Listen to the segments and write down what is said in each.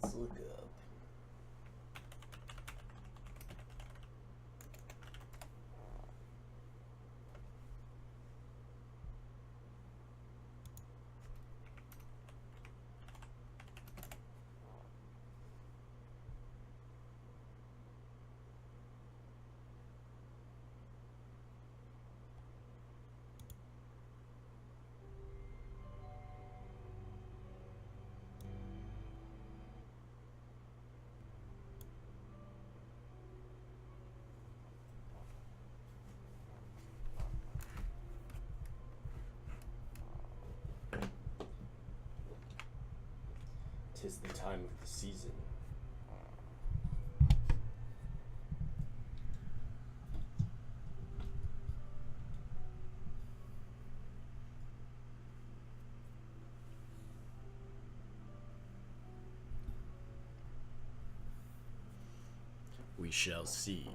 Let's look up. Tis the time of the season. We shall see.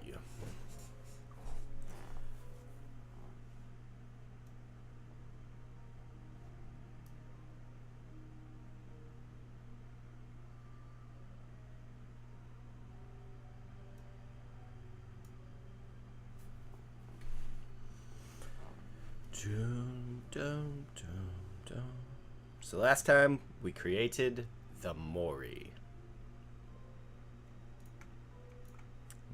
Dun, dun, dun, dun. So last time we created the Mori.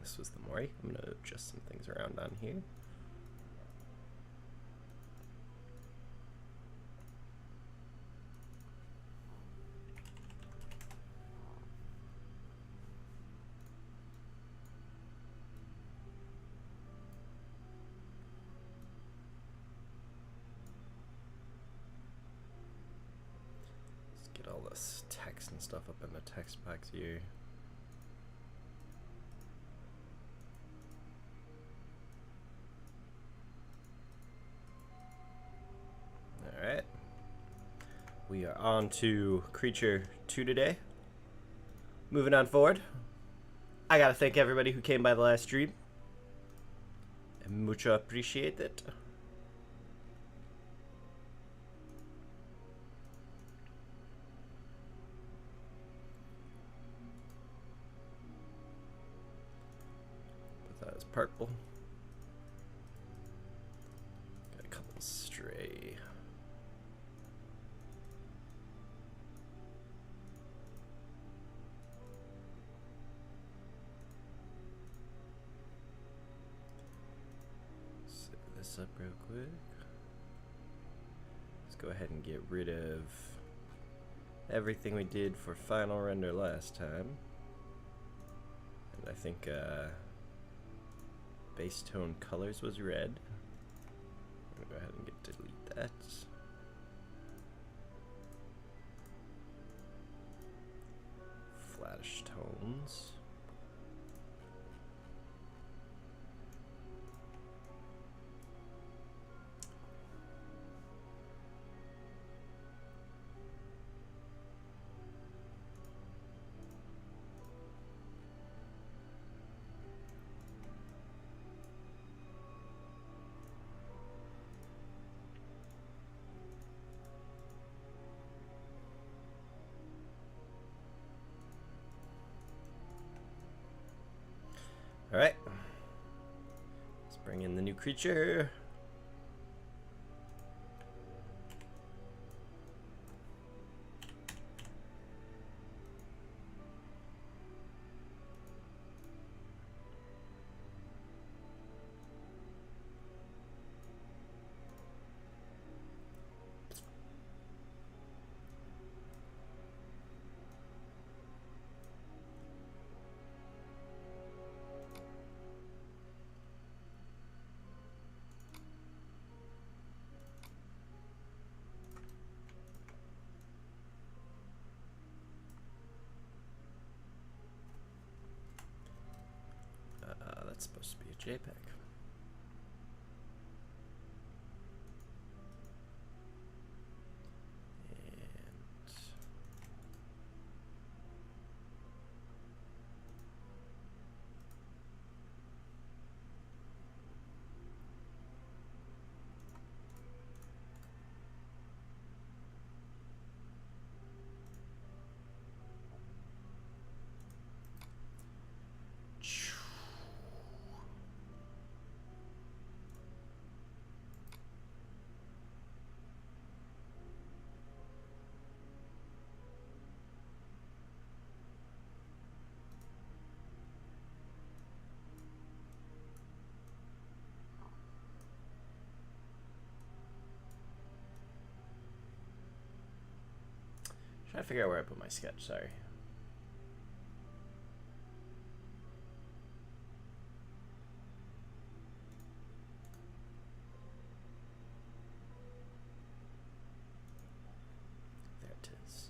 This was the Mori. I'm going to adjust some things around on here. Let's get all this text and stuff up in the text box here. Alright, we are on to creature 2 today. Moving on forward, I gotta thank everybody who came by the last stream. Mucho appreciate it. Put that as purple. Got a couple stray. Up real quick. Let's go ahead and get rid of everything we did for final render last time. And I think base tone colors was red. I'm gonna go ahead and delete that. Flattish tones. Alright, let's bring in the new creature. That's supposed to be a JPEG. And Trying to figure out where I put my sketch, sorry. There it is.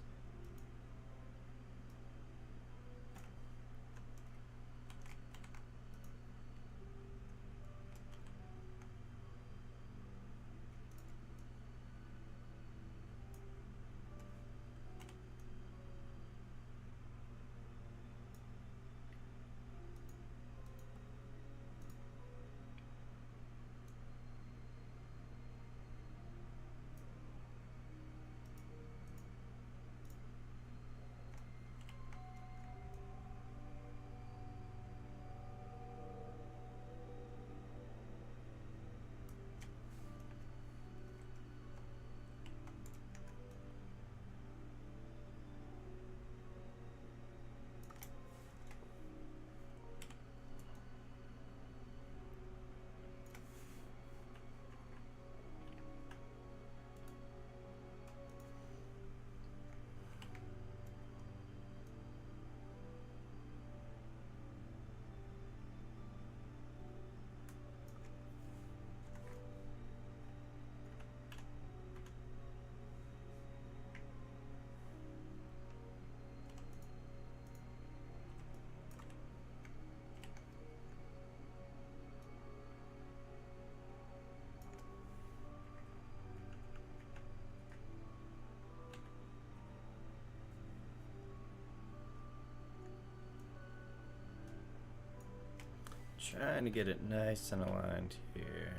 Trying to get it nice and aligned here.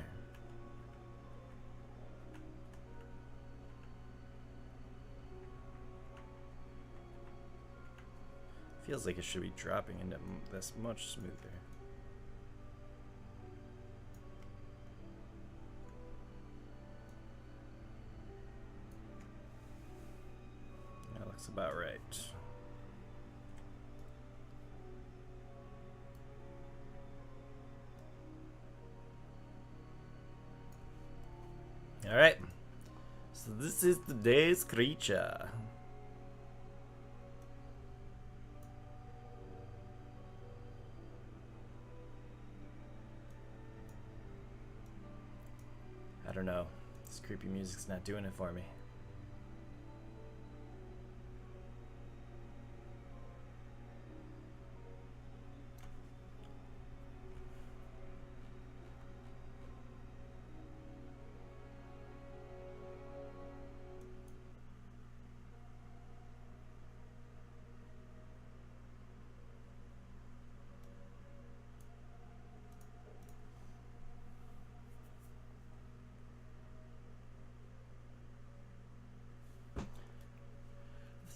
Feels like it should be dropping into this much smoother. That looks about right. Alright, so this is today's creature. I don't know, this creepy music's not doing it for me.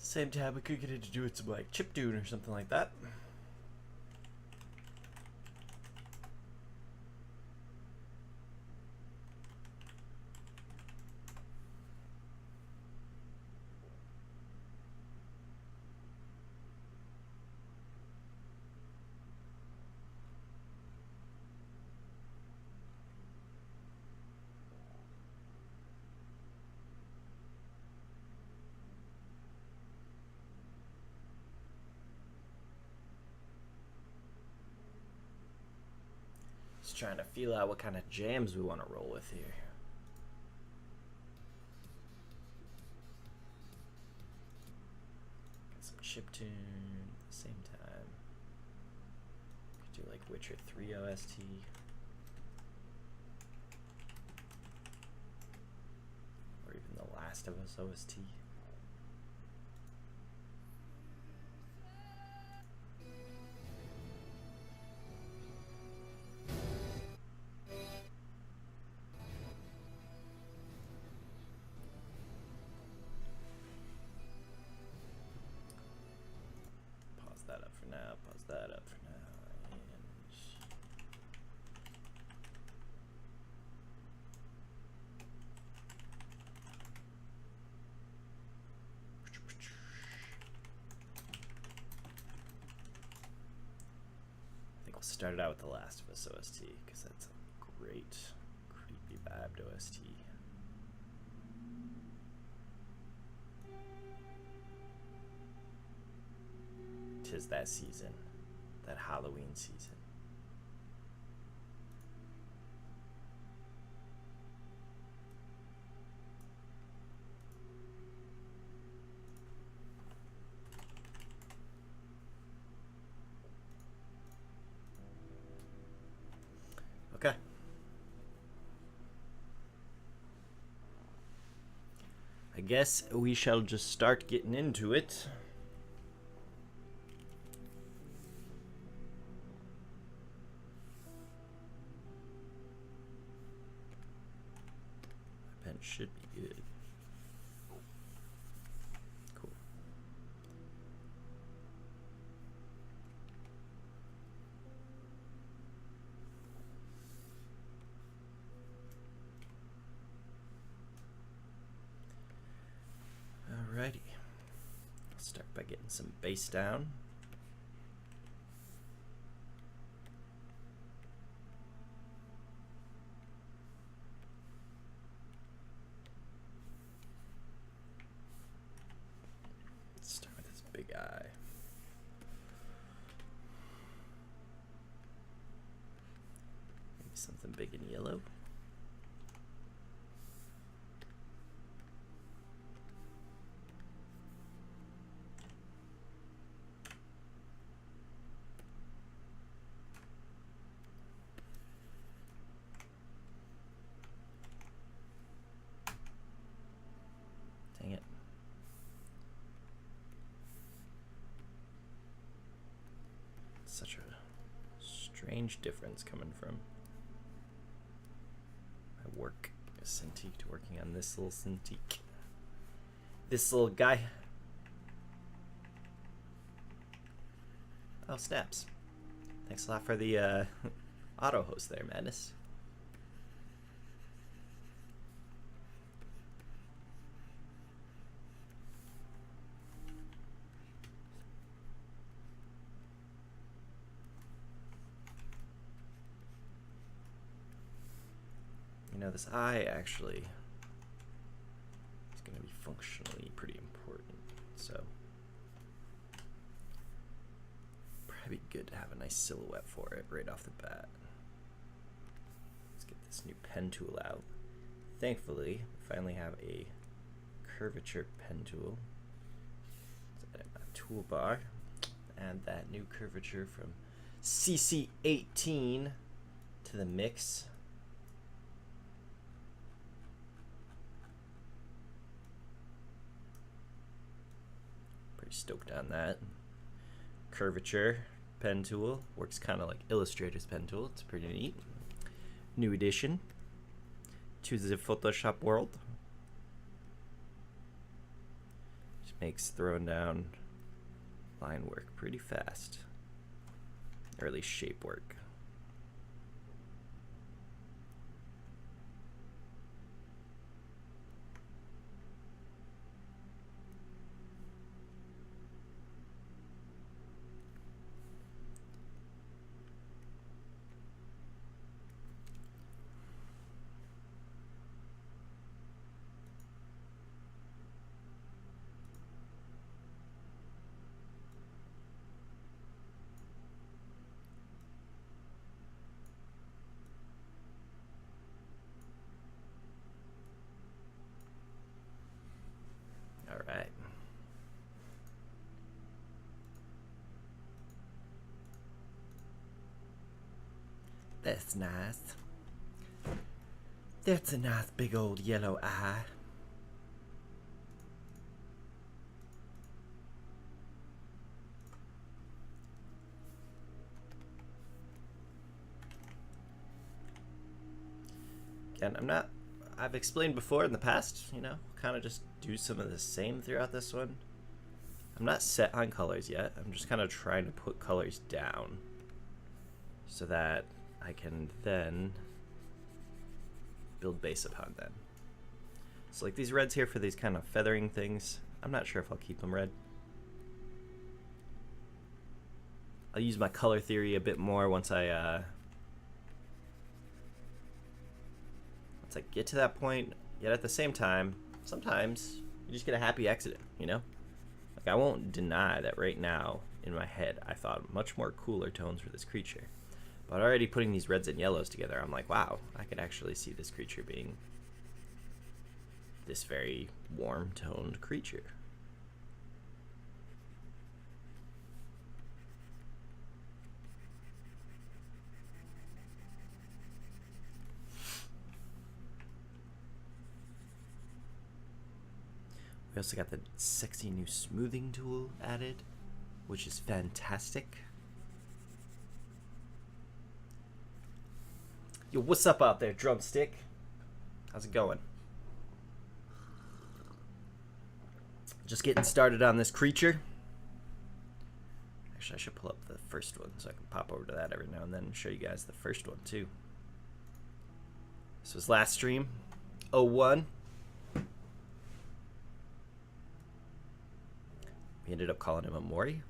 Same time, we could get it to do it some like chiptune or something like that. Just trying to feel out what kind of jams we want to roll with here. Got some chiptune at the same time. Could do like Witcher 3 OST. Or even The Last of Us OST. Pause that up for now, and I think we'll start it out with The Last of Us OST, because that's a great, creepy vibed OST. 'tis that season, that Halloween season. Okay. I guess we shall just start getting into it. My pen should be good. Cool. Alrighty. I'll start by getting some base down. Let's start with this big eye. Maybe something big and yellow. Dang it. Such a strange difference coming from my work as Cintiq to working on this little Cintiq. This little guy. Oh, snaps. Thanks a lot for the auto host there, Madness. You know, this eye actually is going to be functionally pretty important, so probably good to have a nice silhouette for it right off the bat. Let's get this new pen tool out. Thankfully, we finally have a curvature pen tool. Let's add my toolbar, add that new curvature from CC18 to the mix. Stoked on that. Curvature pen tool works kind of like Illustrator's pen tool. It's pretty neat. New addition to the Photoshop world. Just makes throwing down line work pretty fast, or at least shape work. Alright. That's nice. That's a nice big old yellow eye. Again, I've explained before in the past, you know, kind of just do some of the same throughout this one. I'm not set on colors yet. I'm just kind of trying to put colors down so that I can then build base upon them. So like these reds here for these kind of feathering things, I'm not sure if I'll keep them red. I'll use my color theory a bit more once I get to that point. Yet at the same time, sometimes you just get a happy accident, you know? Like Like, I won't deny that right now, in my head, I thought much more cooler tones for this creature. But already putting these reds and yellows together, I'm like, wow, I could actually see this creature being this very warm-toned creature. We also got the sexy new smoothing tool added, which is fantastic. Yo, what's up out there, Drumstick? How's it going? Just getting started on this creature. Actually, I should pull up the first one so I can pop over to that every now and then and show you guys the first one too. This was last stream, 01. We ended up calling him a Mori.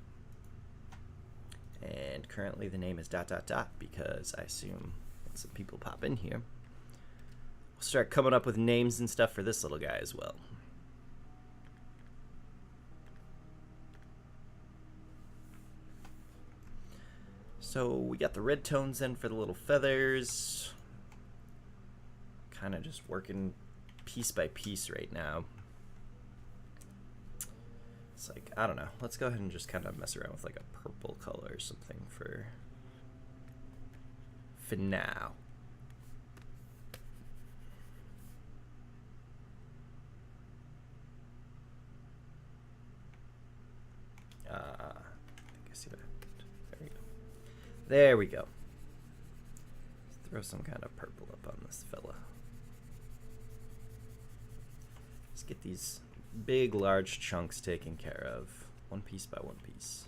And currently the name is ... because I assume some people pop in here. We'll start coming up with names and stuff for this little guy as well. So we got the red tones in for the little feathers. Kind of just working piece by piece right now. It's like, I don't know. Let's go ahead and just kind of mess around with like a purple color or something for now. I think I see what happened. There we go. There we go. Let's throw some kind of purple up on this fella. Let's get these big, large chunks taken care of, one piece by one piece.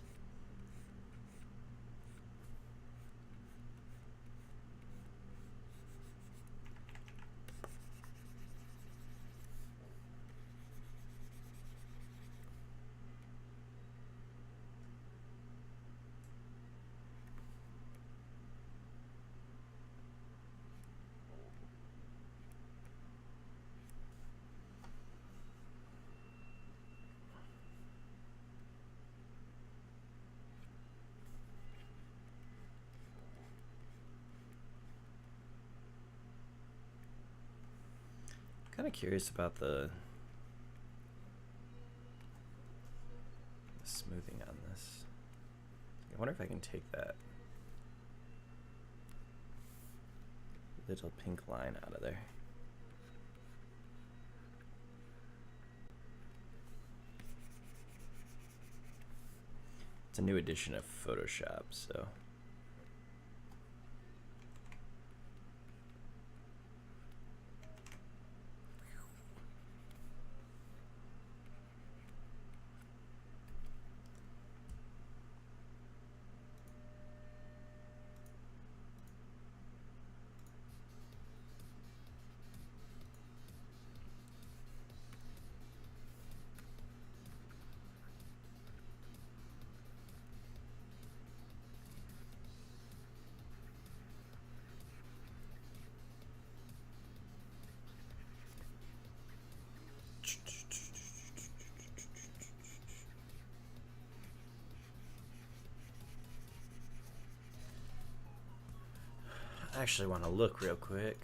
Kind of curious about the smoothing on this. I wonder if I can take that little pink line out of there. It's a new edition of Photoshop, so I actually want to look real quick.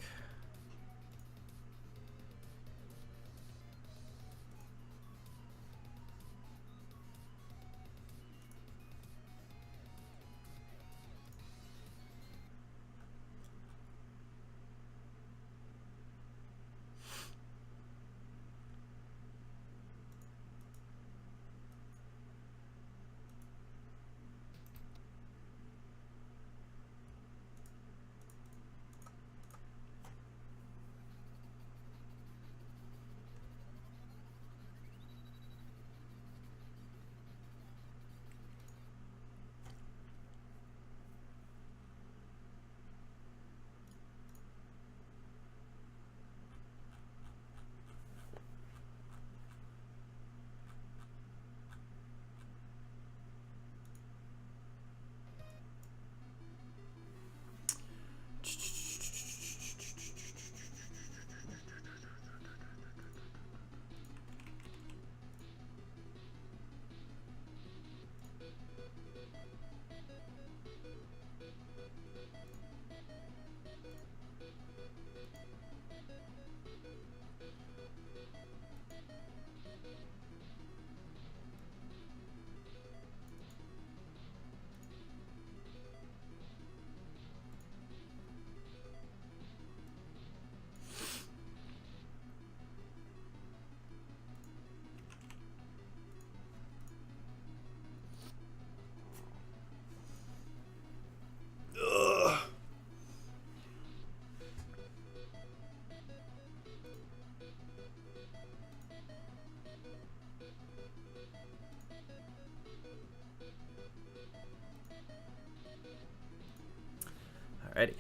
Alrighty.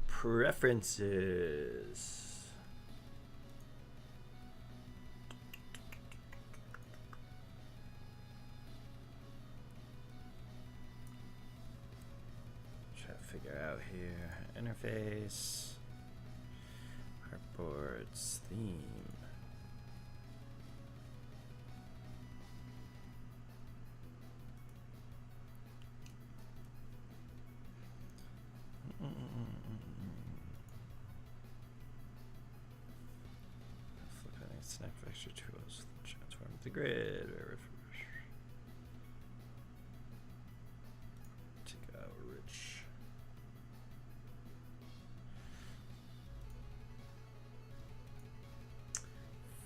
Preferences. Try to figure out here. Interface. Artboards. Theme. Snack vector tools. Transform the grid. Take out rich.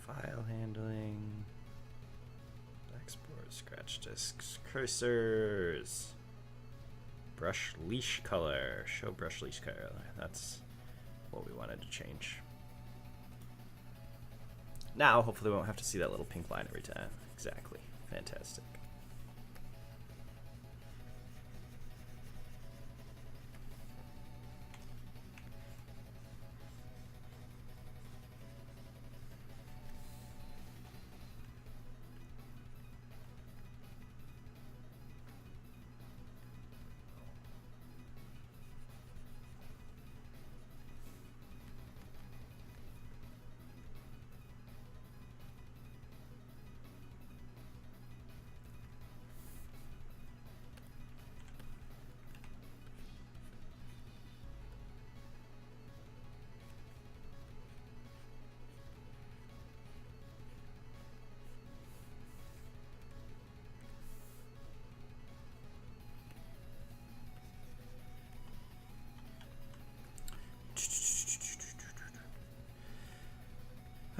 File handling. Export. Scratch disks. Cursors. Brush leash color. Show brush leash color. That's what we wanted to change. Now, hopefully we won't have to see that little pink line every time. Exactly. Fantastic.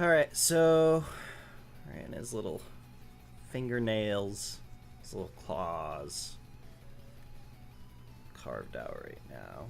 Alright, so and his little fingernails, his little claws carved out right now.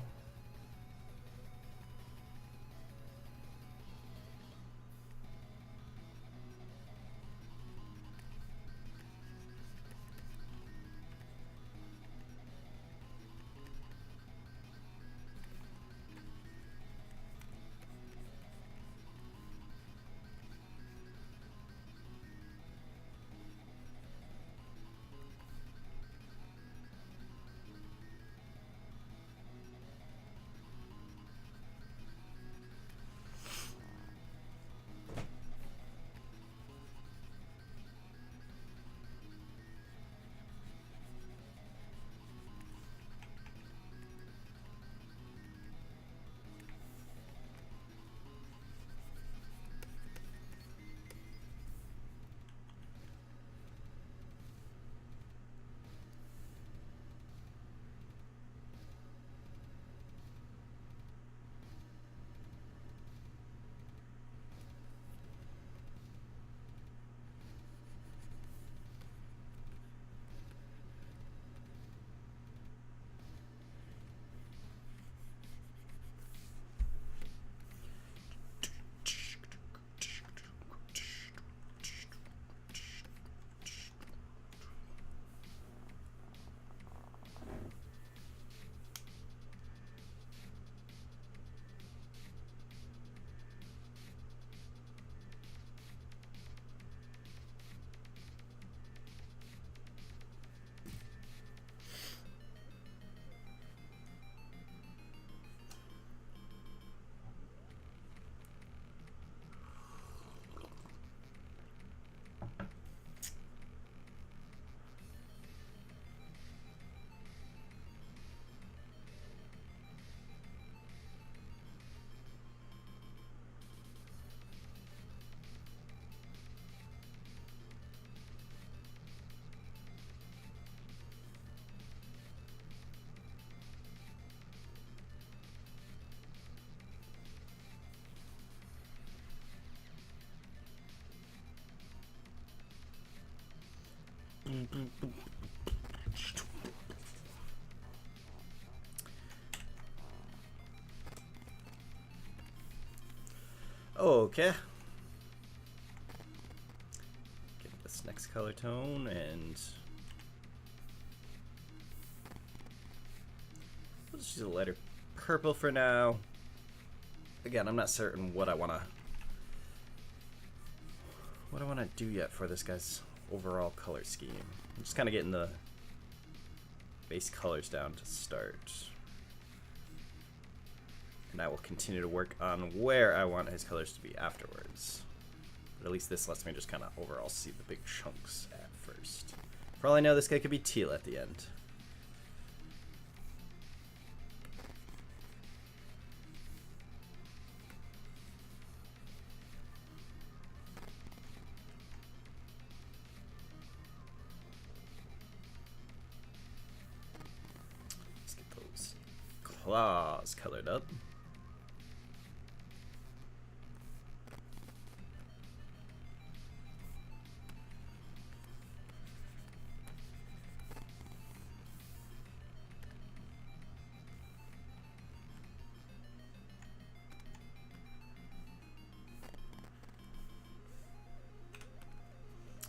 Okay. Get this next color tone and we'll just use a lighter purple for now. Again, I'm not certain what I wanna do yet for this guy's overall color scheme. I'm just kind of getting the base colors down to start. And I will continue to work on where I want his colors to be afterwards. But at least this lets me just kind of overall see the big chunks at first. For all I know, this guy could be teal at the end. Let's get those claws colored up.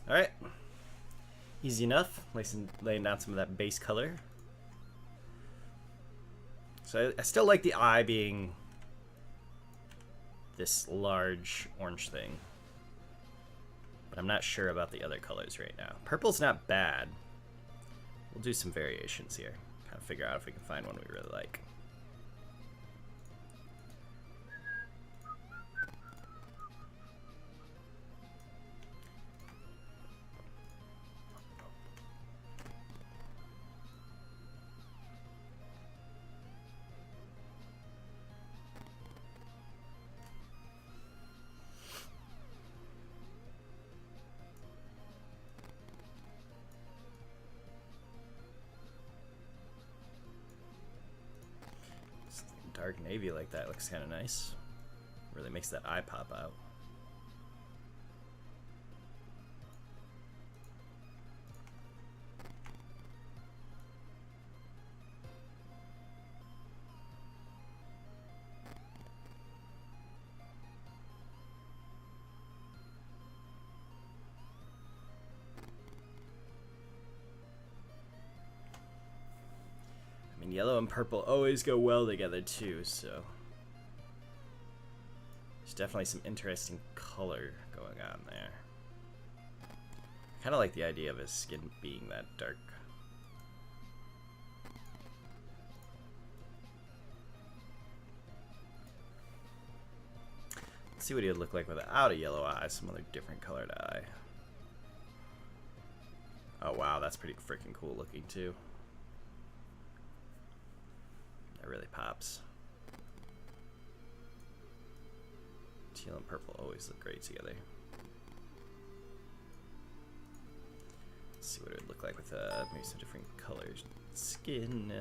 Alright, easy enough, laying down some of that base color. So I still like the eye being this large orange thing, but I'm not sure about the other colors right now. Purple's not bad. We'll do some variations here, kind of figure out if we can find one we really like. Dark navy like that looks kind of nice. Really makes that eye pop out. Yellow and purple always go well together too, so there's definitely some interesting color going on there. Kind of like the idea of his skin being that dark. Let's see what he would look like without a yellow eye, some other different colored eye. Oh wow, that's pretty freaking cool looking too. That really pops. Teal and purple always look great together. Let's see what it would look like with maybe some different colors. Skin.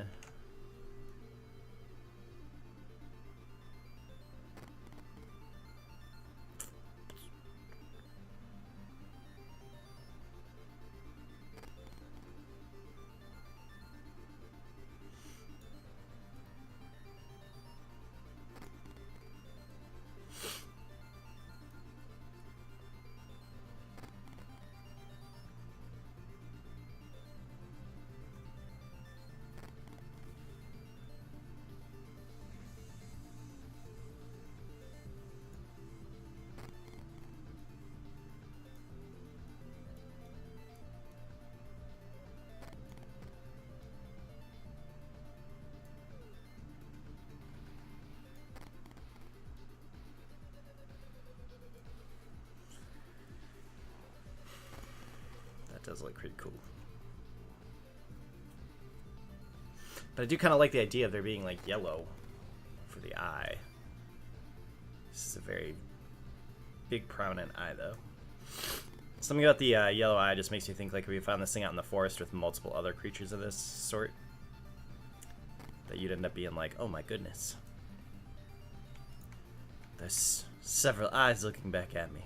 Does look pretty cool. But I do kind of like the idea of there being like yellow for the eye. This is a very big prominent eye though. Something about the yellow eye just makes me think like if we found this thing out in the forest with multiple other creatures of this sort, that you'd end up being like, oh my goodness, there's several eyes looking back at me.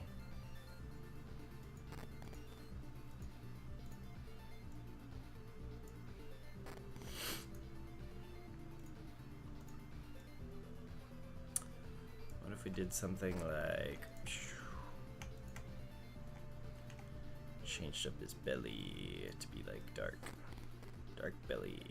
we did something like changed up his belly to be like dark belly.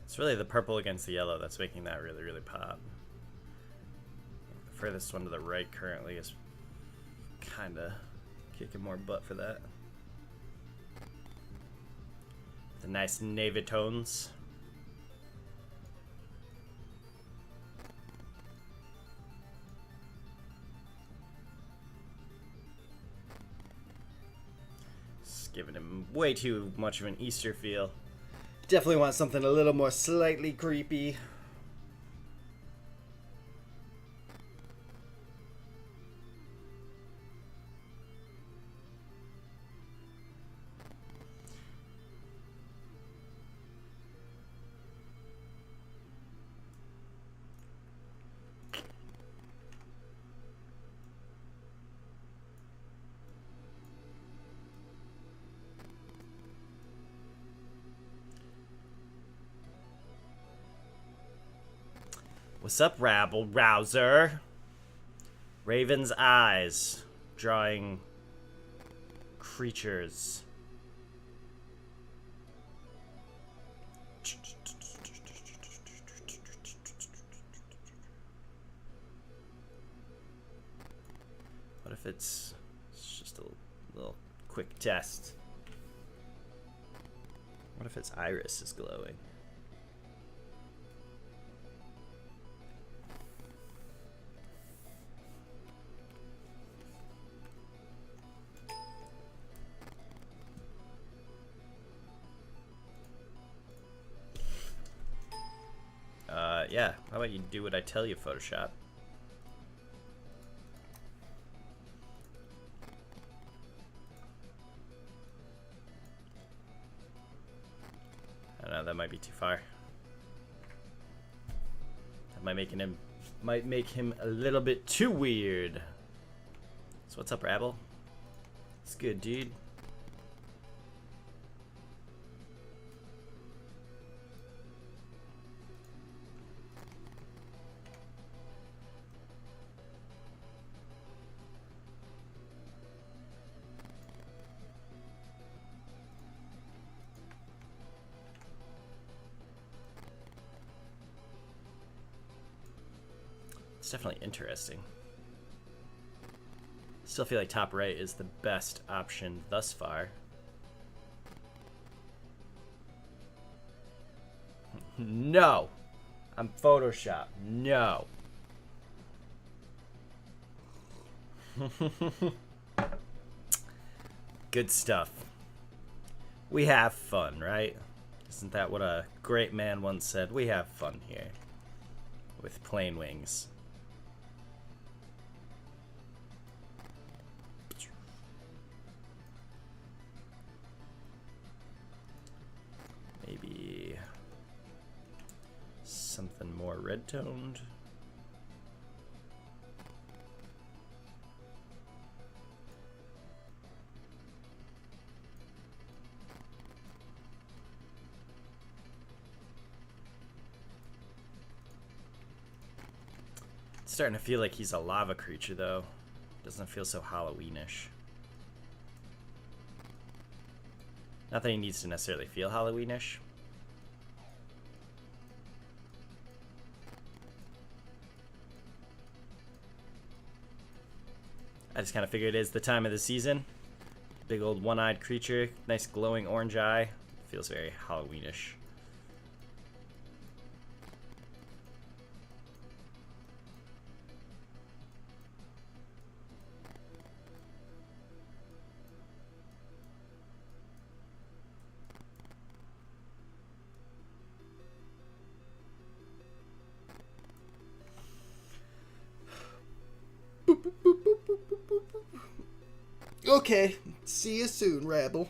It's really the purple against the yellow that's making that really, really pop. The furthest one to the right currently is kind of kicking more butt for that. The nice navy tones. It's giving him way too much of an Easter feel. Definitely want something a little more slightly creepy. What's up, rabble rouser? Raven's eyes, drawing creatures. What if it's just a little quick test? What if its iris is glowing? Yeah, how about you do what I tell you, Photoshop? I don't know, that might be too far. That might make him a little bit too weird. So what's up, Rabble? It's good, dude. It's definitely interesting. Still feel like top right is the best option thus far. No! I'm Photoshop. No. Good stuff. We have fun, right? Isn't that what a great man once said? We have fun here. With Plane Wings. Maybe something more red-toned. It's starting to feel like he's a lava creature, though. Doesn't feel so Halloweenish. Not that he needs to necessarily feel Halloweenish. I just kind of figured it is the time of the season. Big old one-eyed creature, nice glowing orange eye. Feels very Halloweenish. Okay, see you soon, Rabble.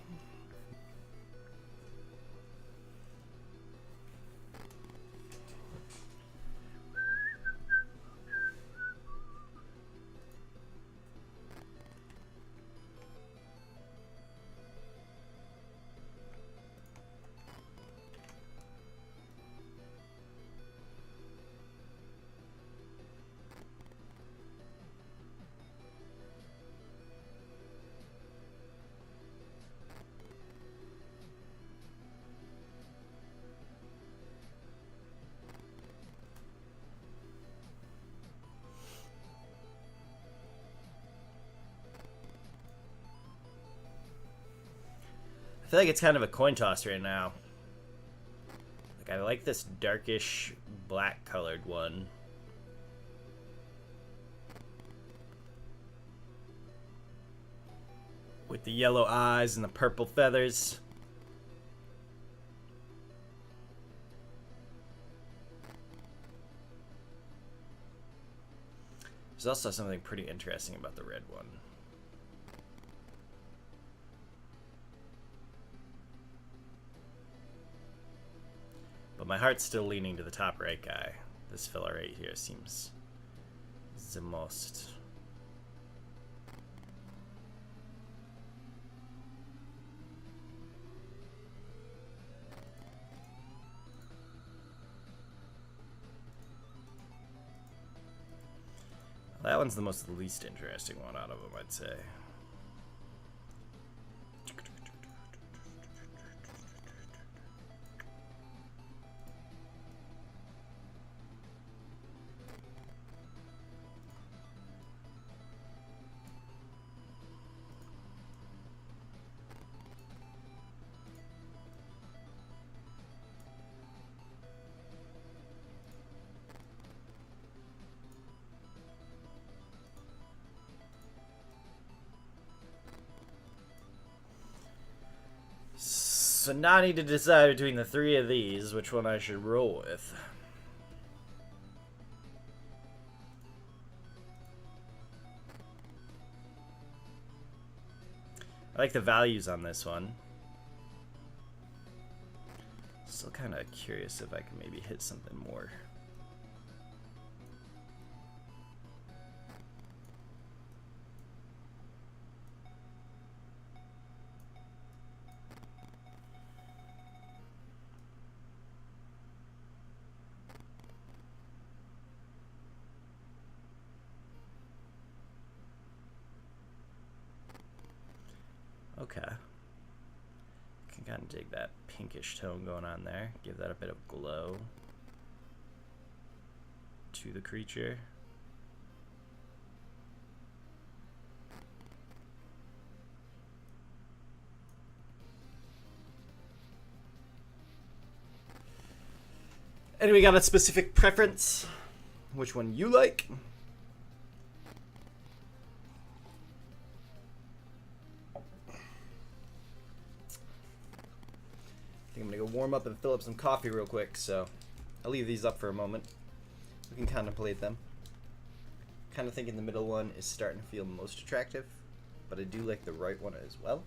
I feel like it's kind of a coin toss right now. Like, I like this darkish black colored one. With the yellow eyes and the purple feathers. There's also something pretty interesting about the red one. But my heart's still leaning to the top right guy. This fella right here seems the most. That one's the most least interesting one out of them, I'd say. So now I need to decide between the three of these, which one I should roll with. I like the values on this one. Still kind of curious if I can maybe hit something more. Okay. Can kind of dig that pinkish tone going on there. Give that a bit of glow to the creature. Anybody got a specific preference? Which one you like? I think I'm gonna go warm up and fill up some coffee real quick, so I'll leave these up for a moment. We can contemplate them. Kind of thinking the middle one is starting to feel most attractive, but I do like the right one as well.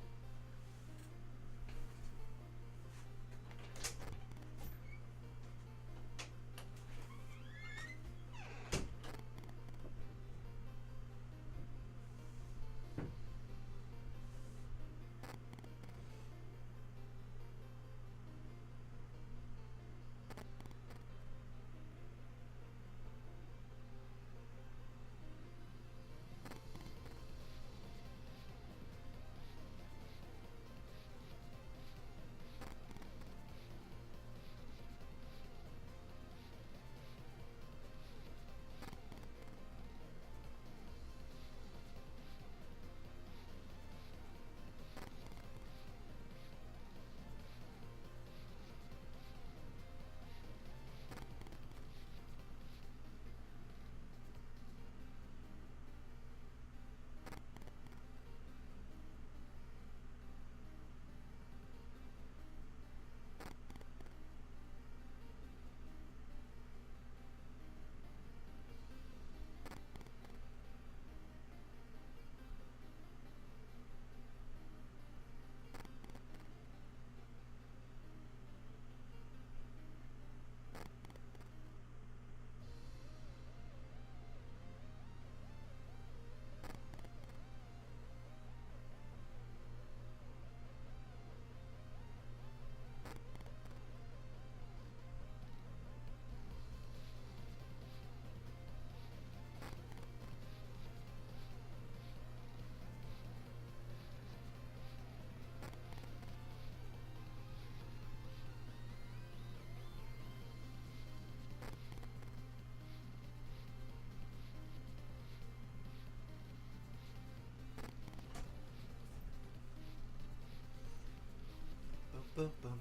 bum, bum.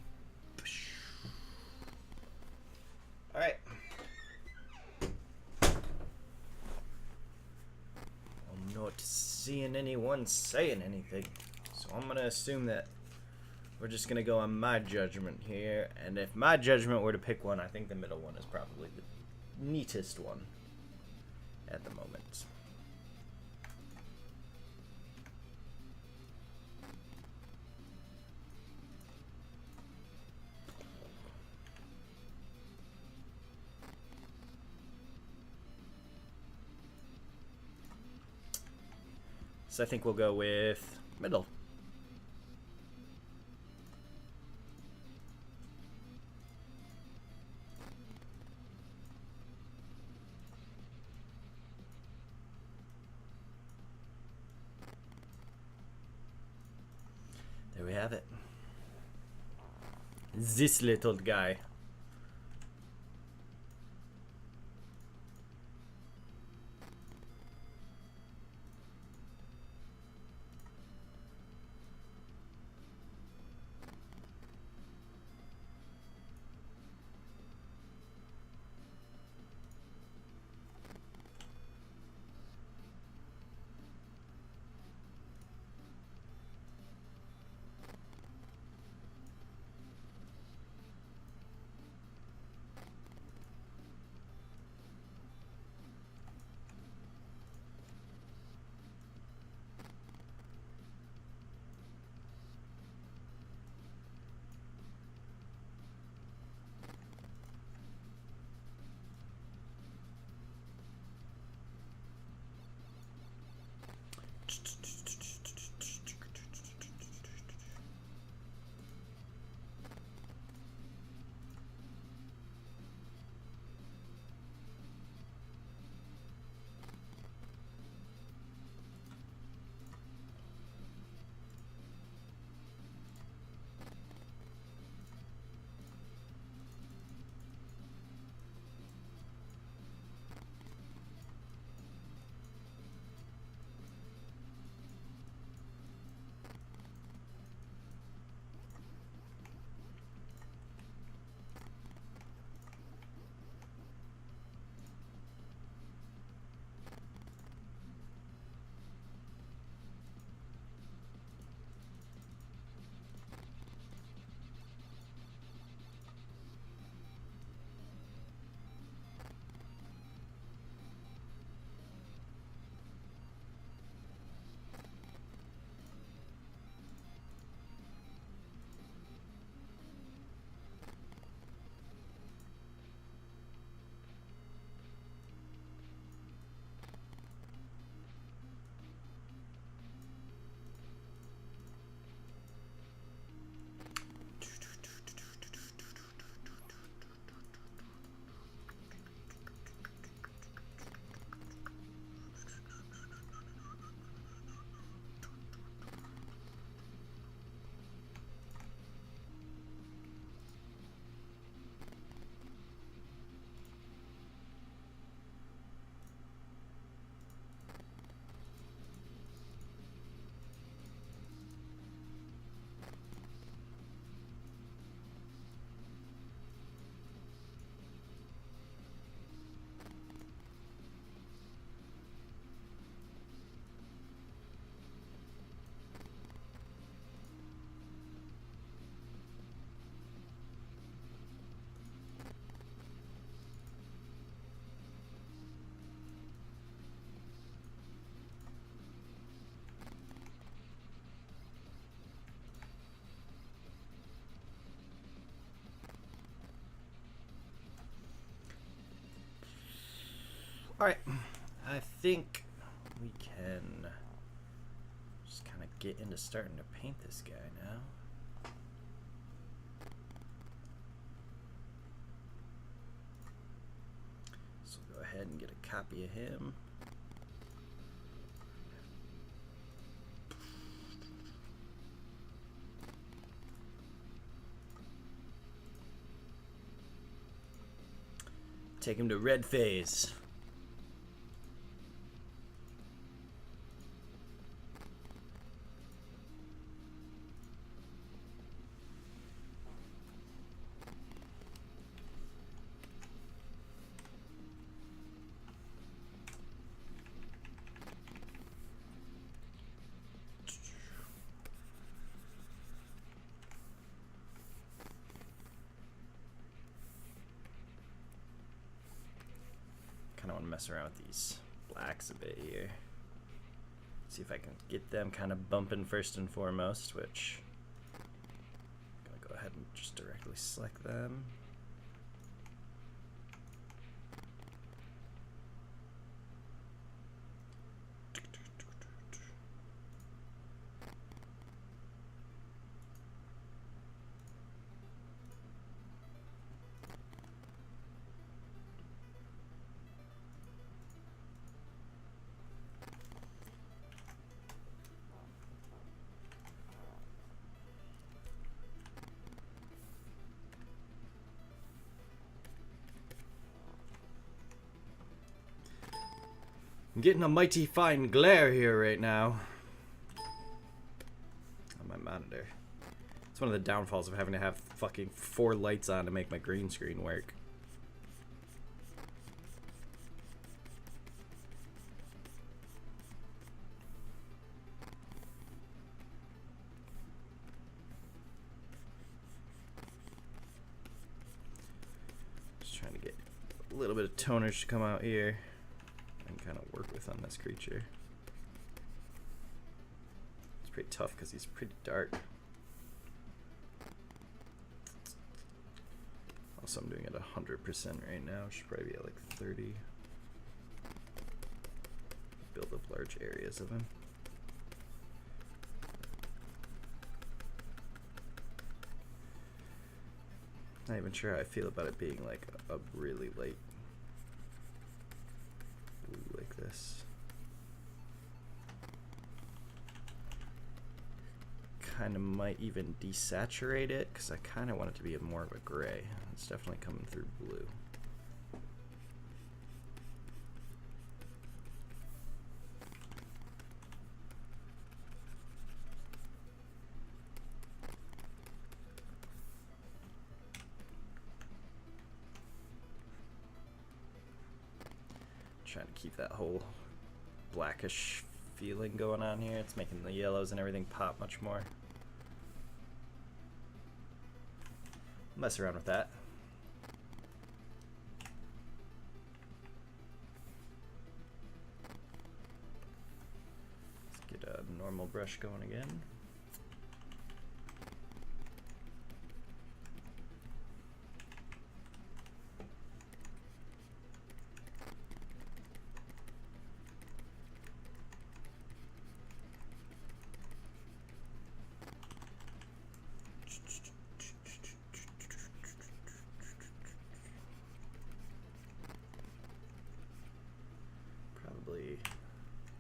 All right. I'm not seeing anyone saying anything, so I'm gonna assume that we're just gonna go on my judgment here. And if my judgment were to pick one, I think the middle one is probably the neatest one at the moment. So I think we'll go with middle. There we have it. This little guy. Alright, I think we can just kind of get into starting to paint this guy now. So we'll go ahead and get a copy of him. Take him to red phase. want to mess around with these blacks a bit here. See if I can get them kind of bumping first and foremost, which I'm gonna go ahead and just directly select them. I'm getting a mighty fine glare here right now on my monitor. It's one of the downfalls of having to have fucking 4 lights on to make my green screen work. Just trying to get a little bit of toners to come out here and kind of work with on this creature. It's pretty tough because he's pretty dark. Also, I'm doing it 100% right now. Should probably be at like 30. Build up large areas of him. Not even sure how I feel about it being like a really light blue like this. Kind of might even desaturate it because I kind of want it to be more of a gray. It's definitely coming through blue. Trying to keep that whole blackish feeling going on here. It's making the yellows and everything pop much more. Mess around with that. Let's get a normal brush going again.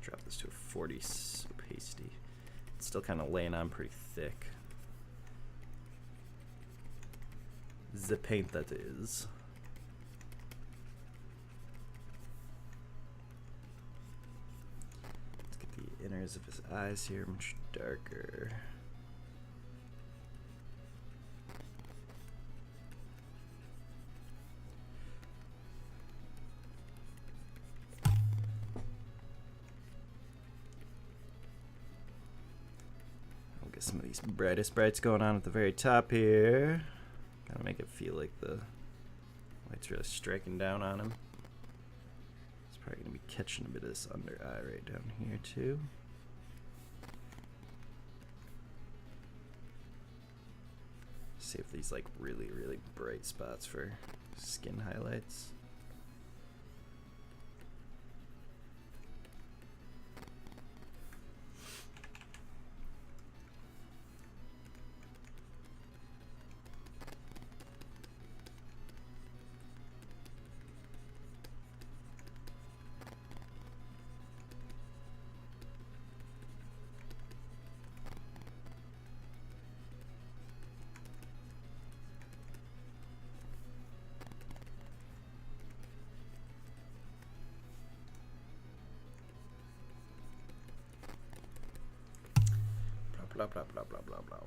Drop this to a 40 opacity. It's still kind of laying on pretty thick. The paint that is. Let's get the inners of his eyes here much darker. Get some of these brightest brights going on at the very top here. Gotta make it feel like the light's really striking down on him. It's probably gonna be catching a bit of this under eye right down here too. Save these like really, really bright spots for skin highlights. Blah, blah, blah, blah, blah, blah.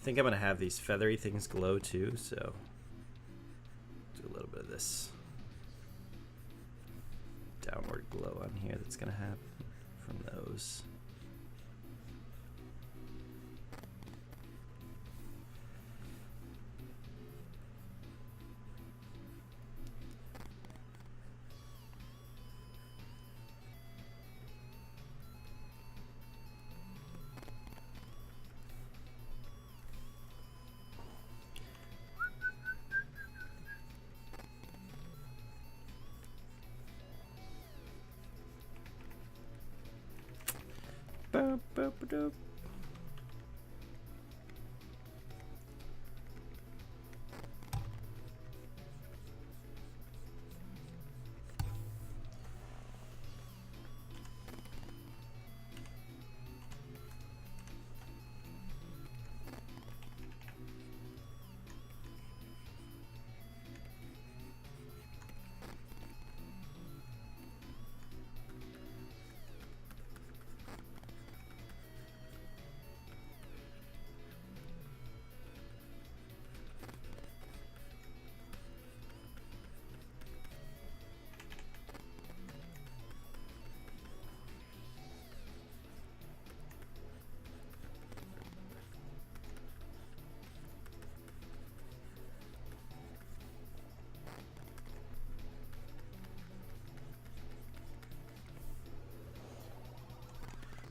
I think I'm going to have these feathery things glow too, so do a little bit of this downward glow on here that's going to happen from those. Boop.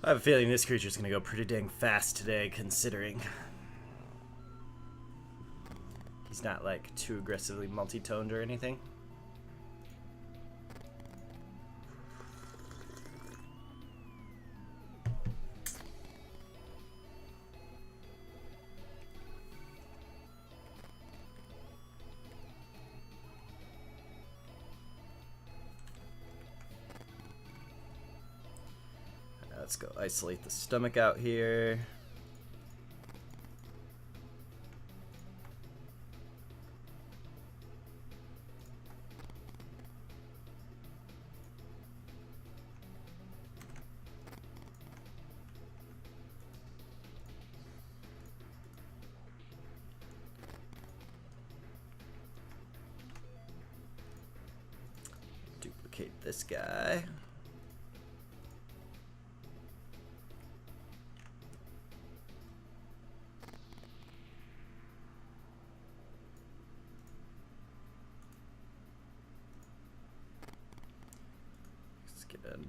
I have a feeling this creature's gonna go pretty dang fast today, considering he's not like too aggressively multi-toned or anything. Let's go isolate the stomach out here. Duplicate this guy.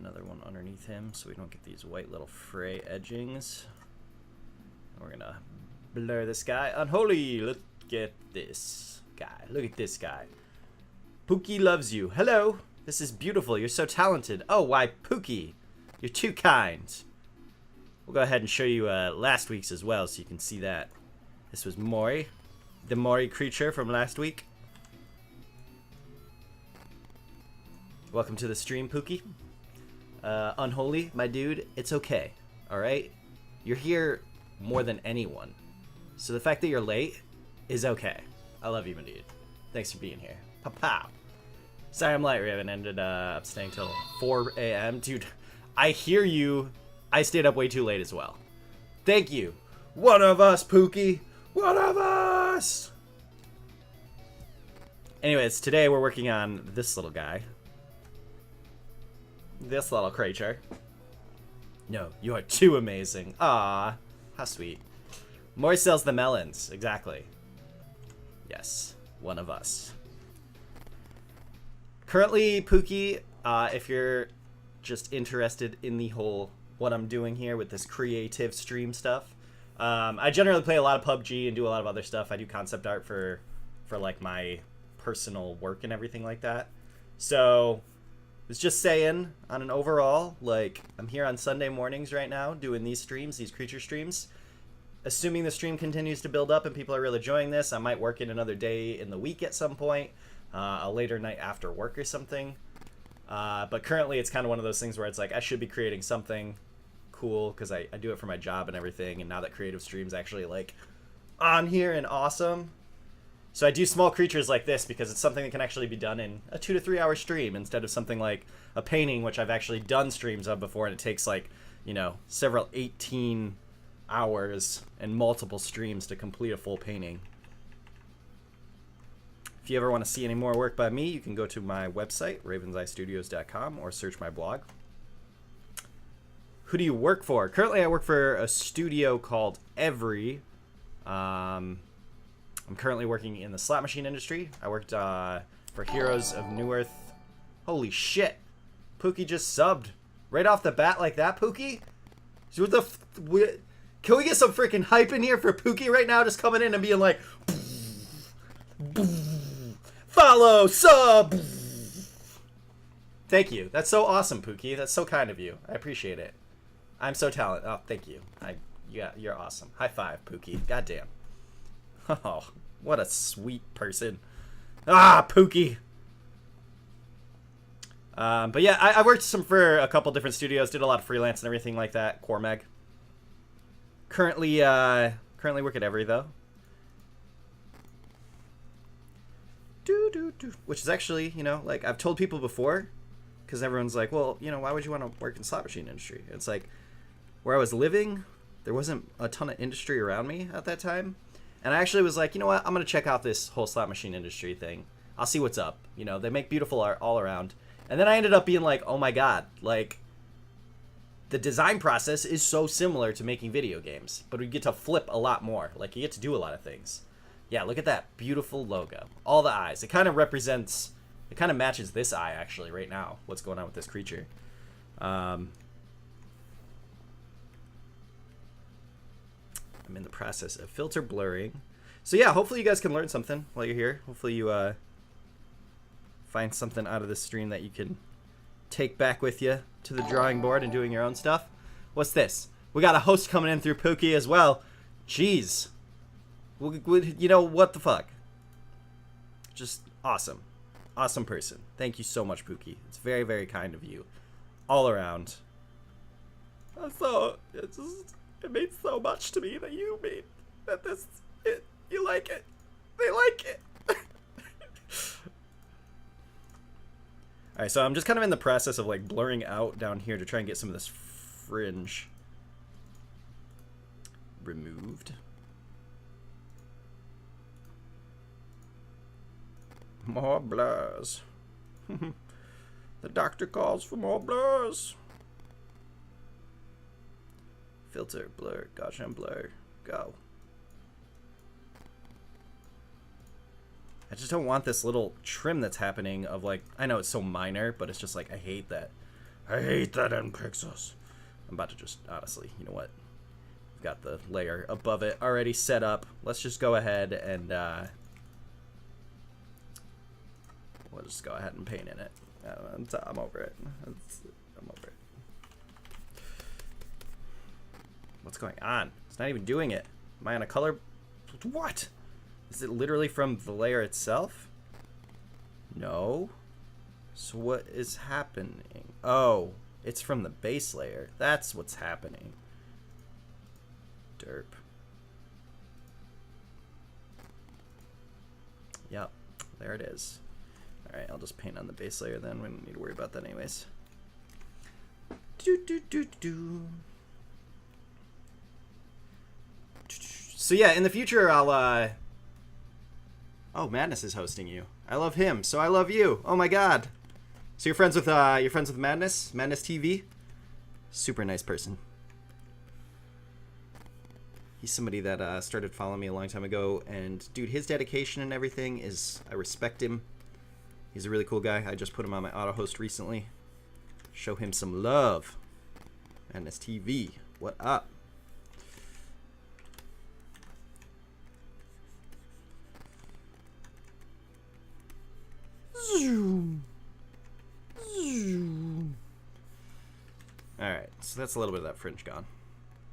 Another one underneath him so we don't get these white little fray edgings. And we're gonna blur this guy. Unholy! Look at this guy. Look at this guy. Pookie loves you. Hello! This is beautiful. You're so talented. Oh, why, Pookie? You're too kind. We'll go ahead and show you last week's as well so you can see that. This was Mori, the Mori creature from last week. Welcome to the stream, Pookie. Unholy, my dude, it's okay, alright? You're here more than anyone. So the fact that you're late is okay. I love you, my dude. Thanks for being here. Pow. Sorry I'm late, Raven. Ended up staying till 4 a.m. Dude, I hear you. I stayed up way too late as well. Thank you. One of us, Pookie. One of us! Anyways, today we're working on this little guy. This little creature. No, you are too amazing. Ah, how sweet. Mori sells the melons. Exactly. Yes, one of us. Currently, Pookie, if you're just interested in the whole what I'm doing here with this creative stream stuff, I generally play a lot of PUBG and do a lot of other stuff. I do concept art for like my personal work and everything like that. So was just saying, on an overall, like, I'm here on Sunday mornings right now doing these streams, these creature streams. Assuming the stream continues to build up and people are really enjoying this, I might work in another day in the week at some point, a later night after work or something. But currently it's kind of one of those things where it's like I should be creating something cool because I do it for my job and everything, and now that creative stream's actually like on here and awesome. So I do small creatures like this because it's something that can actually be done in a 2 to 3 hour stream instead of something like a painting, which I've actually done streams of before, and it takes like, you know, several 18 hours and multiple streams to complete a full painting. If you ever want to see any more work by me, you can go to my website, ravenseyestudios.com, or search my blog. Who do you work for? Currently, I work for a studio called Every. I'm currently working in the slot machine industry. I worked for Heroes of New Earth. Holy shit. Pookie just subbed. Right off the bat like that, Pookie? So what the can we get some freaking hype in here for Pookie right now? Just coming in and being like... Follow, sub! Thank you. That's so awesome, Pookie. That's so kind of you. I appreciate it. I'm so talented. Oh, thank you. Yeah, you're awesome. High five, Pookie. Goddamn. Oh, what a sweet person. Ah, Pookie. But yeah, I worked for a couple different studios. Did a lot of freelance and everything like that. Cormag. Currently work at Every though. Which is actually, you know, like I've told people before, because everyone's like, well, you know, why would you want to work in the slot machine industry? It's like, where I was living, there wasn't a ton of industry around me at that time. And I actually was like, you know what, I'm going to check out this whole slot machine industry thing. I'll see what's up. You know, they make beautiful art all around. And then I ended up being like, oh my god, like, the design process is so similar to making video games, but we get to flip a lot more. Like, you get to do a lot of things. Yeah, look at that beautiful logo. All the eyes. It kind of represents, it kind of matches this eye, actually, right now. What's going on with this creature. I'm in the process of filter blurring. So yeah, hopefully you guys can learn something while you're here. Hopefully you find something out of this stream that you can take back with you to the drawing board and doing your own stuff. What's this? We got a host coming in through Pookie as well. Jeez. You know, what the fuck? Just awesome. Awesome person. Thank you so much, Pookie. It's very, very kind of you. All around. So, it means so much to me that you mean that you like it. They like it. Alright, so I'm just kind of in the process of like blurring out down here to try and get some of this fringe removed. More blurs. The doctor calls for more blurs. Filter, blur, Gaussian blur, go. I just don't want this little trim that's happening of like, I know it's so minor, but it's just like, I hate that. I hate that in pixels. I'm about to just, honestly, you know what? I've got the layer above it already set up. Let's just go ahead and, we'll just go ahead and paint in it. I'm over it. I'm over it. What's going on? It's not even doing it. Am I on a color? What? Is it literally from the layer itself? No. So what is happening? Oh, it's from the base layer. That's what's happening. Derp. Yep, there it is. Alright, I'll just paint on the base layer then. We don't need to worry about that anyways. So yeah, in the future I'll oh, Madness is hosting you. I love him, so I love you. Oh my god. So you're friends with Madness? Madness TV? Super nice person. He's somebody that started following me a long time ago, and dude, his dedication and everything is, I respect him. He's a really cool guy. I just put him on my auto host recently. Show him some love. Madness TV, what up? Alright, so that's a little bit of that fringe gone.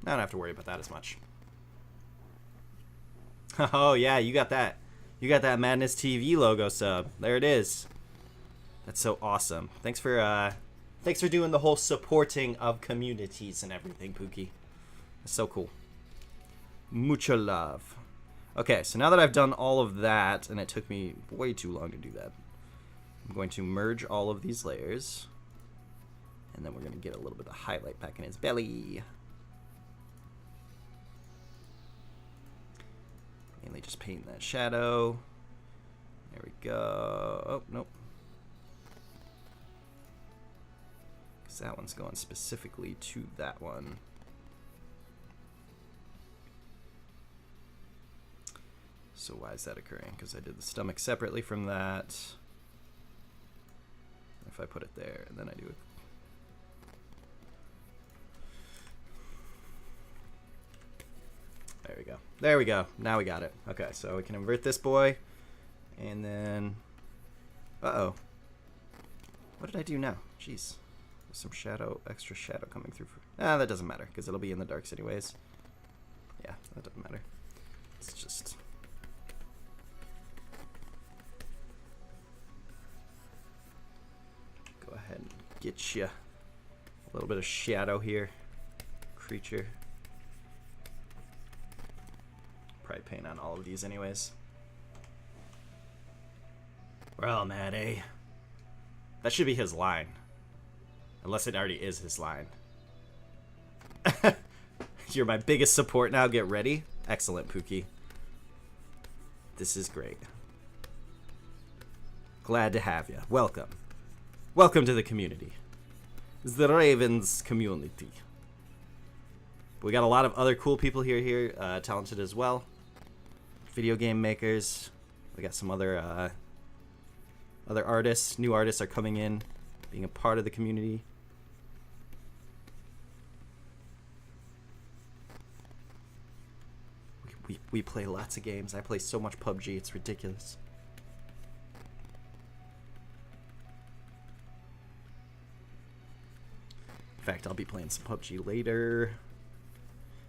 I don't have to worry about that as much. Oh yeah, you got that. You got that Madness TV logo sub. There it is. That's so awesome. Thanks for doing the whole supporting of communities and everything, Pookie. That's so cool. Mucha love. Okay, so now that I've done all of that, and it took me way too long to do that, I'm going to merge all of these layers. And then we're going to get a little bit of highlight back in his belly. just paint that shadow. There we go. Oh, nope. Because that one's going specifically to that one. So why is that occurring? Because I did the stomach separately from that. If I put it there, and then I do it. There we go. There we go. Now we got it. Okay, so we can invert this boy. And then... Uh-oh. What did I do now? Jeez. There's some shadow, extra shadow coming through. That doesn't matter, because it'll be in the darks anyways. Yeah, that doesn't matter. It's just... Go ahead and get you a little bit of shadow here. Creature. Probably paint on all of these anyways. Well, Maddie. That should be his line. Unless it already is his line. You're my biggest support now. Get ready. Excellent, Pookie. This is great. Glad to have you. Welcome. Welcome to the community. It's the Ravens community. We got a lot of other cool people here, talented as well. Video game makers. We got some other artists. New artists are coming in, being a part of the community. We play lots of games. I play so much PUBG, it's ridiculous. In fact, I'll be playing some PUBG later.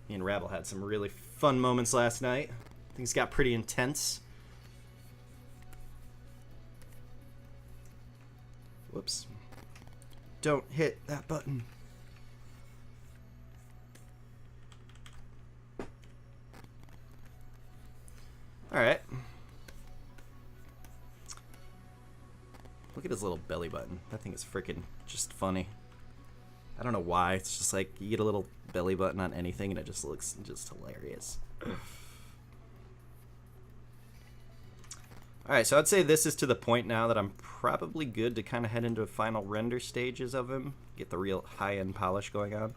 Me and Rabble had some really fun moments last night. Things got pretty intense. Whoops. Don't hit that button. Alright. Look at his little belly button. That thing is freaking just funny. I don't know why. It's just like you get a little belly button on anything and it just looks just hilarious. Alright, so I'd say this is to the point now that I'm probably good to kind of head into final render stages of him. Get the real high-end polish going on.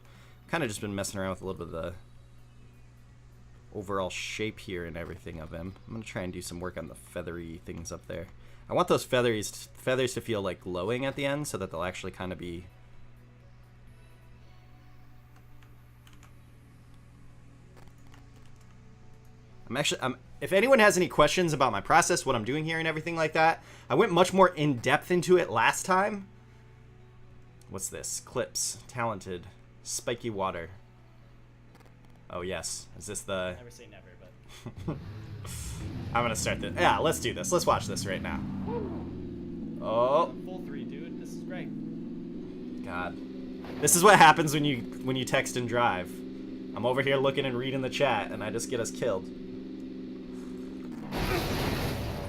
Kind of just been messing around with a little bit of the overall shape here and everything of him. I'm going to try and do some work on the feathery things up there. I want those feathers to feel like glowing at the end so that they'll actually kind of be... if anyone has any questions about my process, what I'm doing here and everything like that, I went much more in depth into it last time. What's this? Clips. Talented. Spiky water. Oh, yes. Is this the... Never say never, but... I'm gonna start this. Yeah, let's do this. Let's watch this right now. Oh. Full 3, dude. This is great. God. This is what happens when you text and drive. I'm over here looking and reading the chat, and I just get us killed.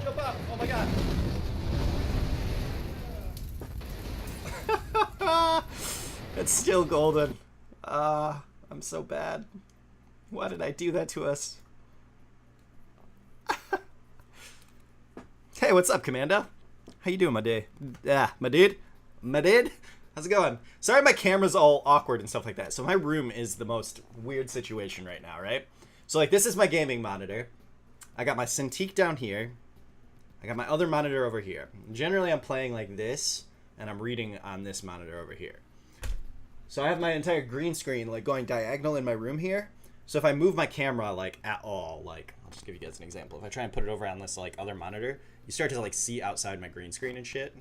Jump up! Oh my god! It's still golden. I'm so bad. Why did I do that to us? Hey, what's up, Commando? How you doing, my day? Yeah, my dude? My dude? How's it going? Sorry my camera's all awkward and stuff like that. So my room is the most weird situation right now, right? So, like, this is my gaming monitor. I got my Cintiq down here. I got my other monitor over here. Generally, I'm playing like this, and I'm reading on this monitor over here. So I have my entire green screen, like, going diagonal in my room here. So if I move my camera, like, at all, like, I'll just give you guys an example. If I try and put it over on this, like, other monitor, you start to, like, see outside my green screen and shit.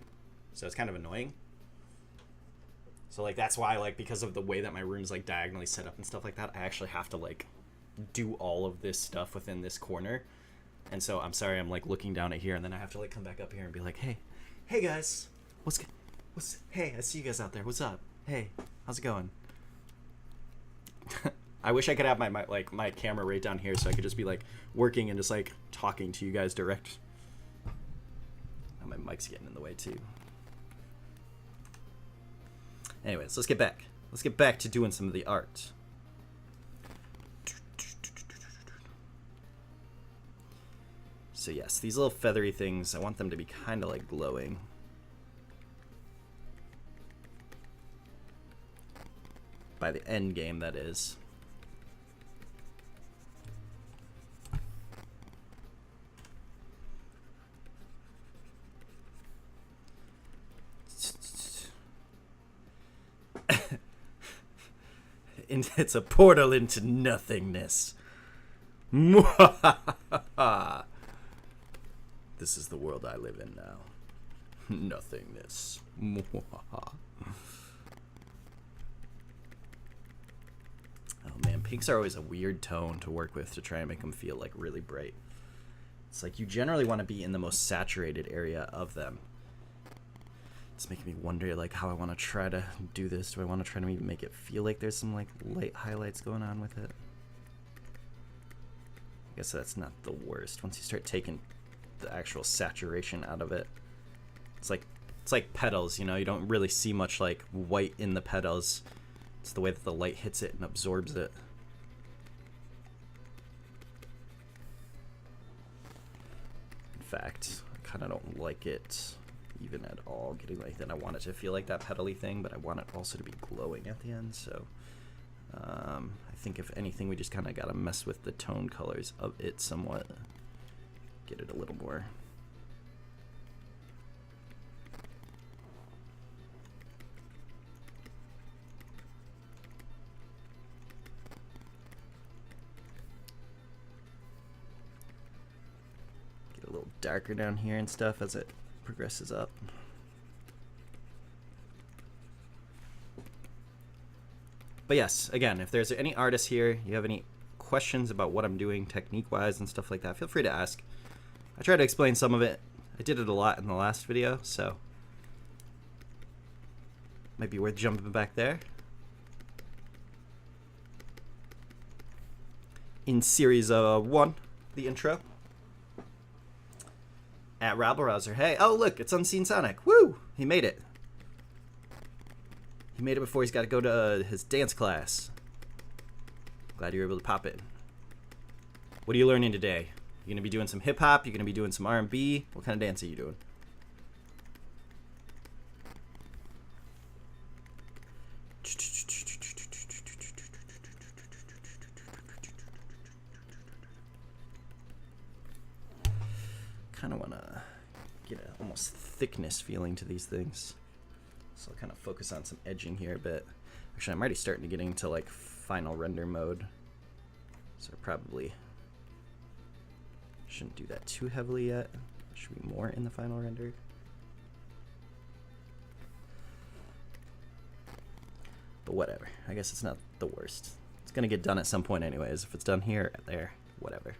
So it's kind of annoying. So, like, that's why, like, because of the way that my room's, like, diagonally set up and stuff like that, I actually have to, like, do all of this stuff within this corner. And so I'm sorry, I'm, like, looking down at here, and then I have to, like, come back up here and be like, hey guys, hey, I see you guys out there. What's up? Hey, how's it going? I wish I could have my camera right down here so I could just be, like, working and just, like, talking to you guys direct. Oh, my mic's getting in the way, too. Anyways, let's get back. Let's get back to doing some of the art. So yes, these little feathery things, I want them to be kind of like glowing. By the end game, that is. It's a portal into nothingness. This is the world I live in now. Nothingness. Oh man, pinks are always a weird tone to work with to try and make them feel like really bright. It's like you generally want to be in the most saturated area of them. It's making me wonder like how I want to try to do this. Do I want to try to maybe make it feel like there's some like light highlights going on with it? I guess that's not the worst. Once you start taking the actual saturation out of it, it's like petals, you know, you don't really see much like white in the petals. It's the way that the light hits it and absorbs it. In fact, I kind of don't like it even at all, getting like that. I want it to feel like that petally thing, but I want it also to be glowing at the end, so I think if anything we just kind of gotta mess with the tone colors of it somewhat, get it a little more. Get a little darker down here and stuff as it progresses up. But yes, again, if there's any artists here, you have any questions about what I'm doing technique-wise and stuff like that, feel free to ask. I tried to explain some of it. I did it a lot in the last video, so might be worth jumping back there. In series 1, the intro. At Rabble-Rouser. Hey, oh look, it's Unseen Sonic. Woo! He made it. He made it before he's got to go to his dance class. Glad you were able to pop in. What are you learning today? You gonna be doing some hip hop? You gonna be doing some R&B? What kind of dance are you doing? Kind of want to get an almost thickness feeling to these things. So I'll kind of focus on some edging here a bit. Actually, I'm already starting to get into like final render mode. So I probably shouldn't do that too heavily yet. Should be more in the final render. But whatever. I guess it's not the worst. It's going to get done at some point anyways. If it's done here, there, whatever.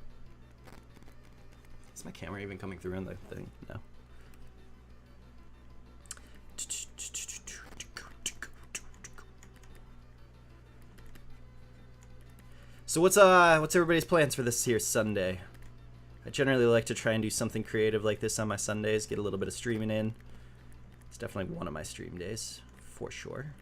Is my camera even coming through on the thing? No. So what's everybody's plans for this here Sunday? I generally like to try and do something creative like this on my Sundays, get a little bit of streaming in. It's definitely one of my stream days, for sure.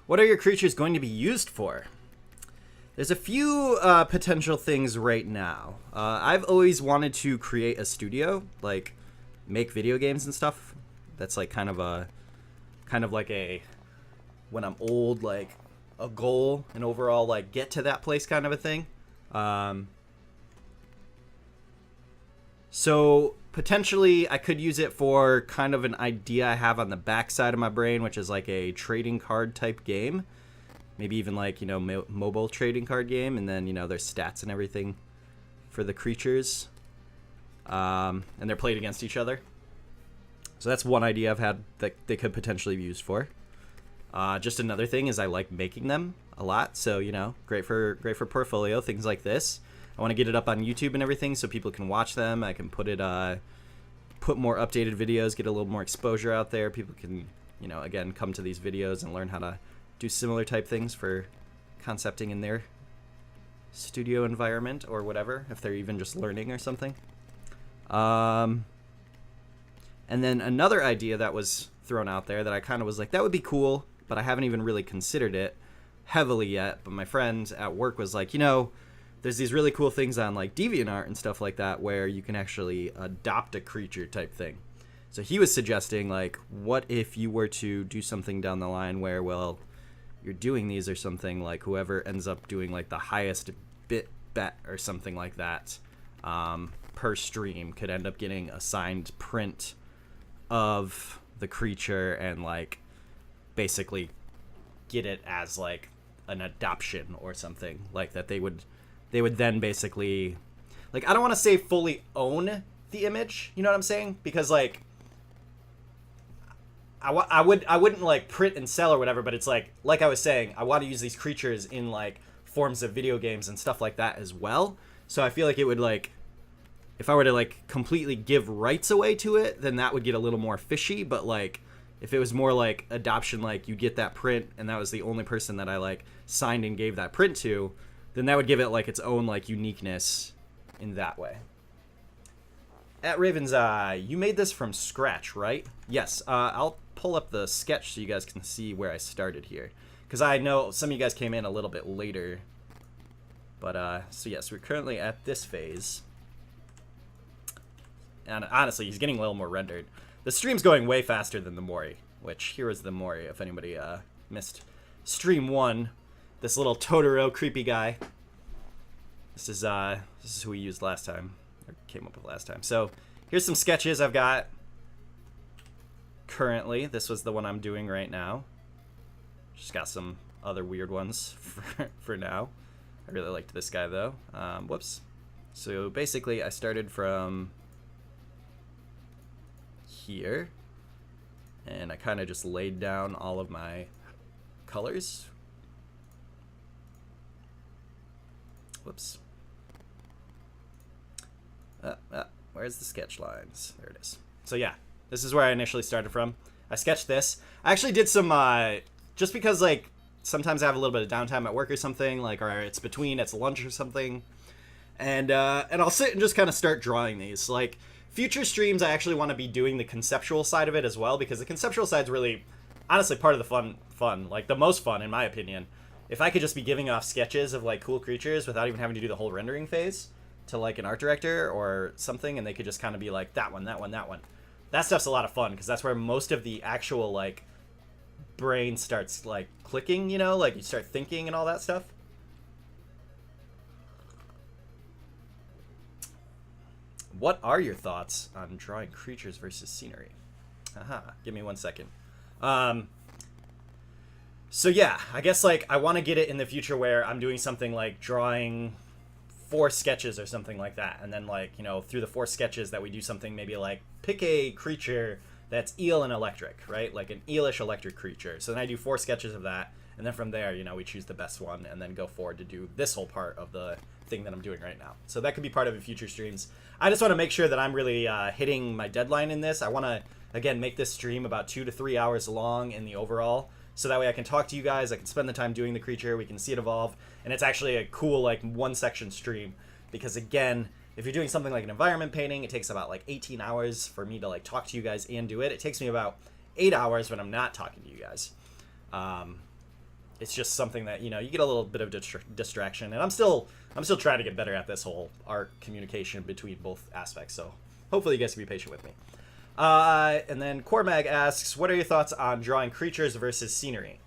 What are your creatures going to be used for? There's a few potential things right now. I've always wanted to create a studio, like make video games and stuff. That's like kind of like a, when I'm old, like a goal, and overall like get to that place kind of a thing. So potentially I could use it for kind of an idea I have on the back side of my brain, which is like a trading card type game. Maybe even like, you know, mobile trading card game, and then, you know, there's stats and everything for the creatures. And they're played against each other. So that's one idea I've had that they could potentially be used for. Just another thing is I like making them a lot. So, you know, great for portfolio, things like this. I want to get it up on YouTube and everything so people can watch them. I can put it, put more updated videos, get a little more exposure out there. People can, you know, again, come to these videos and learn how to do similar type things for concepting in their studio environment or whatever, if they're even just learning or something. And then another idea that was thrown out there that I kind of was like, that would be cool, but I haven't even really considered it heavily yet. But my friend at work was like, you know, there's these really cool things on like DeviantArt and stuff like that where you can actually adopt a creature type thing. So he was suggesting, like, what if you were to do something down the line where, well, you're doing these or something, like whoever ends up doing like the highest bit bet or something like that per stream could end up getting a signed print of the creature and like basically get it as like an adoption or something like that. They would then basically, like, I don't want to say fully own the image, you know what I'm saying? Because like I wouldn't like print and sell or whatever, but it's like I was saying, I want to use these creatures in like forms of video games and stuff like that as well. So I feel like it would, like, if I were to like completely give rights away to it, then that would get a little more fishy. But like if it was more like adoption, like you get that print and that was the only person that I like signed and gave that print to, then that would give it like its own like uniqueness in that way. At Ravenseye, you made this from scratch, right? Yes. I'll pull up the sketch so you guys can see where I started here, because I know some of you guys came in a little bit later. But so yes, we're currently at this phase, and honestly, he's getting a little more rendered. The stream's going way faster than the Mori, which here is the Mori. If anybody missed stream 1, this little Totoro creepy guy. This is who we used last time, or came up with last time. So here's some sketches I've got currently. This was the one I'm doing right now. Just got some other weird ones for now. I really liked this guy though. Whoops. So basically I started from here and I kind of just laid down all of my colors. Whoops. Where's the sketch lines? There it is. So yeah, this is where I initially started from. I sketched this. I actually did some, just because like sometimes I have a little bit of downtime at work or something, like, or it's lunch or something, and I'll sit and just kind of start drawing these. Like future streams, I actually want to be doing the conceptual side of it as well, because the conceptual side's really, honestly, part of the fun, like the most fun in my opinion. If I could just be giving off sketches of like cool creatures without even having to do the whole rendering phase to like an art director or something, and they could just kind of be like that one. That stuff's a lot of fun, because that's where most of the actual like brain starts like clicking, you know, like you start thinking and all that stuff. What are your thoughts on drawing creatures versus scenery? Give me 1 second. So yeah, I guess like I want to get it in the future where I'm doing something like drawing 4 sketches or something like that, and then like, you know, through the 4 sketches that we do something maybe like pick a creature that's eel and electric, right? Like an eelish electric creature. So then I do 4 sketches of that, and then from there, you know, we choose the best one and then go forward to do this whole part of the thing that I'm doing right now. So that could be part of the future streams. I just want to make sure that I'm really hitting my deadline in this. I want to, again, make this stream about 2 to 3 hours long in the overall, so that way I can talk to you guys, I can spend the time doing the creature, we can see it evolve, and it's actually a cool like 1 section stream. Because again, if you're doing something like an environment painting, it takes about like 18 hours for me to like talk to you guys and do it. It takes me about 8 hours when I'm not talking to you guys. It's just something that, you know, you get a little bit of distraction, and I'm still trying to get better at this whole art communication between both aspects. So hopefully you guys can be patient with me. And then Cormag asks, what are your thoughts on drawing creatures versus scenery?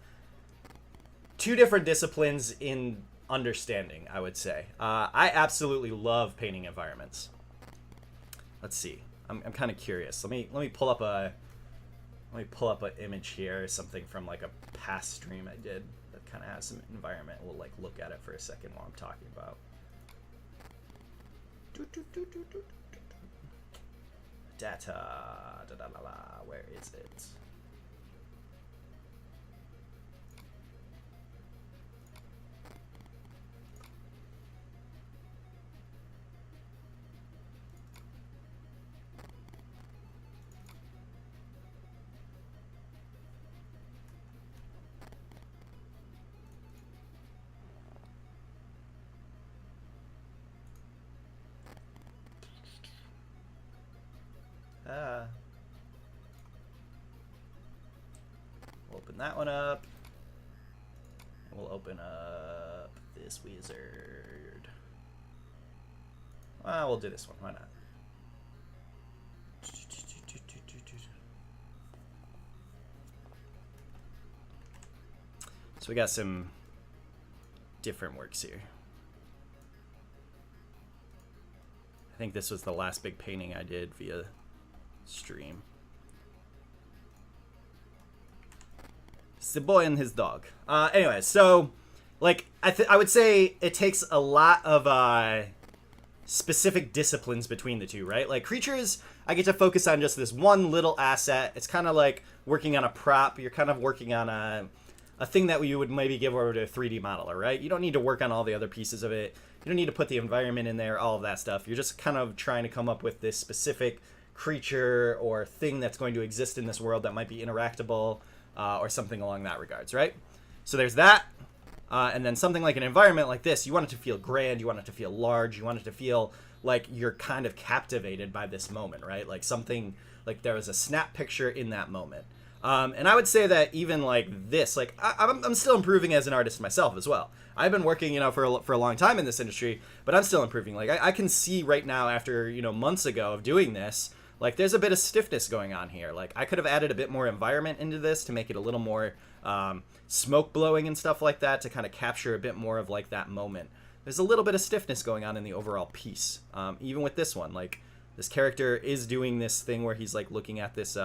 2 different disciplines in understanding, I would say. I absolutely love painting environments. Let's see. I'm kind of curious. Let me pull up an image here or something from like a past stream I did that kind of has some environment. We'll like look at it for a second while I'm talking about. Data. Where is it? that one up. And we'll open up this wizard. Well, we'll do this one. Why not? So we got some different works here. I think this was the last big painting I did via stream. It's the boy and his dog. Anyway, so like I would say it takes a lot of specific disciplines between the two, right? Like creatures, I get to focus on just this one little asset. It's kind of like working on a prop. You're kind of working on a thing that you would maybe give over to a 3D modeler, right? You don't need to work on all the other pieces of it. You don't need to put the environment in there, all of that stuff. You're just kind of trying to come up with this specific creature or thing that's going to exist in this world that might be interactable or something along that regards, right? So there's that. And then something like an environment like this, you want it to feel grand, you want it to feel large, you want it to feel like you're kind of captivated by this moment, right? Like something, like there was a snap picture in that moment. And I would say that even like this, like I'm still improving as an artist myself as well. I've been working, you know, for a long time in this industry, but I'm still improving. Like I can see right now after, you know, months ago of doing this, like there's a bit of stiffness going on here. Like I could have added a bit more environment into this to make it a little more smoke blowing and stuff like that to kind of capture a bit more of like that moment. There's a little bit of stiffness going on in the overall piece. Even with this one, like this character is doing this thing where he's like looking at this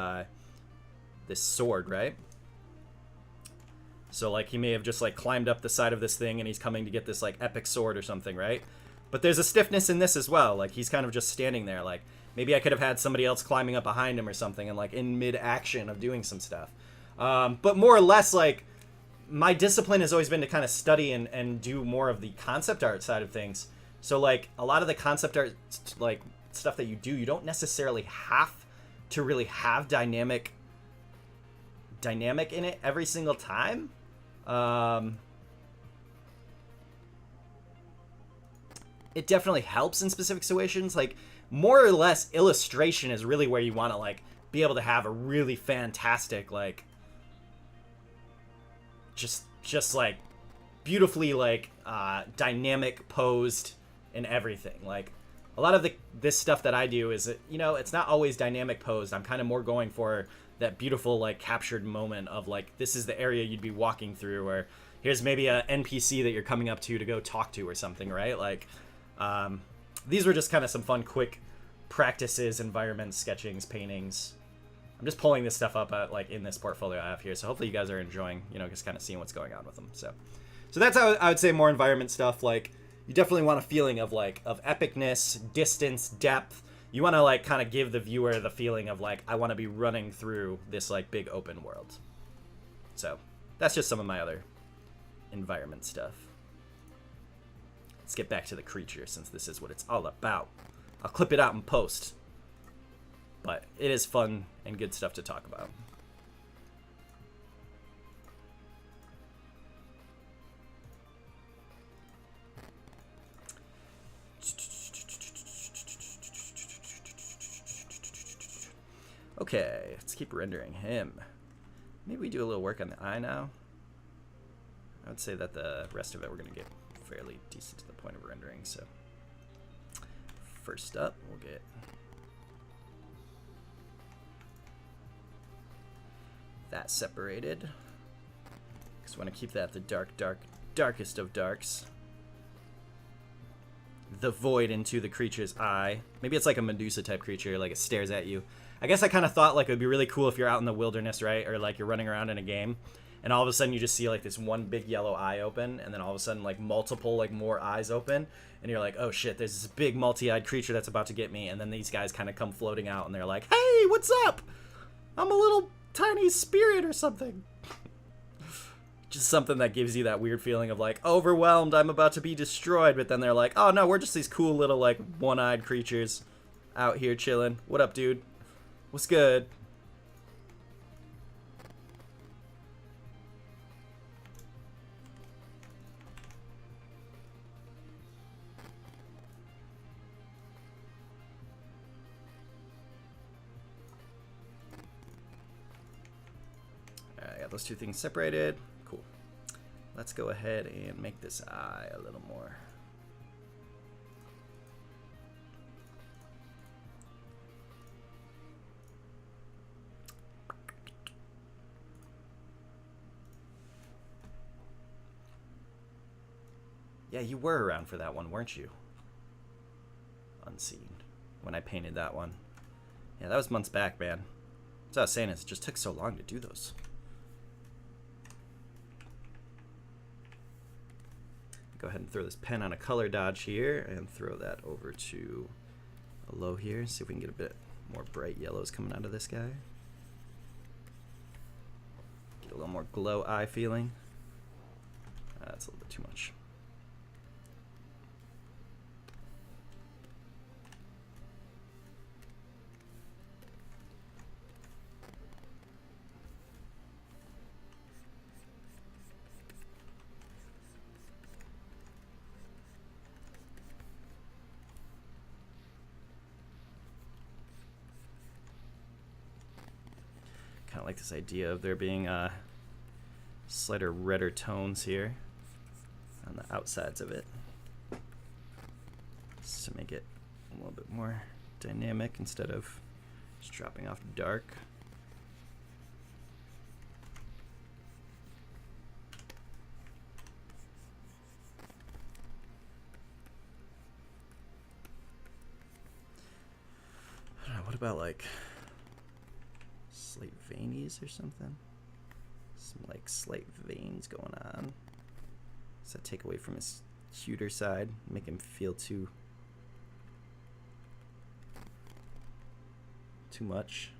this sword, right? So like he may have just like climbed up the side of this thing and he's coming to get this like epic sword or something, right? But there's a stiffness in this as well. Like he's kind of just standing there. Like maybe I could have had somebody else climbing up behind him or something and like in mid-action of doing some stuff. But more or less, like my discipline has always been to kind of study and do more of the concept art side of things. So like a lot of the concept art like stuff that you do, you don't necessarily have to really have dynamic in it every single time. It definitely helps in specific situations. Like more or less illustration is really where you want to like be able to have a really fantastic like just like beautifully like dynamic posed and everything. Like a lot of this stuff that I do is, you know, it's not always dynamic posed. I'm kind of more going for that beautiful like captured moment of like this is the area you'd be walking through, or here's maybe a NPC that you're coming up to go talk to or something, right? Like these were just kind of some fun quick practices, environments, sketchings, paintings. I'm just pulling this stuff up like in this portfolio I have here, so hopefully you guys are enjoying, you know, just kind of seeing what's going on with them. So that's how I would say more environment stuff. Like you definitely want a feeling of like of epicness, distance, depth. You want to like kind of give the viewer the feeling of like I want to be running through this like big open world. So that's just some of my other environment stuff. Let's get back to the creature since this is what it's all about. I'll clip it out in post, but it is fun and good stuff to talk about. Okay, let's keep rendering him. Maybe we do a little work on the eye now. I would say that the rest of it we're going to get fairly decent to the point of rendering. So first up, we'll get that separated. Because we want to keep that the darkest of darks. The void into the creature's eye. Maybe it's like a Medusa type creature, like it stares at you. I guess I kind of thought like it would be really cool if you're out in the wilderness, right? Or like you're running around in a game and all of a sudden you just see like this one big yellow eye open and then all of a sudden like multiple like more eyes open and you're like, oh shit, there's this big multi-eyed creature that's about to get me. And then these guys kind of come floating out and they're like, hey, what's up? I'm a little tiny spirit or something. Just something that gives you that weird feeling of like overwhelmed, I'm about to be destroyed. But then they're like, oh no, we're just these cool little like one-eyed creatures out here chilling. What up, dude? What's good? got those two things separated. Cool. Let's go ahead and make this eye a little more. Yeah, you were around for that one, weren't you? Unseen. When I painted that one. Yeah, that was months back, man. As I was saying, it just took so long to do those. Go ahead and throw this pen on a color dodge here and throw that over to a low here. See if we can get a bit more bright yellows coming out of this guy. Get a little more glow eye feeling. That's a little bit too much. Kind of like this idea of there being slighter redder tones here on the outsides of it, just to make it a little bit more dynamic instead of just dropping off dark. I don't know, what about like slight veinies or something? Some like slight veins going on. Does that take away from his cuter side? Make him feel too much?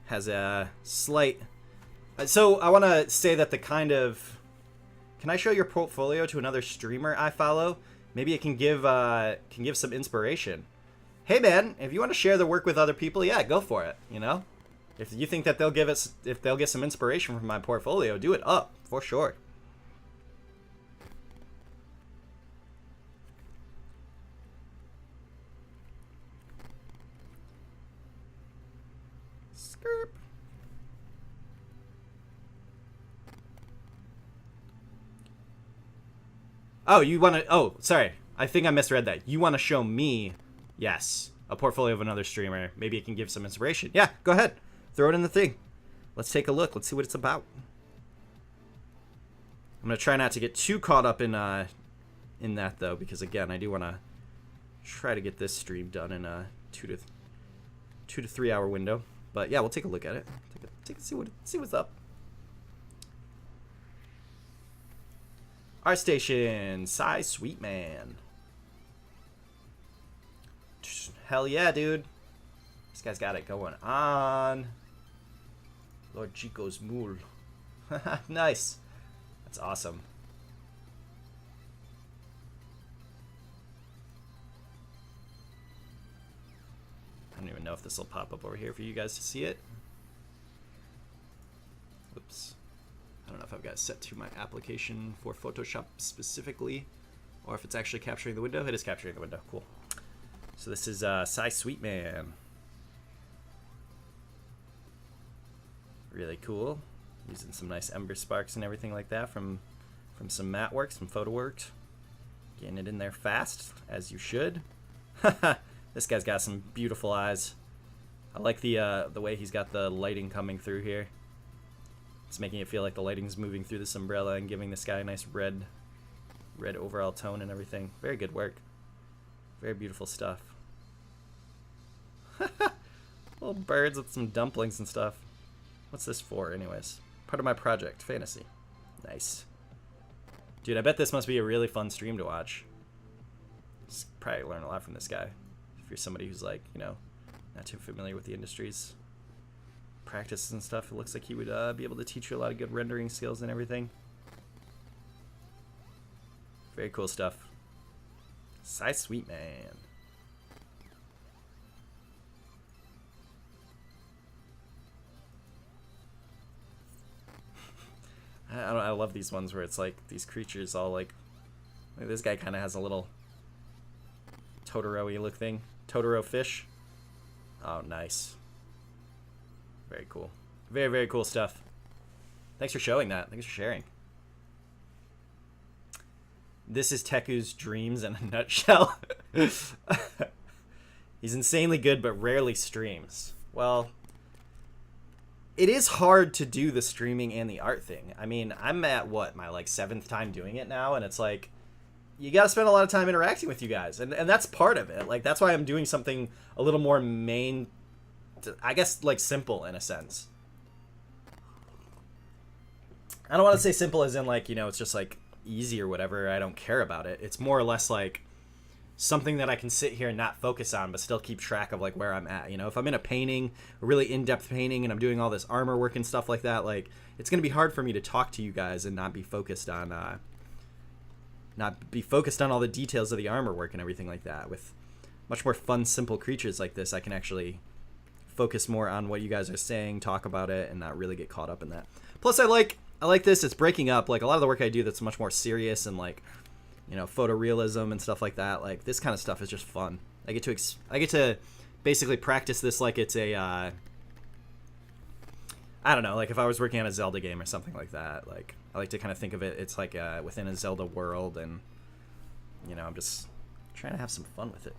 Has a slight... So I want to say that the kind of... Can I show your portfolio to another streamer I follow? Maybe it can give some inspiration. Hey man, if you want to share the work with other people, yeah, go for it. You know, if you think that they'll get some inspiration from my portfolio, do it up for sure. Skirp. Oh, you want to... Oh, sorry. I think I misread that. You want to show me, yes, a portfolio of another streamer. Maybe it can give some inspiration. Yeah, go ahead. Throw it in the thing. Let's take a look. Let's see what it's about. I'm going to try not to get too caught up in that, though, because, again, I do want to try to get this stream done in a 2 to 3 hour window. But, yeah, we'll take a look at it. See what's up. Our station, Cy Sweetman. Hell yeah, dude. This guy's got it going on. Lord Chico's mule. Nice. That's awesome. I don't even know if this will pop up over here for you guys to see it. Whoops. I don't know if I've got it set to my application for Photoshop specifically, or if it's actually capturing the window. It is capturing the window. Cool. So this is Cy Sweetman. Really cool. Using some nice ember sparks and everything like that from some matte work, some photo work. Getting it in there fast, as you should. This guy's got some beautiful eyes. I like the way he's got the lighting coming through here. It's making it feel like the lighting's moving through this umbrella and giving this guy a nice red overall tone and everything. Very good work. Very beautiful stuff. Little birds with some dumplings and stuff. What's this for, anyways? Part of my project, fantasy. Nice. Dude, I bet this must be a really fun stream to watch. Just probably learn a lot from this guy. If you're somebody who's like, you know, not too familiar with the industries. Practices and stuff, it looks like he would be able to teach you a lot of good rendering skills and everything. Very cool stuff. Cy Sweetman. I love these ones where it's like these creatures all like this guy kind of has a little Totoro-y look thing. Totoro fish. Oh, nice. Very cool. Very, very cool stuff. Thanks for showing that. Thanks for sharing. This is Teku's dreams in a nutshell. He's insanely good, but rarely streams. Well, it is hard to do the streaming and the art thing. I mean, I'm at, what, my, like, 7th time doing it now, and it's like, you gotta spend a lot of time interacting with you guys, and that's part of it. Like, that's why I'm doing something a little more I guess, like, simple, in a sense. I don't want to say simple as in, like, you know, it's just, like, easy or whatever. I don't care about it. It's more or less, like, something that I can sit here and not focus on, but still keep track of, like, where I'm at. You know, if I'm in a painting, a really in-depth painting, and I'm doing all this armor work and stuff like that, like, it's going to be hard for me to talk to you guys and not be focused on all the details of the armor work and everything like that. With much more fun, simple creatures like this, I can actually focus more on what you guys are saying, talk about it, and not really get caught up in that. Plus, I like this. It's breaking up. Like, a lot of the work I do that's much more serious and, like, you know, photorealism and stuff like that. Like, this kind of stuff is just fun. I get to basically practice this like it's a I don't know, like if I was working on a Zelda game or something like that. Like, I like to kind of think of it, it's like within a Zelda world, and, you know, I'm just trying to have some fun with it.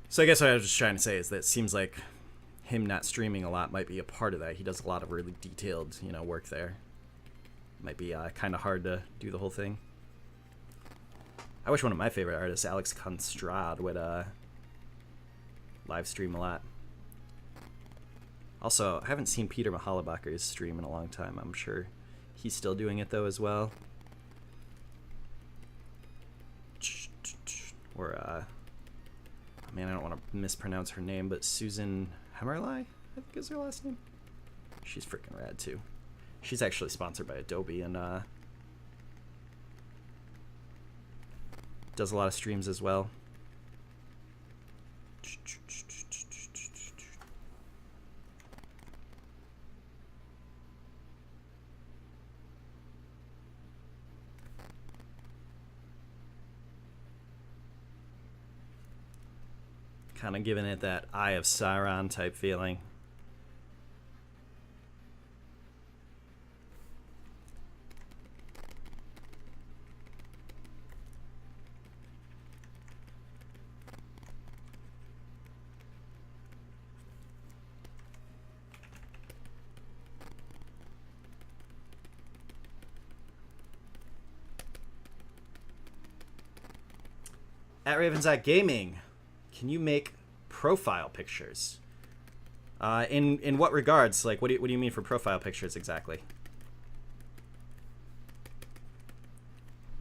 So I guess what I was just trying to say is that it seems like him not streaming a lot might be a part of that. He does a lot of really detailed, you know, work there. Might be kind of hard to do the whole thing. I wish one of my favorite artists, Alex Constrad, would live stream a lot. Also, I haven't seen Peter Mahalabacher's stream in a long time. I'm sure he's still doing it, though, as well. Or, man, I don't want to mispronounce her name, but Susan Hemmerly, I think is her last name. She's freaking rad, too. She's actually sponsored by Adobe and does a lot of streams as well. Kind of giving it that Eye of Sauron type feeling. At Ravenseye Gaming, can you make profile pictures? In what regards? Like, what do you mean for profile pictures exactly?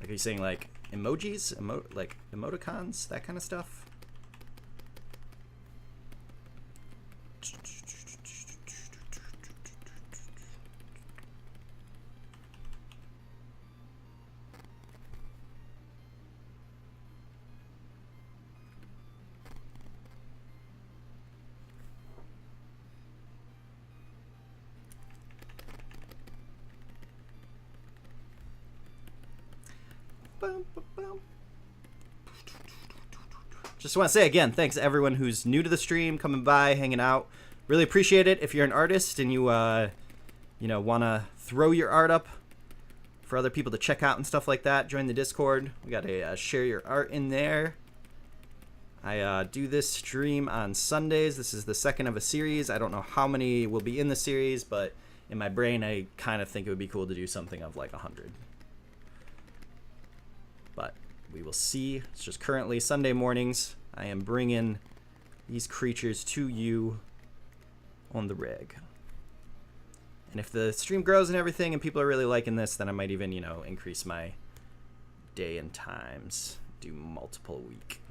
Like, are you saying like emojis, like emoticons, that kind of stuff? Just want to say again, thanks to everyone who's new to the stream, coming by, hanging out. Really appreciate it. If you're an artist and you, you know, want to throw your art up for other people to check out and stuff like that, join the Discord. We got a share your art in there. I do this stream on Sundays. This is the second of a series. I don't know how many will be in the series, but in my brain, I kind of think it would be cool to do something of like 100. But we will see. It's just currently Sunday mornings. I am bringing these creatures to you on the rig. And if the stream grows and everything and people are really liking this, then I might even, you know, increase my day and times. Do multiple a week.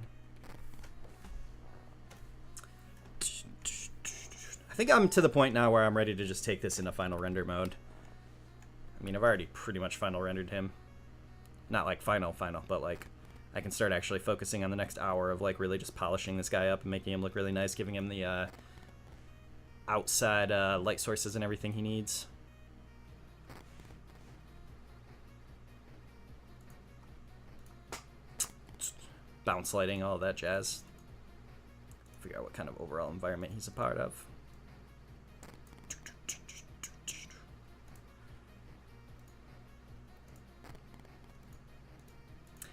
I I think I'm to the point now where I'm ready to just take this into final render mode. I mean, I've already pretty much final rendered him. Not like final, but like I can start actually focusing on the next hour of like really just polishing this guy up and making him look really nice, giving him the outside light sources and everything he needs. Bounce lighting, all that jazz. Figure out what kind of overall environment he's a part of.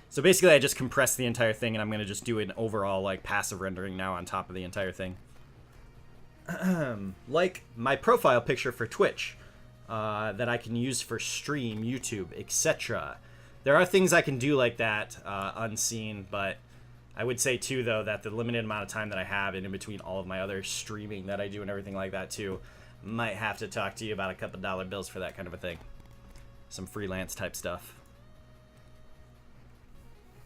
So basically I just compressed the entire thing, and I'm going to just do an overall like passive rendering now on top of the entire thing. Like my profile picture for Twitch that I can use for stream, YouTube, etc. There are things I can do like that unseen, but I would say too though that the limited amount of time that I have in between all of my other streaming that I do and everything like that too, might have to talk to you about a couple dollar bills for that kind of a thing. Some freelance type stuff.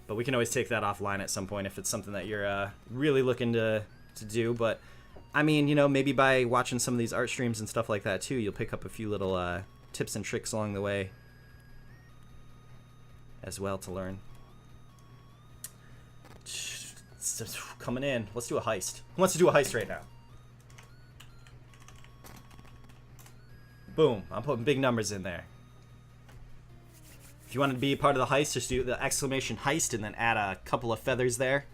But we can always take that offline at some point if it's something that you're really looking to do. But, I mean, you know, maybe by watching some of these art streams and stuff like that, too, you'll pick up a few little tips and tricks along the way as well to learn. It's just coming in. Let's do a heist. Who wants to do a heist right now? Boom. I'm putting big numbers in there. If you want to be part of the heist, just do the exclamation heist and then add a couple of feathers there.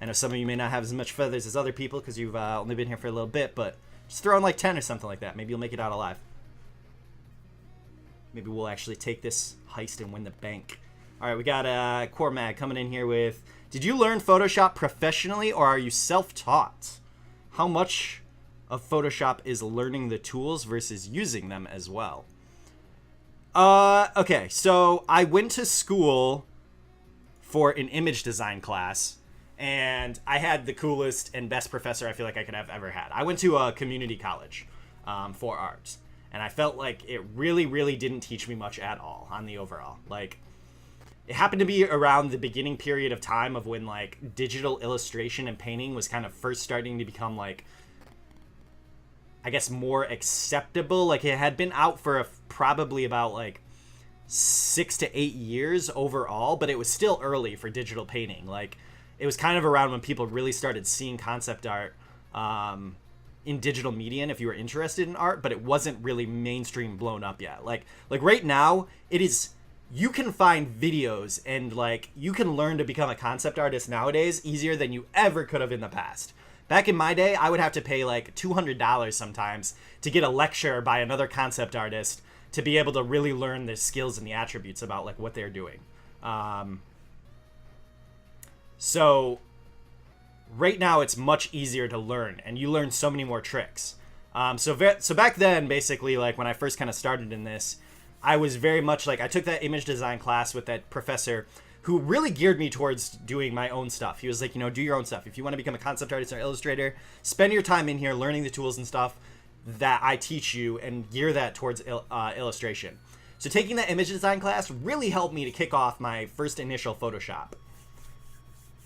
I know some of you may not have as much feathers as other people because you've only been here for a little bit, but just throw in like 10 or something like that. Maybe you'll make it out alive. Maybe we'll actually take this heist and win the bank. All right, we got Core Mag coming in here with, did you learn Photoshop professionally or are you self-taught? How much of Photoshop is learning the tools versus using them as well? Okay, so I went to school for an image design class, and I had the coolest and best professor I feel like I could have ever had. I went to a community college for art, and I felt like it really, really didn't teach me much at all on the overall. Like, it happened to be around the beginning period of time of when, like, digital illustration and painting was kind of first starting to become, like, I guess more acceptable. Like it had been out for probably about like 6 to 8 years overall, but it was still early for digital painting. Like it was kind of around when people really started seeing concept art in digital media, and if you were interested in art, but it wasn't really mainstream blown up yet. Like right now it is, you can find videos and like you can learn to become a concept artist nowadays easier than you ever could have in the past. Back in my day, I would have to pay like $200 sometimes to get a lecture by another concept artist to be able to really learn the skills and the attributes about like what they're doing. So right now it's much easier to learn, and you learn so many more tricks. So back then, basically, like when I first kind of started in this, I was very much like, I took that image design class with that professor who really geared me towards doing my own stuff. He was like, you know, do your own stuff. If you want to become a concept artist or illustrator, spend your time in here learning the tools and stuff that I teach you and gear that towards illustration. So taking that image design class really helped me to kick off my first initial Photoshop.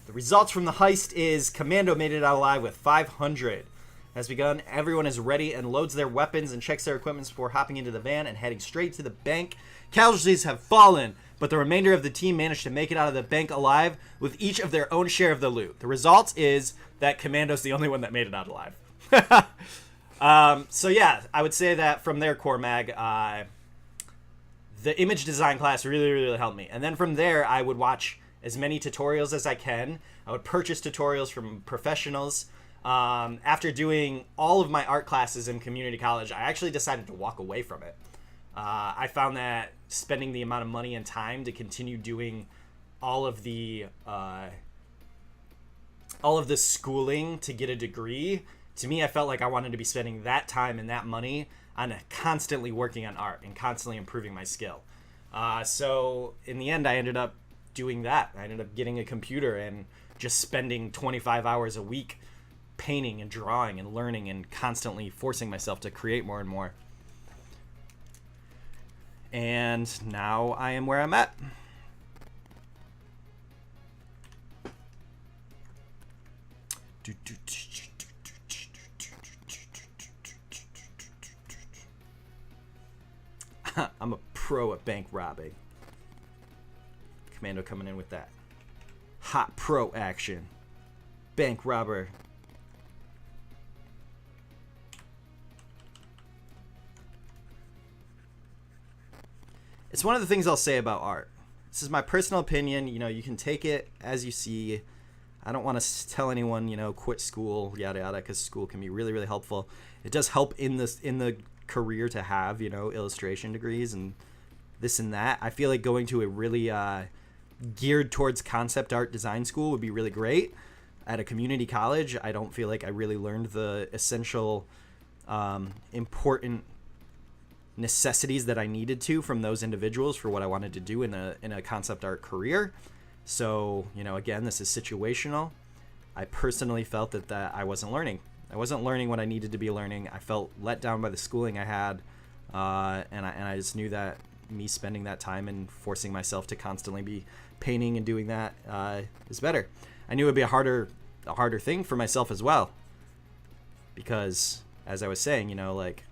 The results from the heist is Commando made it out alive with 500. Has begun. Everyone is ready and loads their weapons and checks their equipment before hopping into the van and heading straight to the bank. Casualties have fallen, but the remainder of the team managed to make it out of the bank alive with each of their own share of the loot. The result is that Commando's the only one that made it out alive. So yeah, I would say that from there, Core Mag, the image design class really, really helped me. And then from there, I would watch as many tutorials as I can. I would purchase tutorials from professionals. After doing all of my art classes in community college, I actually decided to walk away from it. I found that spending the amount of money and time to continue doing all of the schooling to get a degree, to me, I felt like I wanted to be spending that time and that money on constantly working on art and constantly improving my skill. So in the end, I ended up doing that. I ended up getting a computer and just spending 25 hours a week painting and drawing and learning and constantly forcing myself to create more and more. And now I am where I'm at. pro at bank robbing. Commando coming in with that hot pro action. Bank robber. It's one of the things I'll say about art. This is my personal opinion. You know, you can take it as you see. I don't want to tell anyone, you know, quit school, yada yada, because school can be really, really helpful. It does help in the career to have, you know, illustration degrees and this and that. I feel like going to a really geared towards concept art design school would be really great. At a community college, I don't feel like I really learned the essential, important necessities that I needed to from those individuals for what I wanted to do in a concept art career. So, you know, again, this is situational. I personally felt that I wasn't learning. I wasn't learning what I needed to be learning. I felt let down by the schooling I had, and I just knew that me spending that time and forcing myself to constantly be painting and doing that is better. I knew it would be a harder thing for myself as well, because as I was saying, you know, like,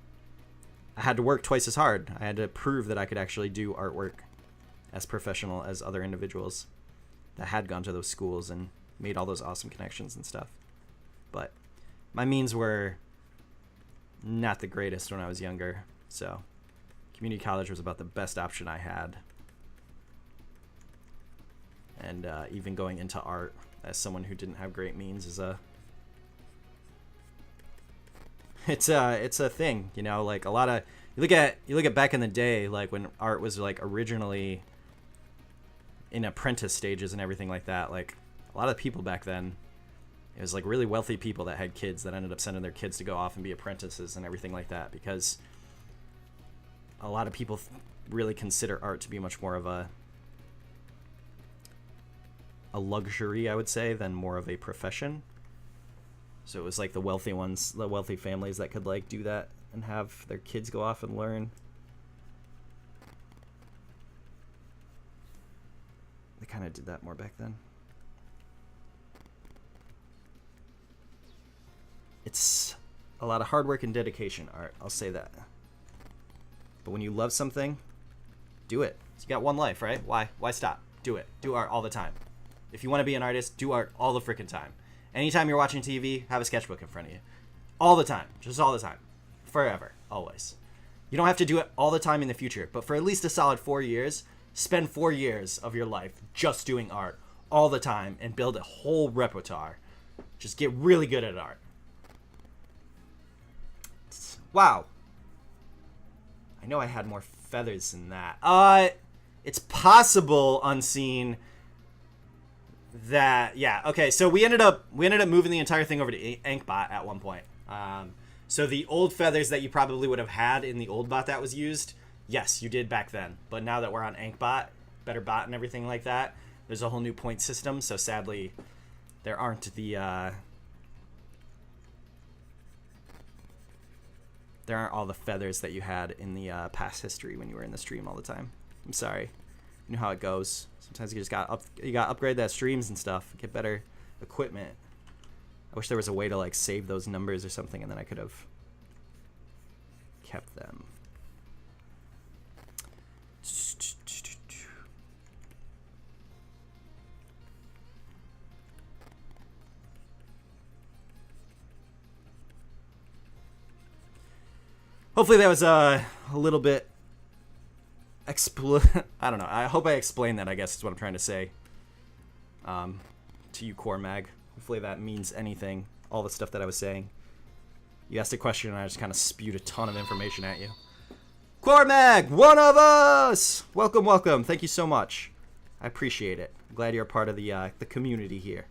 I had to work twice as hard. I had to prove that I could actually do artwork as professional as other individuals that had gone to those schools and made all those awesome connections and stuff. But my means were not the greatest when I was younger, so community college was about the best option I had. And even going into art as someone who didn't have great means is it's a thing, you know. Like, a lot of you look at back in the day, like when art was like originally in apprentice stages and everything like that. Like, a lot of people back then, it was like really wealthy people that had kids that ended up sending their kids to go off and be apprentices and everything like that, because a lot of people really consider art to be much more of a luxury, I would say, than more of a profession. So it was like the wealthy ones, the wealthy families that could like do that and have their kids go off and learn. They kind of did that more back then. It's a lot of hard work and dedication, art, I'll say that. But when you love something, do it. You got one life, right? Why stop? Do it. Do art all the time. If you want to be an artist, do art all the freaking time. Anytime you're watching TV, have a sketchbook in front of you. All the time. Just all the time. Forever. Always. You don't have to do it all the time in the future, but for at least a solid 4 years, spend 4 years of your life just doing art all the time and build a whole repertoire. Just get really good at art. Wow. I know I had more feathers than that. It's possible, Unseen, that, yeah, okay, so we ended up moving the entire thing over to Inkbot at one point. So the old feathers that you probably would have had in the old bot that was used, yes, you did back then. But now that we're on Inkbot, better bot and everything like that, there's a whole new point system, so sadly there aren't there aren't all the feathers that you had in the past history when you were in the stream all the time. I'm sorry. You know how it goes. Sometimes you just got upgrade that streams and stuff, get better equipment. I wish there was a way to like save those numbers or something, and then I could have kept them. Hopefully that was a little bit I don't know. I hope I explained that, I guess is what I'm trying to say. To you, Core Mag. Hopefully that means anything. All the stuff that I was saying. You asked a question and I just kind of spewed a ton of information at you. Core Mag, one of us! Welcome, welcome. Thank you so much. I appreciate it. I'm glad you're a part of the community here.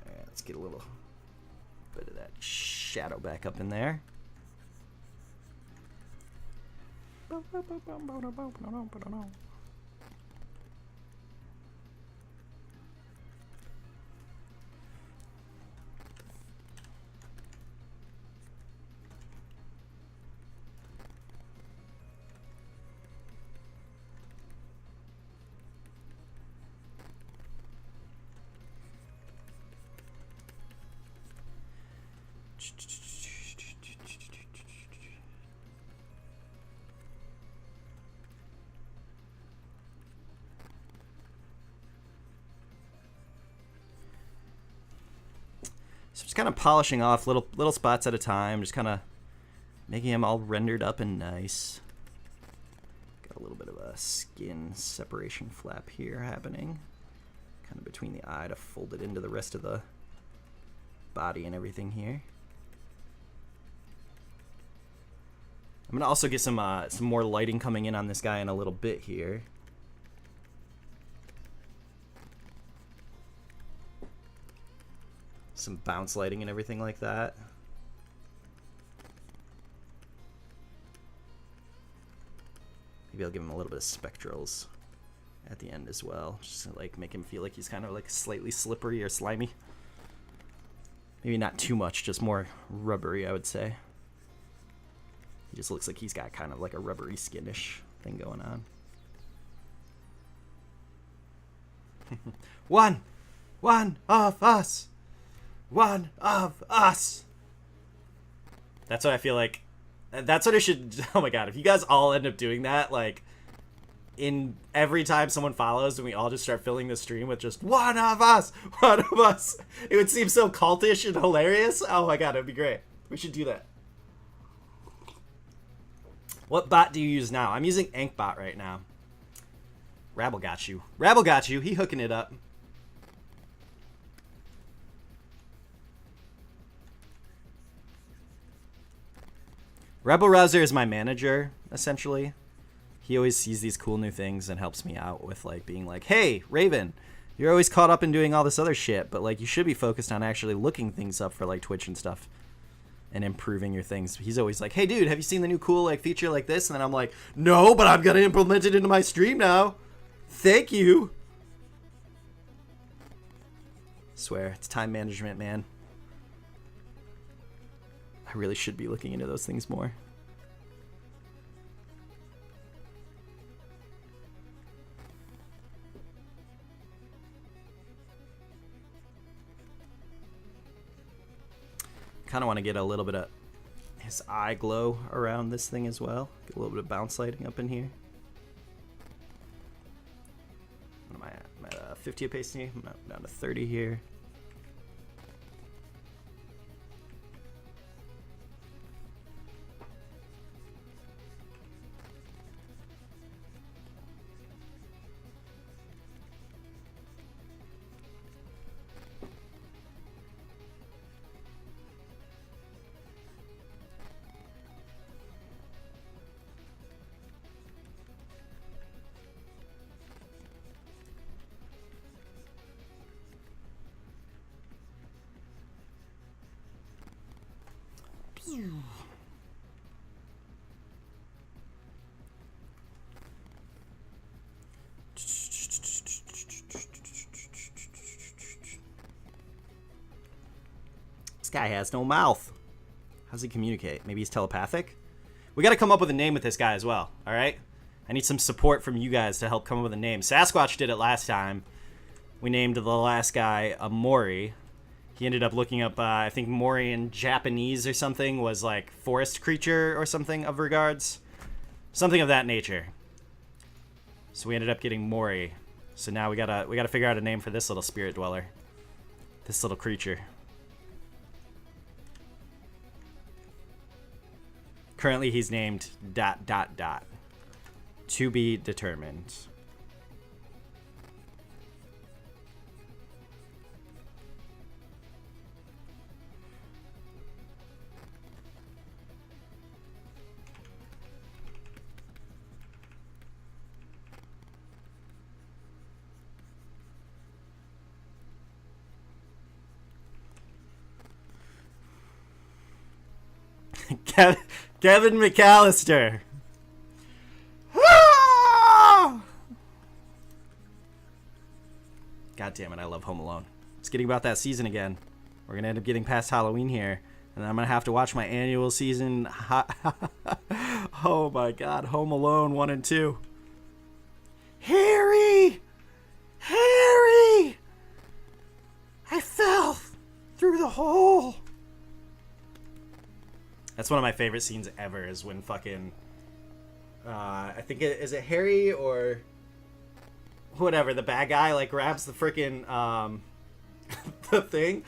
Alright, let's get a little bit of that shadow back up in there. So just kind of polishing off little spots at a time, just kind of making them all rendered up and nice. Got a little bit of a skin separation flap here happening, kind of between the eye to fold it into the rest of the body and everything here. I'm gonna also get some more lighting coming in on this guy in a little bit here. Some bounce lighting and everything like that. Maybe I'll give him a little bit of spectrals at the end as well, just to like make him feel like he's kind of like slightly slippery or slimy. Maybe not too much, just more rubbery, I would say. He just looks like he's got kind of like a rubbery skinish thing going on. One of us. One of us. That's what I feel like. That's what I should. Oh my god! If you guys all end up doing that, like, in every time someone follows, and we all just start filling the stream with just one of us, it would seem so cultish and hilarious. Oh my god, it'd be great. We should do that. What bot do you use now? I'm using Ankbot right now. Rabble got you. Rabble got you. He hooking it up. Rebel Rouser is my manager, essentially. He always sees these cool new things and helps me out with, like, being like, hey, Raven, you're always caught up in doing all this other shit, but, like, you should be focused on actually looking things up for, like, Twitch and stuff and improving your things. He's always like, hey, dude, have you seen the new cool, like, feature like this? And then I'm like, no, but I'm gonna implement it into my stream now. Thank you. Swear, it's time management, man. I really should be looking into those things more. Kind of want to get a little bit of his eye glow around this thing as well. Get a little bit of bounce lighting up in here. What am I at? I'm at 50 opacity. I'm down to 30 here. This guy has no mouth. How does he communicate? Maybe he's telepathic? We got to come up with a name with this guy as well, all right? I need some support from you guys to help come up with a name. Sasquatch did it last time. We named the last guy Mori. He ended up looking up, I think Mori in Japanese or something was like forest creature or something of regards. Something of that nature. So we ended up getting Mori. So now we gotta figure out a name for this little spirit dweller. This little creature. Currently he's named ... To be determined. Kevin McAllister. God damn it, I love Home Alone. It's getting about that season again. We're going to end up getting past Halloween here. And I'm going to have to watch my annual season. Oh my god, Home Alone 1 and 2. Harry! Harry! I fell through the hole. That's one of my favorite scenes ever. Is when fucking I think is it Harry or whatever, the bad guy like grabs the freaking the thing.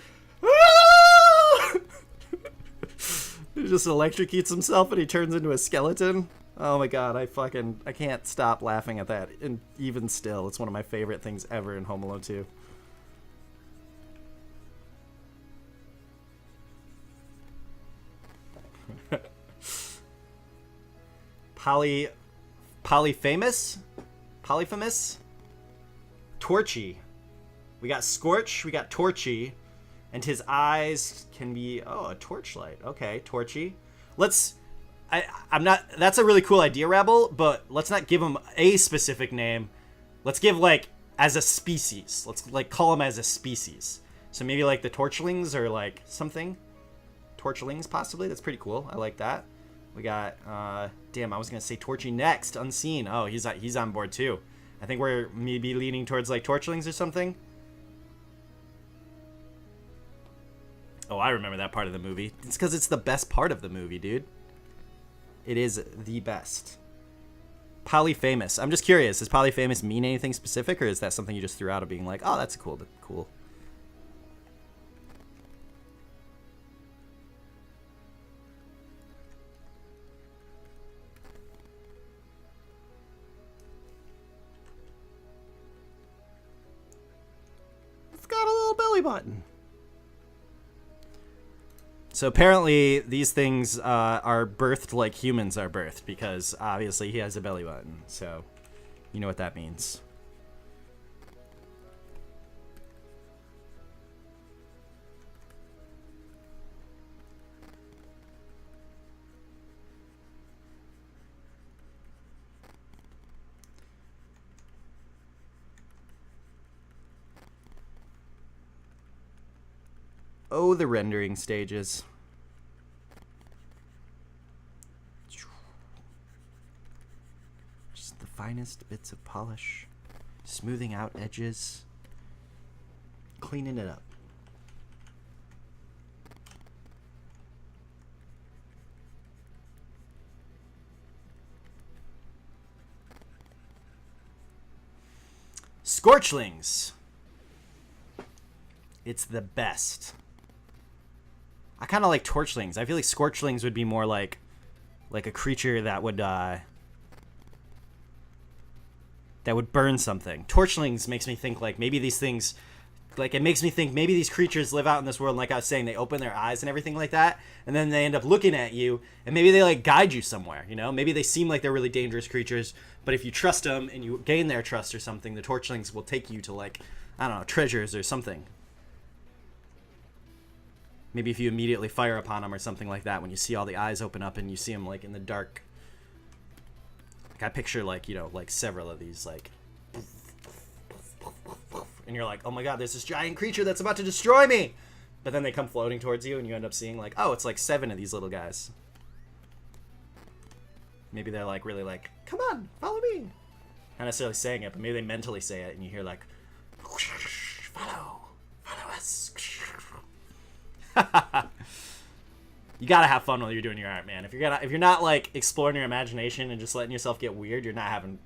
He just electrocutes himself and he turns into a skeleton. Oh my god, I can't stop laughing at that. And even still, it's one of my favorite things ever in Home Alone 2. Polyphamous? Torchy. We got Scorch, we got Torchy, and his eyes can be, a torchlight. Okay, Torchy. I'm not, that's a really cool idea, Rabble, but let's not give him a specific name. Let's give, like, as a species. Let's, like, call him as a species. So maybe, like, the Torchlings or, like, something. Torchlings, possibly. That's pretty cool. I like that. We got, damn, I was going to say Torchy next. Unseen. Oh, he's on board, too. I think we're maybe leaning towards, like, Torchlings or something. Oh, I remember that part of the movie. It's because it's the best part of the movie, dude. It is the best. Polyphamous. I'm just curious. Does polyphamous mean anything specific, or is that something you just threw out of being like, oh, that's cool. It's got a little belly button. So apparently these things are birthed like humans are birthed, because obviously he has a belly button. So you know what that means. Oh, the rendering stages. Just the finest bits of polish, smoothing out edges, cleaning it up. Scorchlings. It's the best. I kind of like Torchlings. I feel like Scorchlings would be more like a creature that would burn something. Torchlings makes me think like maybe these things, like it makes me think maybe these creatures live out in this world. And like I was saying, they open their eyes and everything like that, and then they end up looking at you, and maybe they like guide you somewhere. You know, maybe they seem like they're really dangerous creatures, but if you trust them and you gain their trust or something, the Torchlings will take you to like, I don't know, treasures or something. Maybe if you immediately fire upon them or something like that, when you see all the eyes open up and you see them like in the dark. Like I picture like, you know, like several of these like, and you're like, oh my god, there's this giant creature that's about to destroy me. But then they come floating towards you and you end up seeing like, oh, it's like 7 of these little guys. Maybe they're like really like, come on, follow me. Not necessarily saying it, but maybe they mentally say it and you hear like, follow us. You gotta have fun while you're doing your art, man. If you're not like exploring your imagination and just letting yourself get weird, you're not having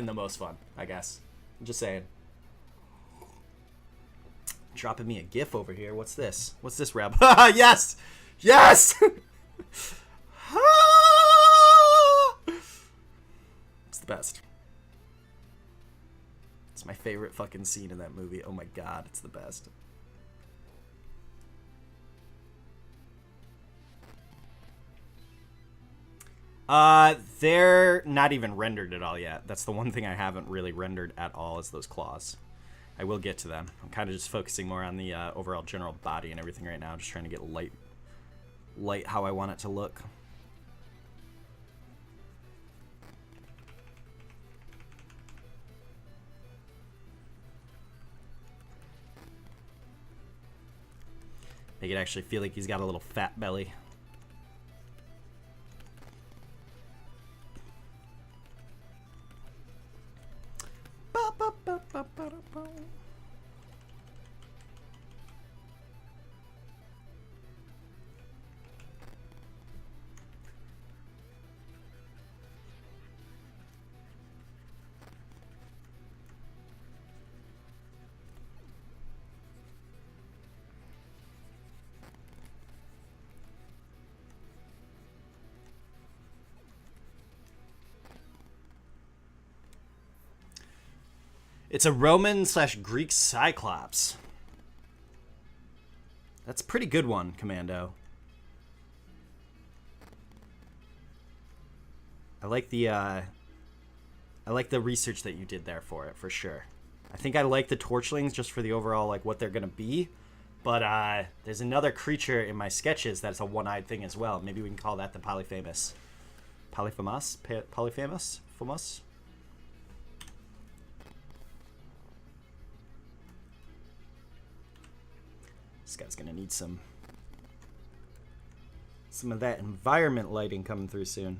the most fun, I guess. I'm just saying. Dropping me a GIF over here. What's this? What's this, Reb? Yes! Yes! It's the best. It's my favorite fucking scene in that movie. Oh my god, it's the best. They're not even rendered at all yet. That's the one thing I haven't really rendered at all is those claws. I will get to them. I'm kind of just focusing more on the overall general body and everything right now. Just trying to get light how I want it to look. Make it actually feel like he's got a little fat belly. It's a Roman/Greek Cyclops. That's a pretty good one, Commando. I like the research that you did there for it, for sure. I think I like the Torchlings just for the overall, like, what they're gonna be. But there's another creature in my sketches that's a one-eyed thing as well. Maybe we can call that the Polyphemus. Polyphemus? Polyphemus? Famous? This guy's gonna need some of that environment lighting coming through soon.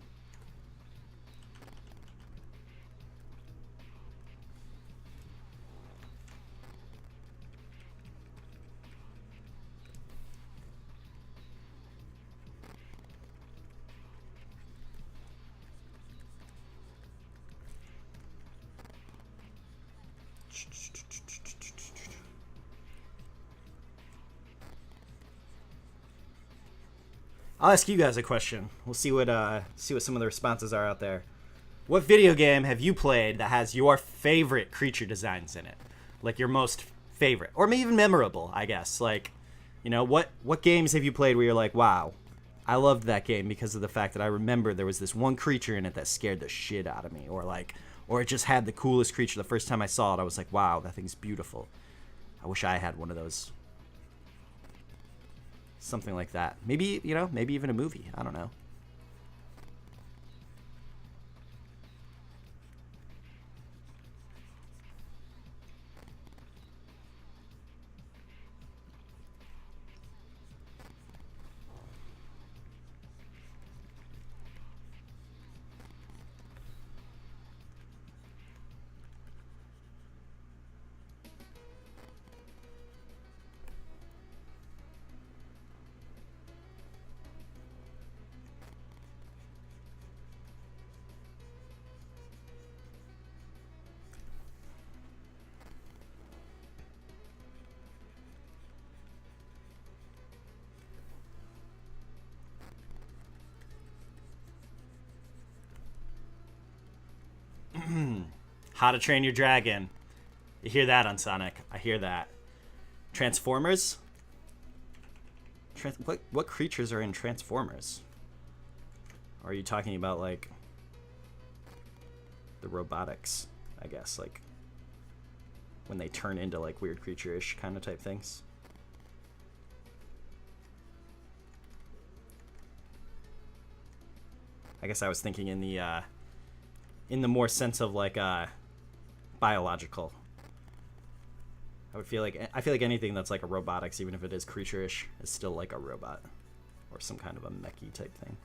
I'll ask you guys a question. We'll see what some of the responses are out there. What video game have you played that has your favorite creature designs in it? Like your most favorite, or maybe even memorable, I guess. Like, you know, what games have you played where you're like, wow, I loved that game because of the fact that I remember there was this one creature in it that scared the shit out of me, or it just had the coolest creature. The first time I saw it, I was like, wow, that thing's beautiful. I wish I had one of those. Something like that. Maybe, you know, maybe even a movie. I don't know. How to Train Your Dragon. You hear that on Sonic. I hear that. Transformers? What creatures are in Transformers? Or are you talking about, like, the robotics, I guess? Like, when they turn into, like, weird creature-ish kind of type things? I guess I was thinking in the more sense of, like, biological. I feel like anything that's like a robotics, even if it is creature-ish, is still like a robot or some kind of a mech-y type thing.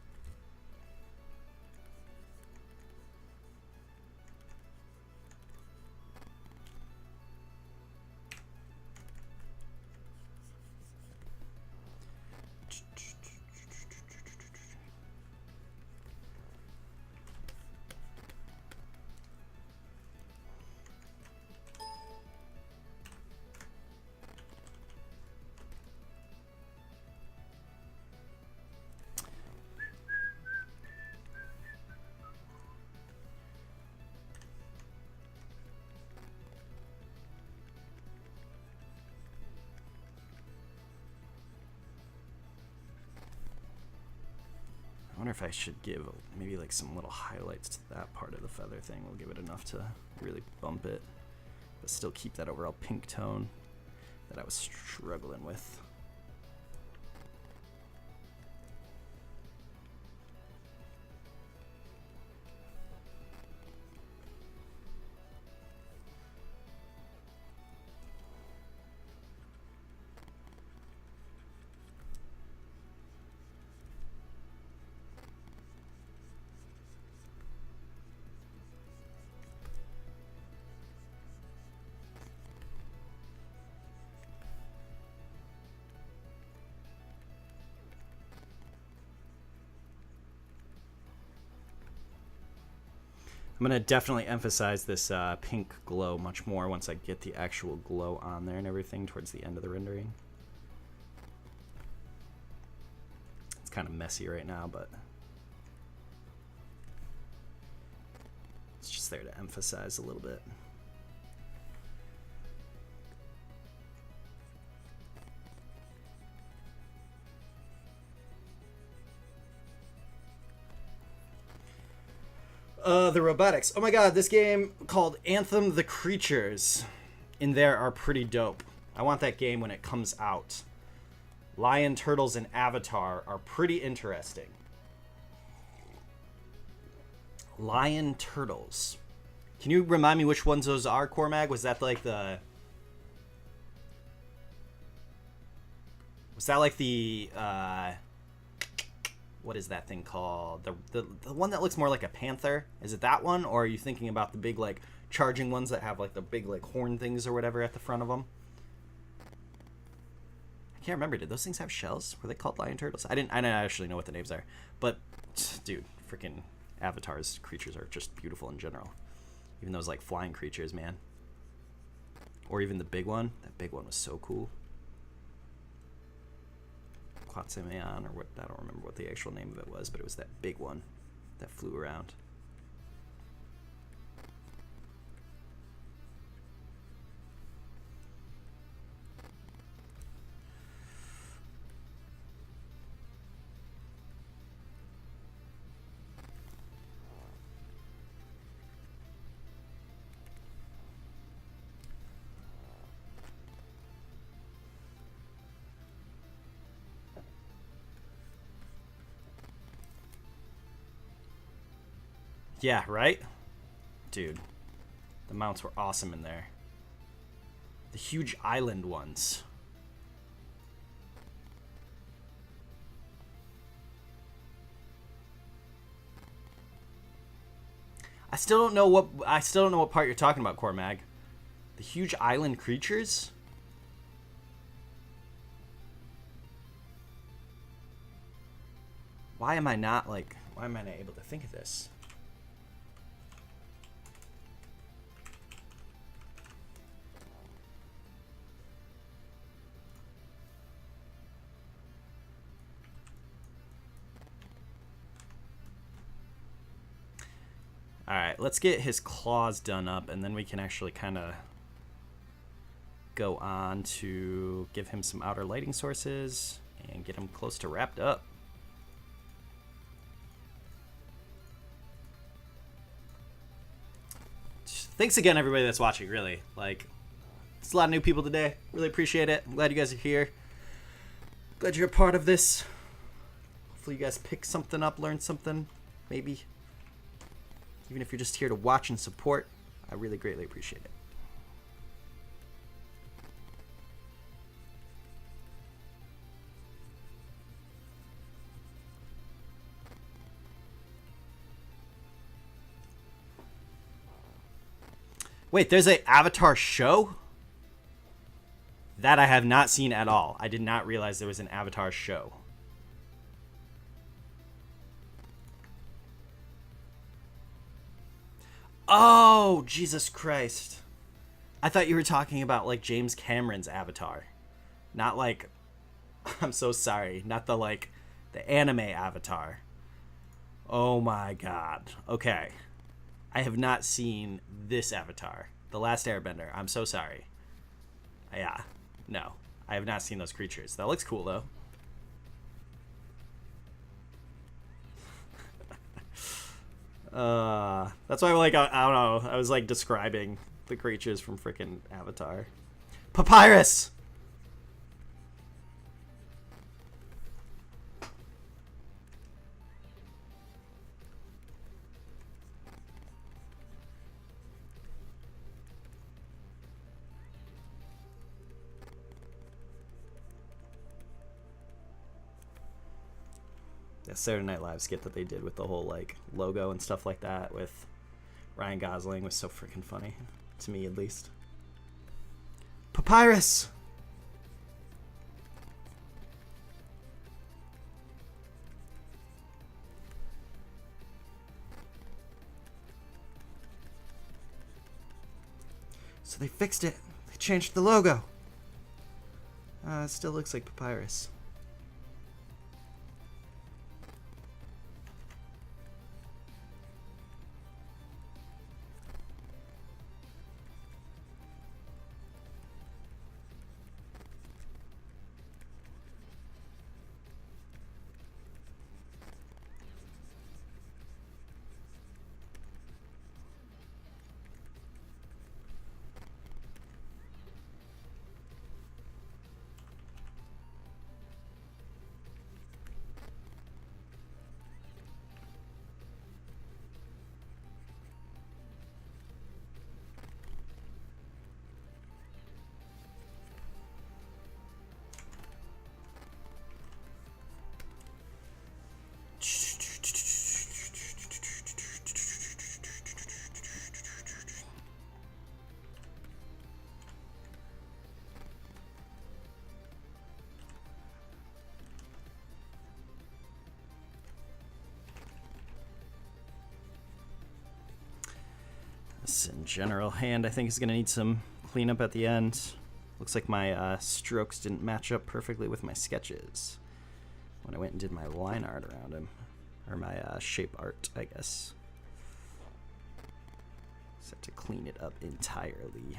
I wonder if I should give maybe like some little highlights to that part of the feather thing. We'll give it enough to really bump it, but still keep that overall pink tone that I was struggling with. I'm going to definitely emphasize this pink glow much more once I get the actual glow on there and everything towards the end of the rendering. It's kind of messy right now, but it's just there to emphasize a little bit. The robotics. Oh my god, this game called Anthem the Creatures in there are pretty dope. I want that game when it comes out. Lion, Turtles, and Avatar are pretty interesting. Lion, Turtles. Can you remind me which ones those are, Cormag? Was that like the... Was that like the... what is that thing called? The one that looks more like a panther? Is it that one? Or are you thinking about the big, like, charging ones that have, like, the big, like, horn things or whatever at the front of them? I can't remember. Did those things have shells? Were they called lion turtles? I didn't actually know what the names are. But, dude, freaking Avatar's creatures are just beautiful in general. Even those, like, flying creatures, man. Or even the big one. That big one was so cool. Quatsimian, or what, I don't remember what the actual name of it was, but it was that big one that flew around. Yeah, right? Dude, the mounts were awesome in there. The huge island ones. I still don't know what part you're talking about, Cormag. The huge island creatures? Why am I not able to think of this? Alright, let's get his claws done up, and then we can actually kind of go on to give him some outer lighting sources and get him close to wrapped up. Thanks again, everybody that's watching, really. Like, it's a lot of new people today. Really appreciate it. I'm glad you guys are here. Glad you're a part of this. Hopefully you guys pick something up, learn something, maybe. Even if you're just here to watch and support, I really greatly appreciate it. Wait, there's an Avatar show? That I have not seen at all. I did not realize there was an Avatar show. Oh, Jesus Christ. I thought you were talking about, like, James Cameron's Avatar. Not, like... I'm so sorry. Not the, like, the anime Avatar. Oh, my God. Okay. I have not seen this Avatar. The Last Airbender. I'm so sorry. Yeah. No. I have not seen those creatures. That looks cool, though. That's why, like, I don't know. I was, like, describing the creatures from frickin' Avatar. Papyrus! That Saturday Night Live skit that they did with the whole, like, logo and stuff like that with Ryan Gosling was so freaking funny. To me, at least. Papyrus! So they fixed it. They changed the logo. It still looks like Papyrus. This in general hand, I think, is going to need some cleanup at the end. Looks like my strokes didn't match up perfectly with my sketches when I went and did my line art around him. Or my shape art, I guess. Just have to clean it up entirely.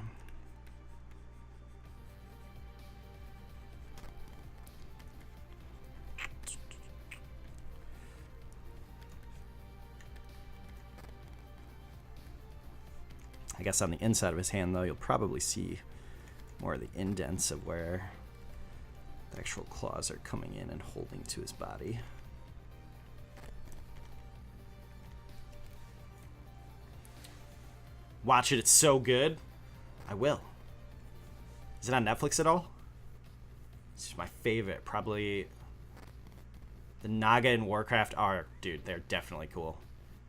I guess on the inside of his hand, though, you'll probably see more of the indents of where the actual claws are coming in and holding to his body. Watch it, it's so good. I will. Is it on Netflix at all? It's my favorite. Probably the Naga and Warcraft are, dude, they're definitely cool.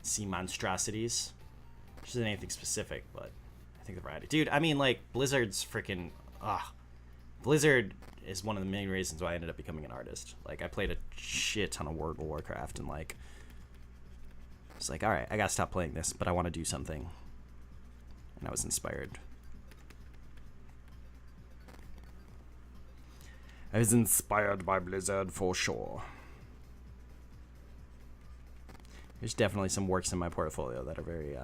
Sea monstrosities. Which isn't anything specific, but I think the variety. Dude, I mean, like, Blizzard's freaking... Blizzard is one of the main reasons why I ended up becoming an artist. Like, I played a shit ton of World of Warcraft, and, like... It's like, alright, I gotta stop playing this, but I want to do something. And I was inspired. I was inspired by Blizzard, for sure. There's definitely some works in my portfolio that are very,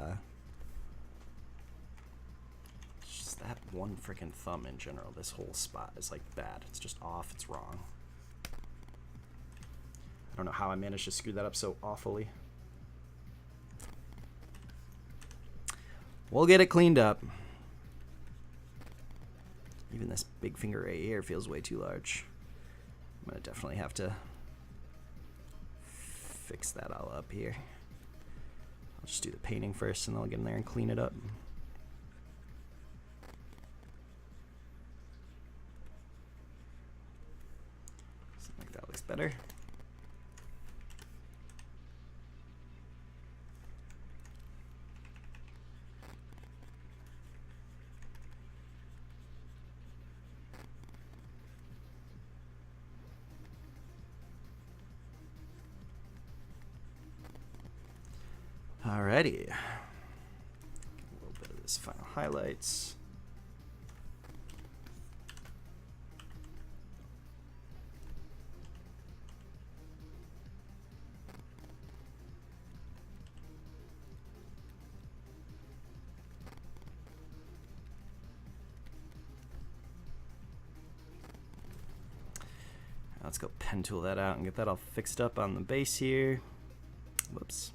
just that one freaking thumb in general. This whole spot is, like, bad. It's just off. It's wrong. I don't know how I managed to screw that up so awfully. We'll get it cleaned up. Even this big finger right here feels way too large. I'm gonna definitely have to fix that all up here. I'll just do the painting first and then I'll get in there and clean it up. Something like that looks better. Alrighty. Get a little bit of this final highlights. Let's go pen tool that out and get that all fixed up on the base here. Whoops.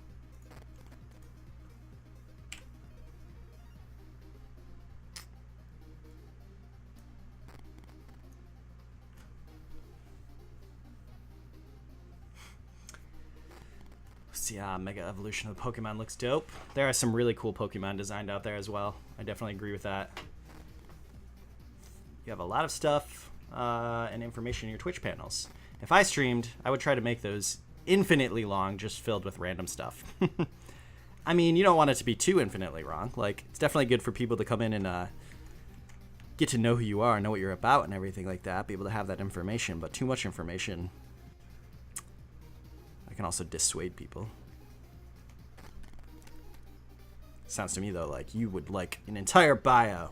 Yeah, Mega Evolution of Pokemon looks dope. There are some really cool Pokemon designed out there as well. I definitely agree with that. You have a lot of stuff and information in your Twitch panels. If I streamed, I would try to make those infinitely long, just filled with random stuff. I mean, you don't want it to be too infinitely wrong. Like, it's definitely good for people to come in and get to know who you are, know what you're about and everything like that, be able to have that information, but too much information, I can also dissuade people. Sounds to me, though, like you would like an entire bio.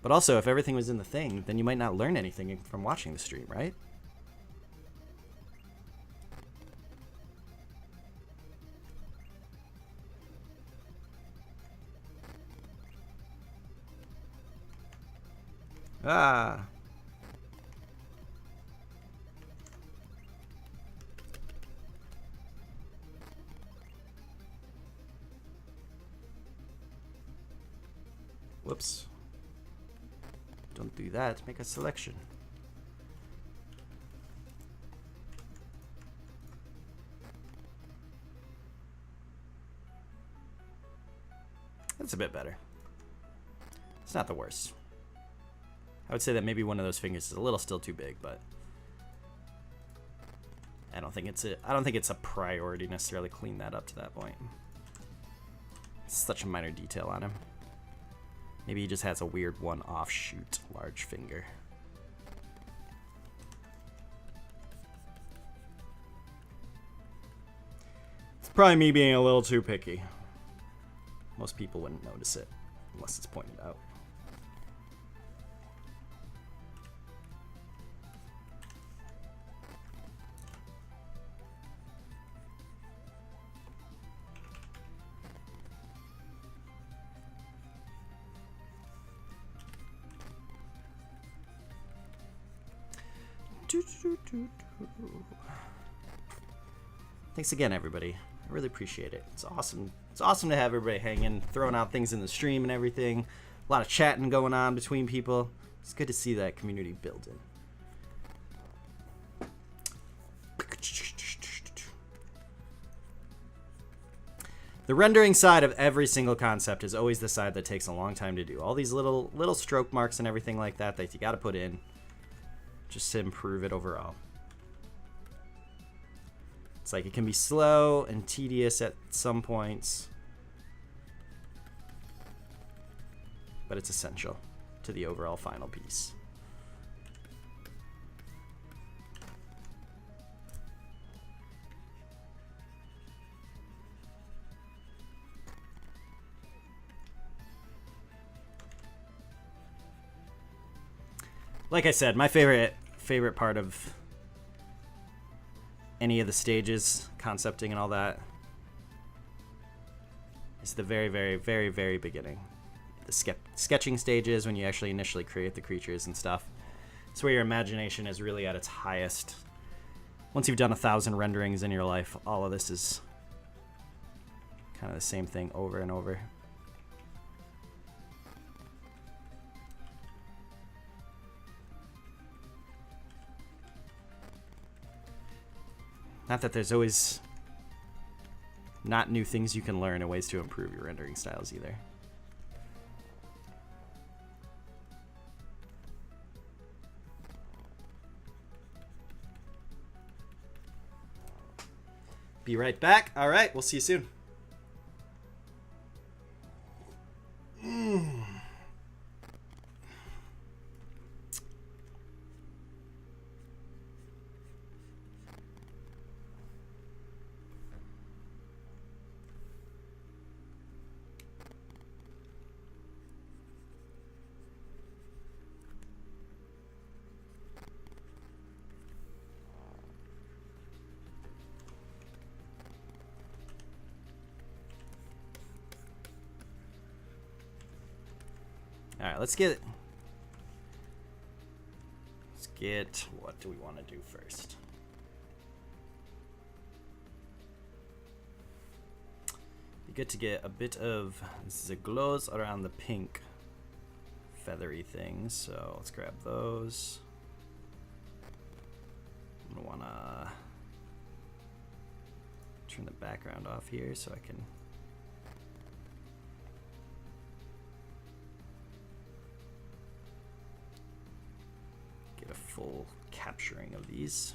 But also, if everything was in the thing, then you might not learn anything from watching the stream, right? Ah. Whoops. Don't do that. Make a selection. That's a bit better. It's not the worst. I would say that maybe one of those fingers is a little still too big, but I don't think it's a priority necessarily clean that up to that point. It's such a minor detail on him. Maybe he just has a weird one offshoot large finger. It's probably me being a little too picky. Most people wouldn't notice it unless it's pointed out. Thanks again, everybody. I really appreciate it. It's awesome. It's awesome to have everybody hanging, throwing out things in the stream and everything. A lot of chatting going on between people. It's good to see that community building. The rendering side of every single concept is always the side that takes a long time to do. All these little stroke marks and everything like that you got to put in just to improve it overall. It's like it can be slow and tedious at some points, but it's essential to the overall final piece. Like I said, my favorite part of any of the stages, concepting and all that, is the very, very, very, very beginning. The sketching stages, when you actually initially create the creatures and stuff. It's where your imagination is really at its highest. Once you've done 1,000 renderings in your life, all of this is kind of the same thing over and over. Not that there's always not new things you can learn and ways to improve your rendering styles either. Be right back. All right, we'll see you soon. All right, let's get what do we want to do first? Be good to get a bit of the glows around the pink feathery things. So let's grab those. I'm gonna wanna turn the background off here so I can get a full capturing of these.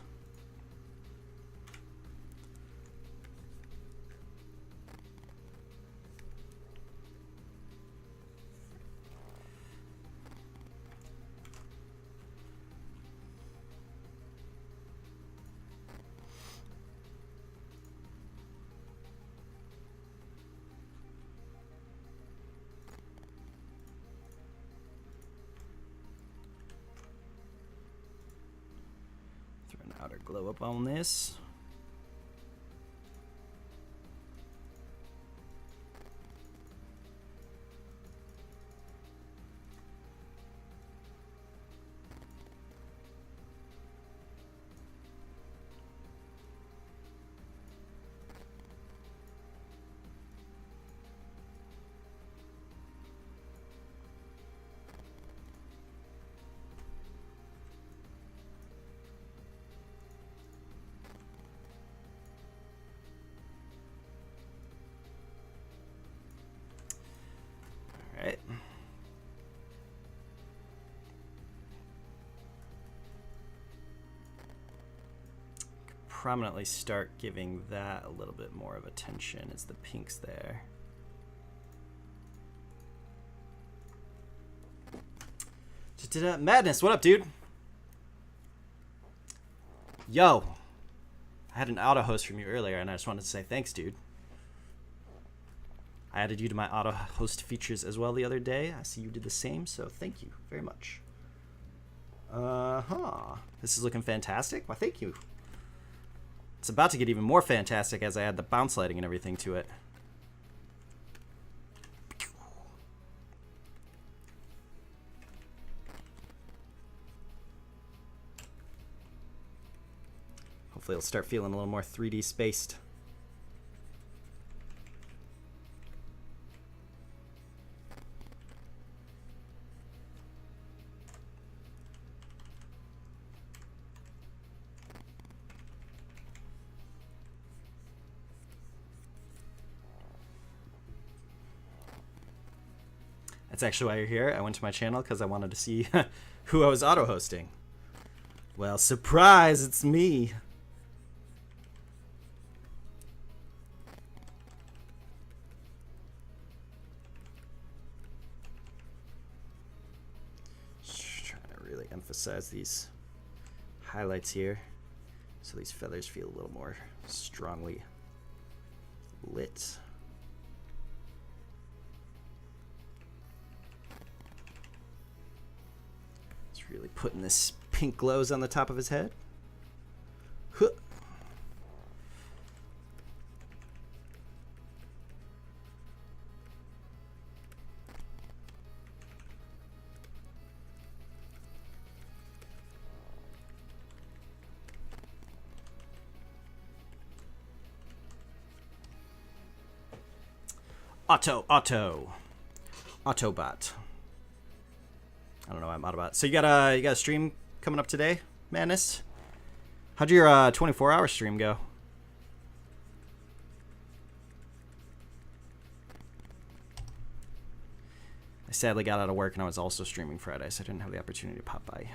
Outer glow up on this. Right. Prominently start giving that a little bit more of attention as the pinks there. Madness, what up, dude? Yo, I had an auto host from you earlier, and I just wanted to say thanks, dude. I added you to my auto host features as well the other day. I see you did the same, so thank you very much. This is looking fantastic. Why, thank you. It's about to get even more fantastic as I add the bounce lighting and everything to it. Hopefully it'll start feeling a little more 3D spaced. That's actually why you're here. I went to my channel because I wanted to see who I was auto-hosting. Well, surprise, it's me. Just trying to really emphasize these highlights here so these feathers feel a little more strongly lit. Really putting this pink glows on the top of his head. Huh. Autobot. I don't know why I'm Autobot. So you got a stream coming up today, Madness? How'd your 24-hour stream go? I sadly got out of work and I was also streaming Friday, so I didn't have the opportunity to pop by.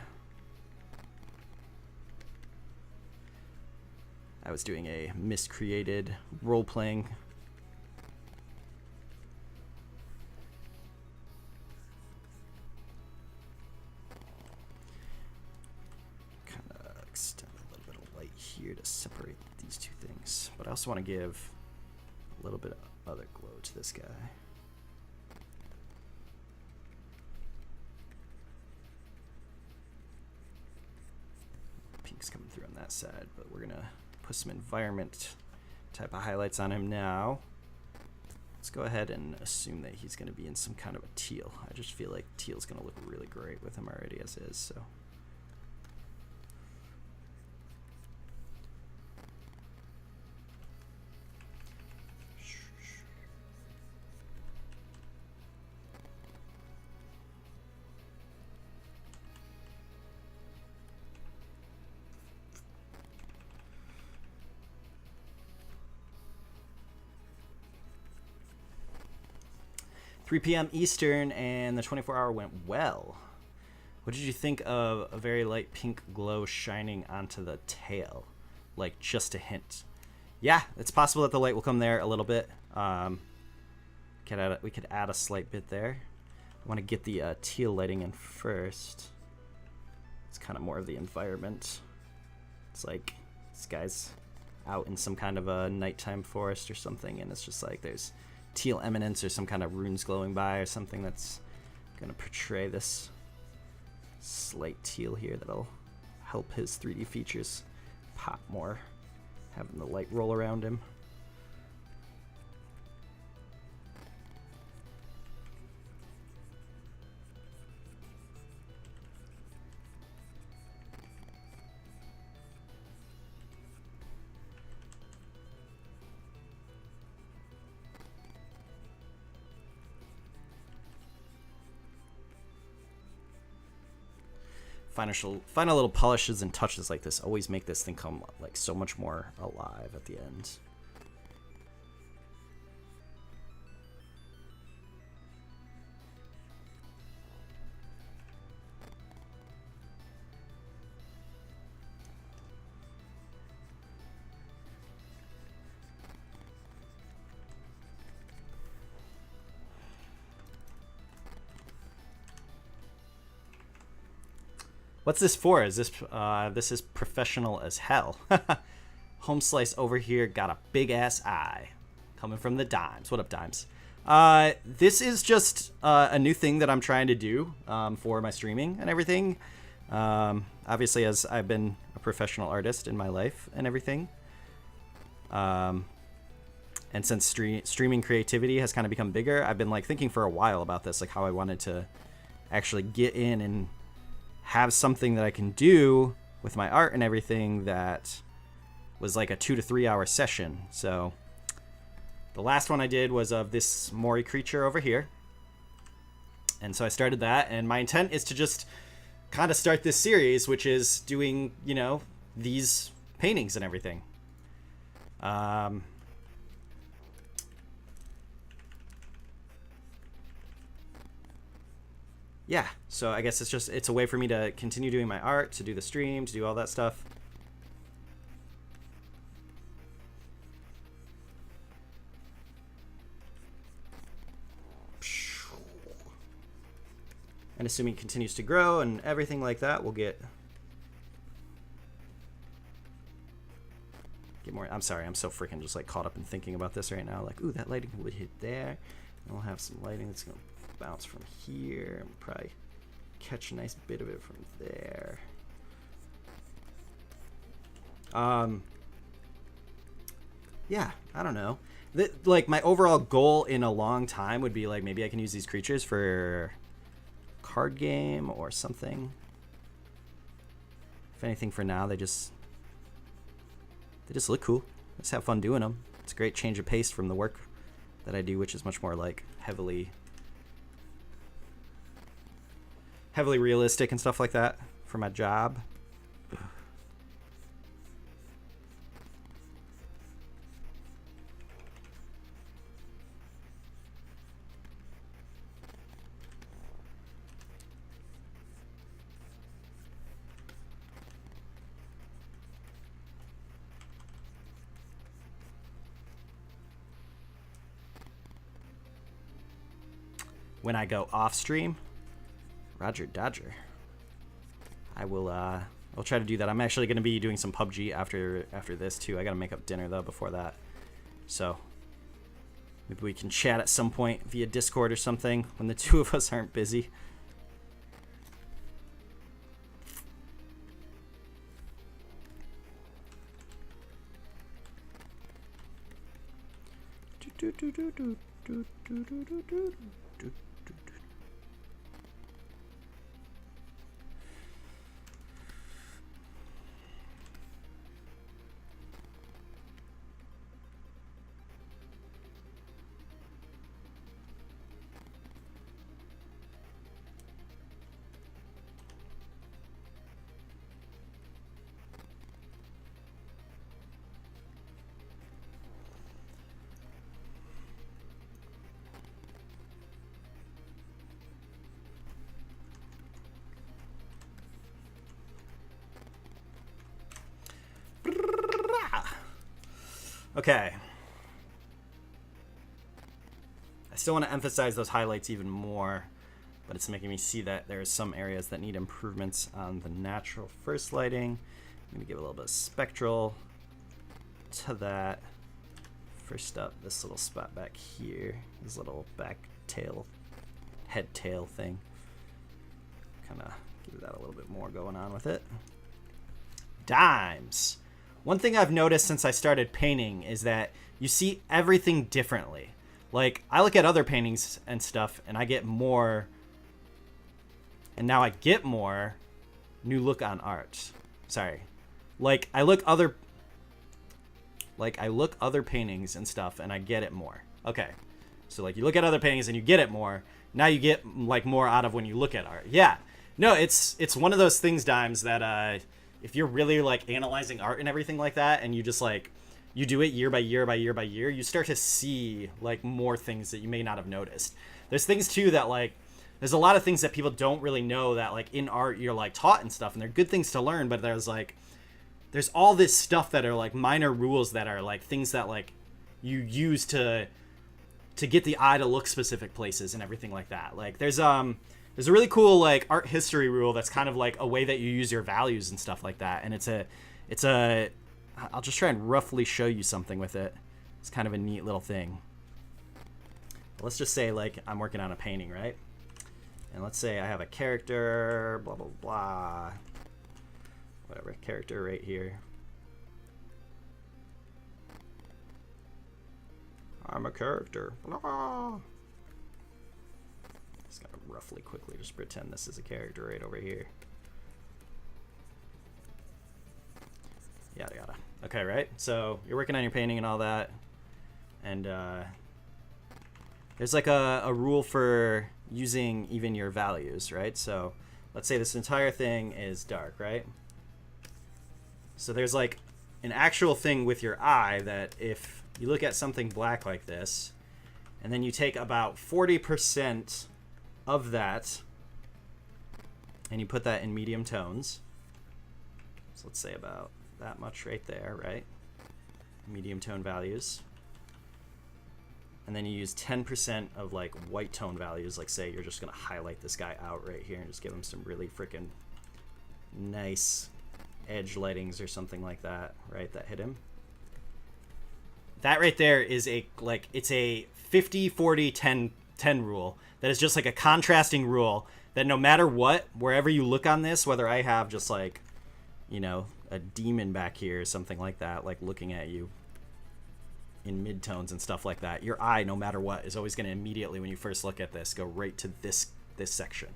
I was doing a miscreated role-playing. Here to separate these two things, but I also want to give a little bit of other glow to this guy. Pink's coming through on that side, but we're gonna put some environment type of highlights on him now. Let's go ahead and assume that he's gonna be in some kind of a teal. I just feel like teal's gonna look really great with him already as is, so. $3 p.m. Eastern, and the 24-hour went well. What did you think of a very light pink glow shining onto the tail? Like, just a hint. Yeah, it's possible that the light will come there a little bit. We could add a slight bit there. I want to get the teal lighting in first. It's kind of more of the environment. It's like this guy's out in some kind of a nighttime forest or something, and it's just like there's teal eminence or some kind of runes glowing by or something that's going to portray this slight teal here that'll help his 3D features pop more, having the light roll around him. Final little polishes and touches like this always make this thing come like so much more alive at the end. What's this for? Is this this is professional as hell. Home slice over here got a big ass eye coming from the Dimes. What up, Dimes? This is just a new thing that I'm trying to do for my streaming and everything. Obviously, as I've been a professional artist in my life and everything. And since streaming creativity has kind of become bigger, I've been like thinking for a while about this, like how I wanted to actually get in and have something that I can do with my art and everything that was like a 2 to 3 hour session. So the last one I did was of this Mori creature over here. And so I started that, and my intent is to just kind of start this series, which is doing, you know, these paintings and everything. Yeah, so I guess it's a way for me to continue doing my art, to do the stream, to do all that stuff. And assuming it continues to grow and everything like that, we'll get more. I'm sorry, I'm so freaking just like caught up in thinking about this right now. Like, ooh, that lighting would hit there. And we'll have some lighting that's gonna bounce from here and probably catch a nice bit of it from there. Yeah, I don't know. Like my overall goal in a long time would be like maybe I can use these creatures for card game or something. If anything, for now, they just look cool. Let's have fun doing them. It's a great change of pace from the work that I do, which is much more like heavily realistic and stuff like that for my job. When I go off stream, Roger Dodger, I'll try to do that. I'm actually going to be doing some PUBG after this too. I got to make up dinner though before that, so maybe we can chat at some point via Discord or something when the two of us aren't busy. Okay. I still want to emphasize those highlights even more, but it's making me see that there are some areas that need improvements on the natural first lighting. I'm going to give a little bit of spectral to that. First up, this little spot back here, this little back tail, head tail thing. Kind of give that a little bit more going on with it. Dimes. One thing I've noticed since I started painting is that you see everything differently. Like, I look at other paintings and stuff, and I get more, and now I get more new look on art. Sorry. Like, I look other paintings and stuff, and I get it more. Okay. So, like, you look at other paintings and you get it more. Now you get, like, more out of when you look at art. Yeah. No, it's one of those things, Dimes, that, if you're really like analyzing art and everything like that, and you just like, you do it year by year by year by year, you start to see like more things that you may not have noticed. There's things too that like, there's a lot of things that people don't really know that like in art you're like taught and stuff, and they're good things to learn, but there's all this stuff that are like minor rules that are like things that like you use to get the eye to look specific places and everything like that. Like there's a really cool like art history rule that's kind of like a way that you use your values and stuff like that. And it's a I'll just try and roughly show you something with it. It's kind of a neat little thing. let's just say like I'm working on a painting, right? And let's say I have a character, blah, blah, blah. Whatever, character right here. I'm a character. Blah. Just gotta roughly, quickly just pretend this is a character right over here. Yada yada. Okay, right? So you're working on your painting and all that. And there's like a rule for using even your values, right? So let's say this entire thing is dark, right? So there's like an actual thing with your eye that if you look at something black like this, and then you take about 40% of that and you put that in medium tones. So let's say about that much right there, right? Medium tone values. And then you use 10% of like white tone values. Like say you're just gonna highlight this guy out right here and just give him some really freaking nice edge lightings or something like that, right? That hit him. That right there is it's a 50, 40, 10 rule. That is just like a contrasting rule that no matter what, wherever you look on this, whether I have just like, you know, a demon back here or something like that, like looking at you in midtones and stuff like that, your eye, no matter what, is always going to immediately, when you first look at this, go right to this section.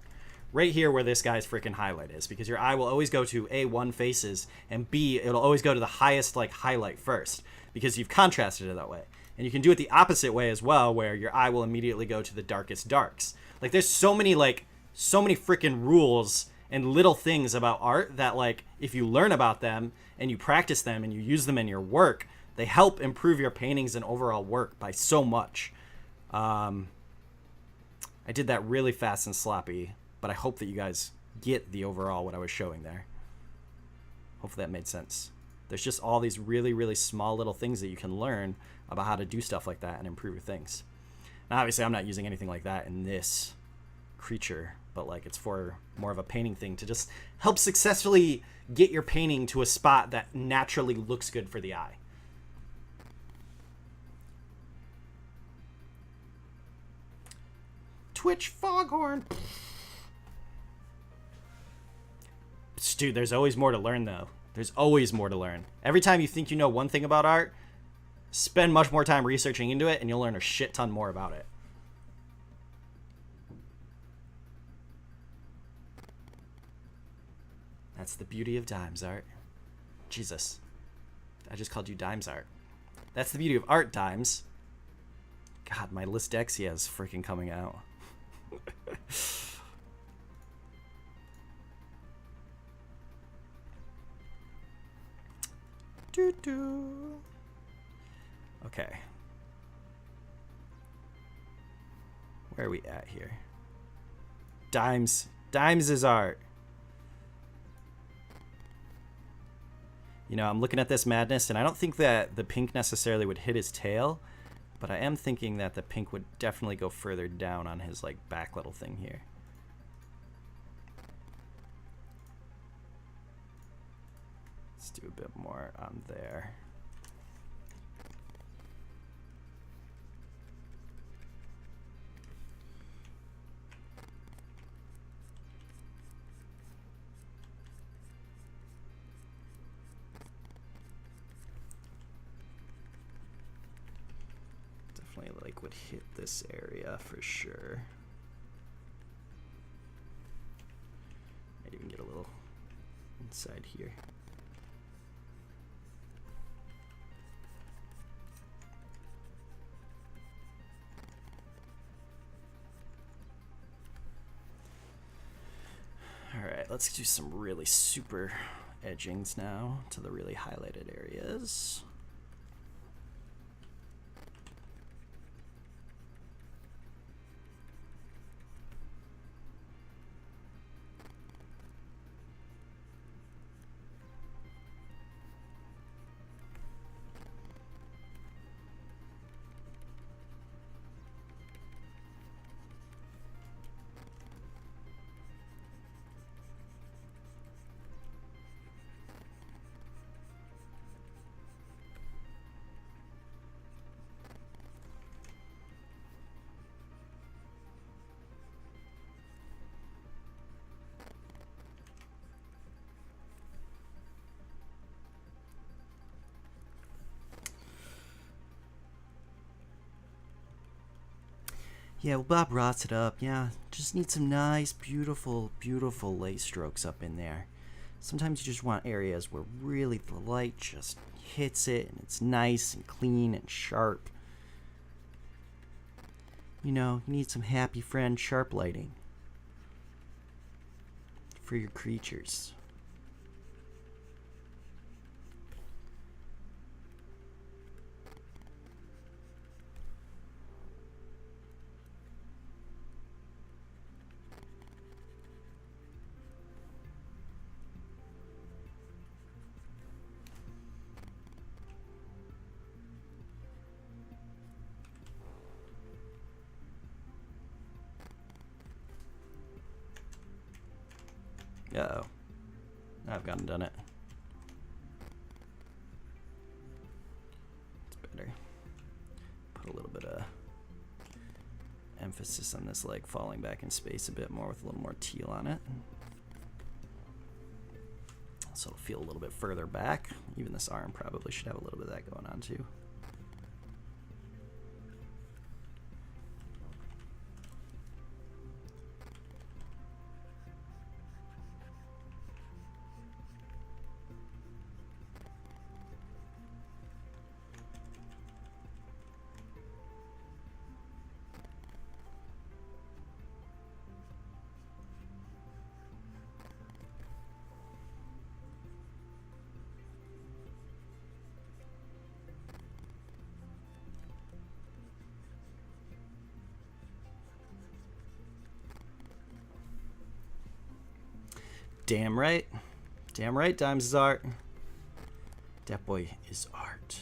Right here where this guy's freaking highlight is, because your eye will always go to A, one faces, and B, it'll always go to the highest like highlight first, because you've contrasted it that way. And you can do it the opposite way as well, where your eye will immediately go to the darkest darks. Like there's so many freaking rules and little things about art that like if you learn about them and you practice them and you use them in your work, they help improve your paintings and overall work by so much. I did that really fast and sloppy, but I hope that you guys get the overall what I was showing there. Hopefully that made sense. There's just all these really, really small little things that you can learn about how to do stuff like that and improve your things. Now, obviously, I'm not using anything like that in this creature, but like it's for more of a painting thing to just help successfully get your painting to a spot that naturally looks good for the eye. Twitch foghorn. Dude, there's always more to learn, though. There's always more to learn. Every time you think you know one thing about art, spend much more time researching into it, and you'll learn a shit ton more about it. That's the beauty of Dimes art. Jesus. I just called you Dimes art. That's the beauty of art, Dimes. God, my Listexia is freaking coming out. Doo-doo. Okay. Where are we at here? Dimes. Dimes is art. You know, I'm looking at this madness, and I don't think that the pink necessarily would hit his tail, but I am thinking that the pink would definitely go further down on his, like, back little thing here. Let's do a bit more on there. Definitely like would hit this area for sure. Might even get a little inside here. Alright, let's do some really super edgings now to the really highlighted areas. Yeah, well, Bob rots it up. Yeah, just need some nice, beautiful, beautiful lace strokes up in there. Sometimes you just want areas where really the light just hits it and it's nice and clean and sharp. You know, you need some happy friend sharp lighting for your creatures. Uh-oh. I've gone and done it. It's better. Put a little bit of emphasis on this leg falling back in space a bit more with a little more teal on it. So it'll feel a little bit further back. Even this arm probably should have a little bit of that going on too. Damn right. Damn right, Dimes is art. That boy is art.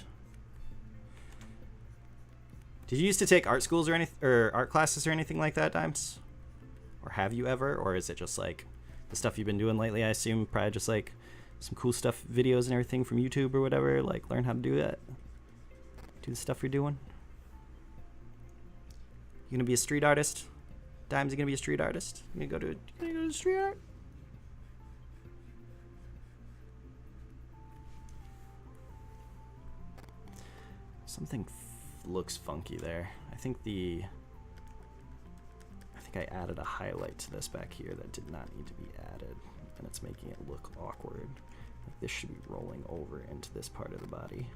Did you used to take art schools or art classes or anything like that, Dimes? Or have you ever? Or is it just like the stuff you've been doing lately? I assume probably just like some cool stuff, videos and everything from YouTube or whatever. Like learn how to do that. Do the stuff you're doing. You gonna be a street artist? Dimes, you gonna be a street artist? You gonna go to street art? Something looks funky there. I think I added a highlight to this back here that did not need to be added, and it's making it look awkward. Like this should be rolling over into this part of the body.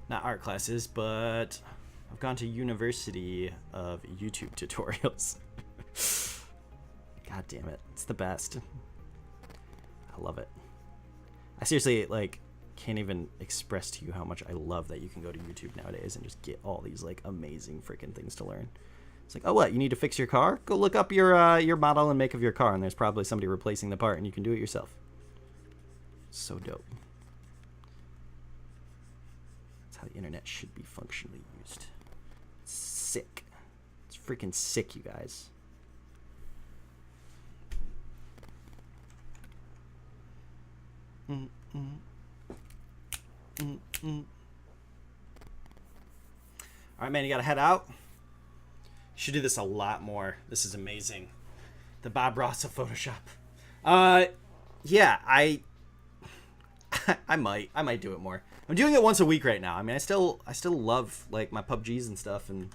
Not art classes, but I've gone to University of YouTube tutorials. God damn it. It's the best. I love it. I seriously, like, can't even express to you how much I love that you can go to YouTube nowadays and just get all these, like, amazing freaking things to learn. It's like, oh, what? You need to fix your car? Go look up your model and make of your car, and there's probably somebody replacing the part, and you can do it yourself. So dope. How the internet should be functionally used. It's sick. It's freaking sick, you guys. All right, man, you gotta head out. You should do this a lot more. This is amazing. The Bob Ross of Photoshop. Yeah, I might do it more. I'm doing it once a week right now. I mean, I still love like my PUBGs and stuff, and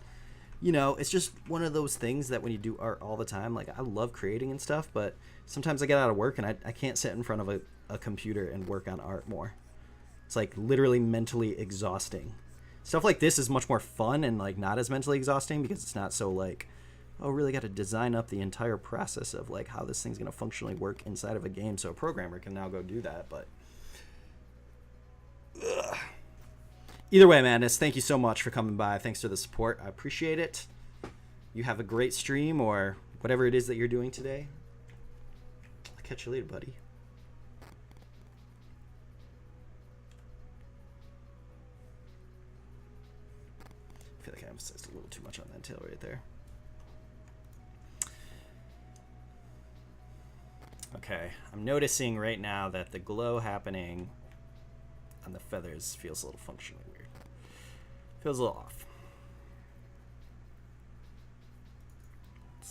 you know, it's just one of those things that when you do art all the time, like I love creating and stuff, but sometimes I get out of work and I can't sit in front of a computer and work on art more. It's like literally mentally exhausting. Stuff like this is much more fun and like not as mentally exhausting because it's not so like, oh, really got to design up the entire process of like how this thing's going to functionally work inside of a game so a programmer can now go do that. But ugh. Either way, Madness, thank you so much for coming by. Thanks for the support. I appreciate it. You have a great stream or whatever it is that you're doing today. I'll catch you later, buddy. I feel like I emphasized a little too much on that tail right there. Okay, I'm noticing right now that the glow happening on the feathers feels a little functionally weird. Feels a little off.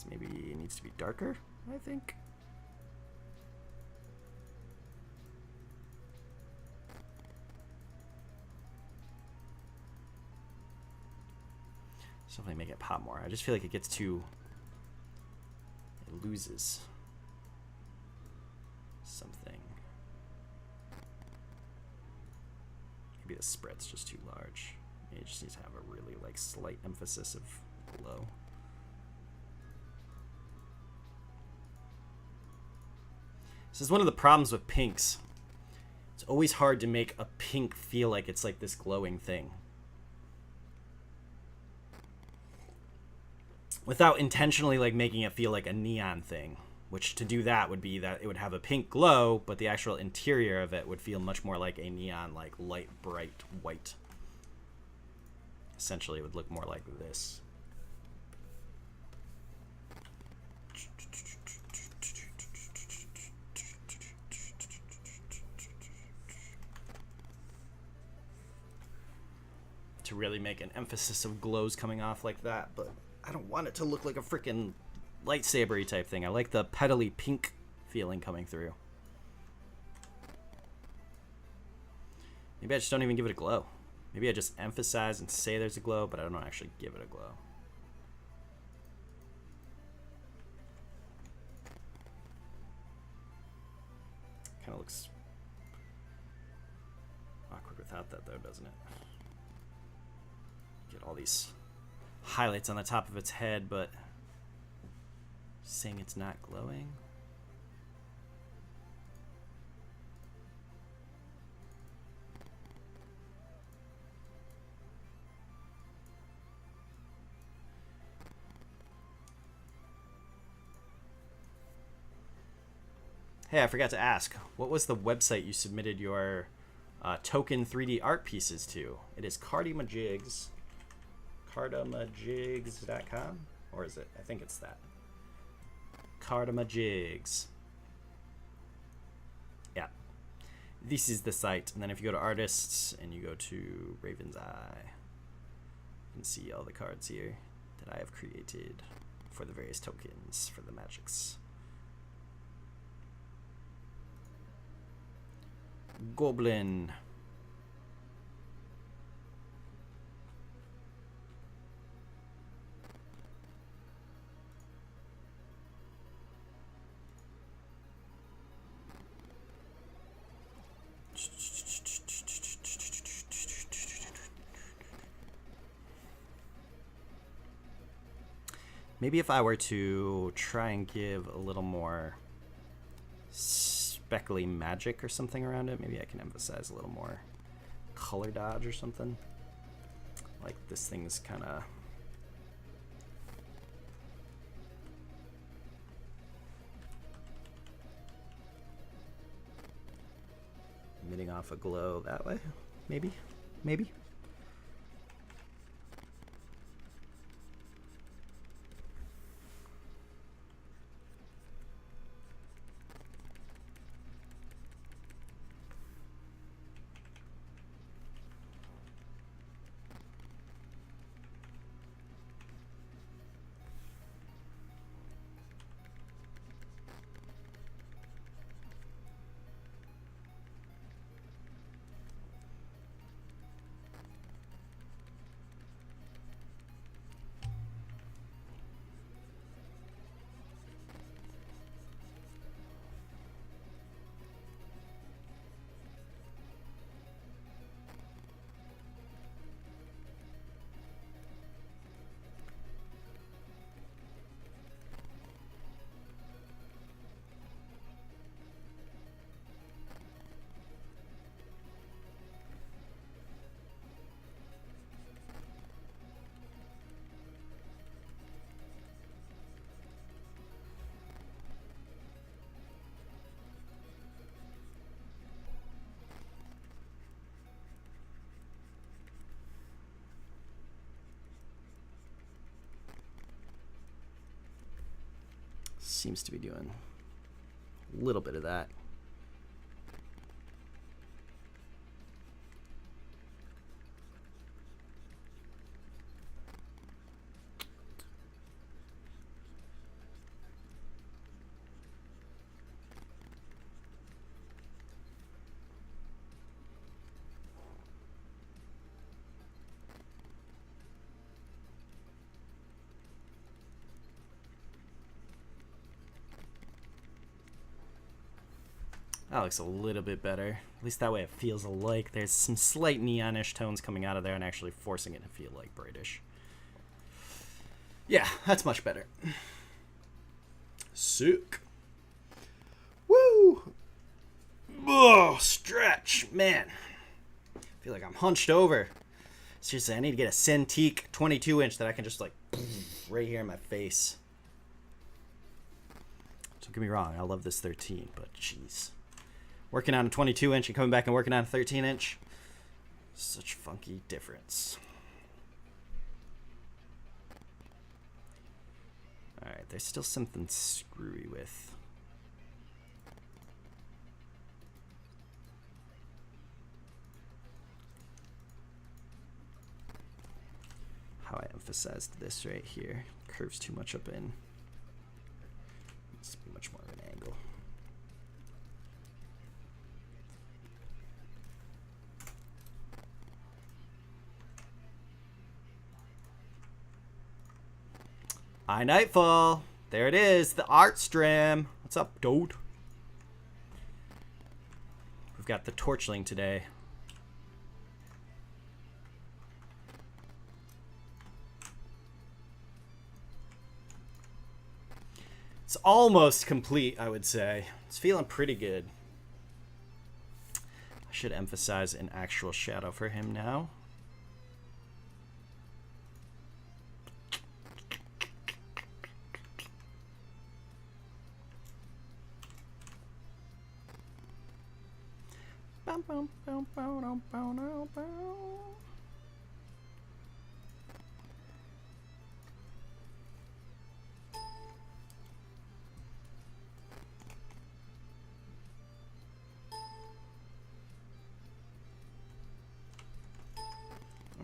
Maybe it needs to be darker, I think. Something make it pop more. I just feel like it gets too... It loses something. Maybe the spread's just too large. Maybe it just needs to have a really like slight emphasis of glow. This is one of the problems with pinks. It's always hard to make a pink feel like it's like this glowing thing, without intentionally like making it feel like a neon thing, which to do that would be that it would have a pink glow, but the actual interior of it would feel much more like a neon, like light, bright white. Essentially, it would look more like this. To really make an emphasis of glows coming off like that, but I don't want it to look like a freaking lightsaber-y type thing. I like the petally pink feeling coming through. Maybe I just don't even give it a glow. Maybe I just emphasize and say there's a glow, but I don't actually give it a glow. Kind of looks awkward without that though, doesn't it? Get all these highlights on the top of its head, but saying it's not glowing. Hey, I forgot to ask, what was the website you submitted your token 3D art pieces to? It is Cardimajigs. Cardimajigs.com? Or is it? I think it's that. Cardimajigs. Yeah. This is the site. And then if you go to artists and you go to Ravenseye, you can see all the cards here that I have created for the various tokens for the magics. Goblin. Maybe if I were to try and give a little more speckly magic or something around it, maybe I can emphasize a little more color dodge or something. Like this thing's kind of... emitting off a glow that way, maybe. Seems to be doing A little bit of that. That looks a little bit better. At least that way it feels alike. There's some slight neonish tones coming out of there and actually forcing it to feel like brightish. Yeah, that's much better. Sick. Woo! Oh, stretch. Man. I feel like I'm hunched over. Seriously, I need to get a Cintiq 22-inch that I can just like right here in my face. Don't get me wrong, I love this 13, but jeez. Working on a 22-inch and coming back and working on a 13-inch. Such funky difference. Alright, there's still something screwy with. How I emphasized this right here. Curves too much up in. Needs to be much more of an angle. Nightfall. There it is, the art stream. What's up, dude? We've got the torchling today. It's almost complete, I would say. It's feeling pretty good. I should emphasize an actual shadow for him now. I don't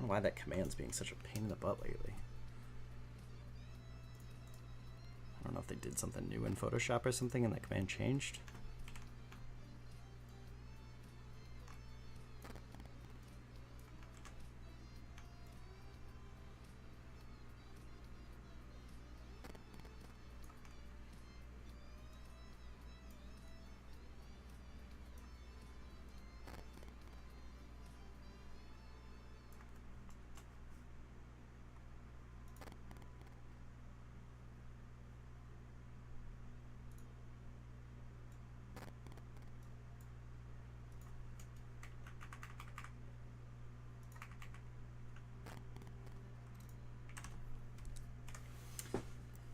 know why that command's being such a pain in the butt lately. I don't know if they did something new in Photoshop or something and that command changed.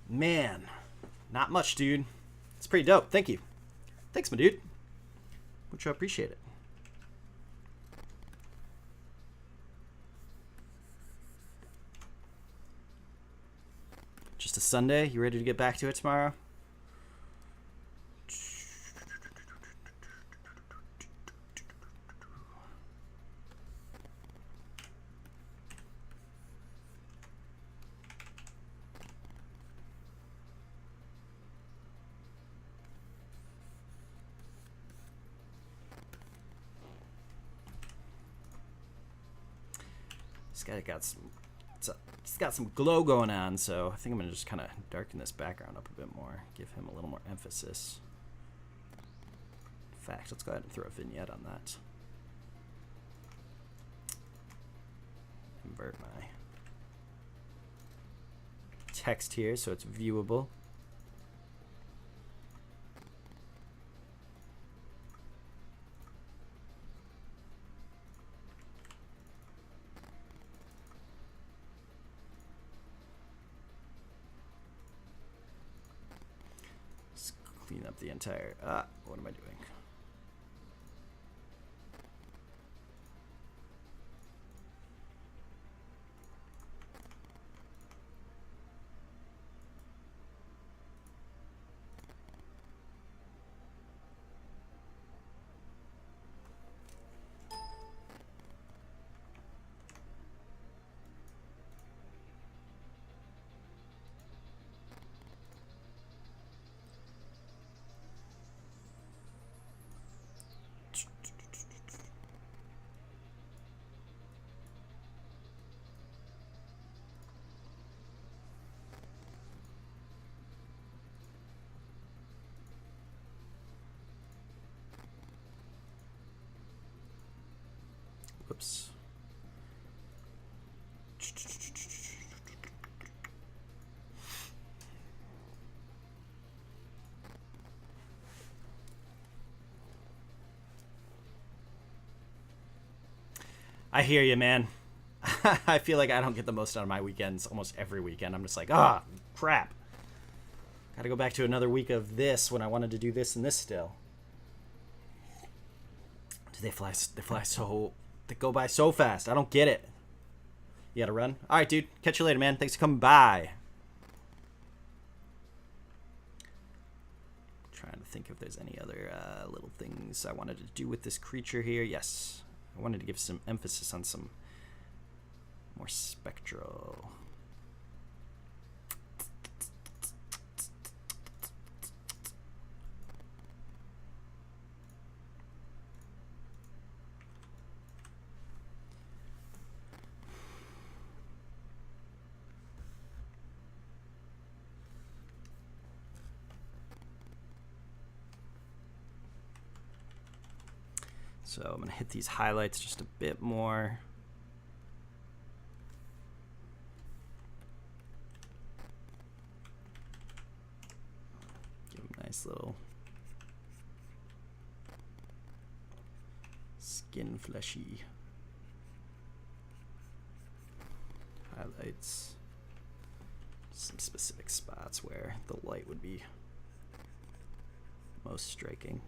Man, not much, dude. It's pretty dope. Thank you. Thanks, my dude. Much appreciate it. Just a Sunday. You ready to get back to it tomorrow? This guy it's got some glow going on, so I think I'm gonna just kind of darken this background up a bit more, give him a little more emphasis. In fact, let's go ahead and throw a vignette on that. Invert my text here so it's viewable. Clean up the entire, what am I doing? Whoops. I hear you, man. I feel like I don't get the most out of my weekends almost every weekend. I'm just like, ah, crap. Gotta go back to another week of this when I wanted to do this and this still. They fly so... They go by so fast. I don't get it. You gotta run? Alright, dude. Catch you later, man. Thanks for coming by. Trying to think if there's any other little things I wanted to do with this creature here. Yes. I wanted to give some emphasis on some more spectral. So I'm going to hit these highlights just a bit more. Give them a nice little skin fleshy highlights. Some specific spots where the light would be most striking.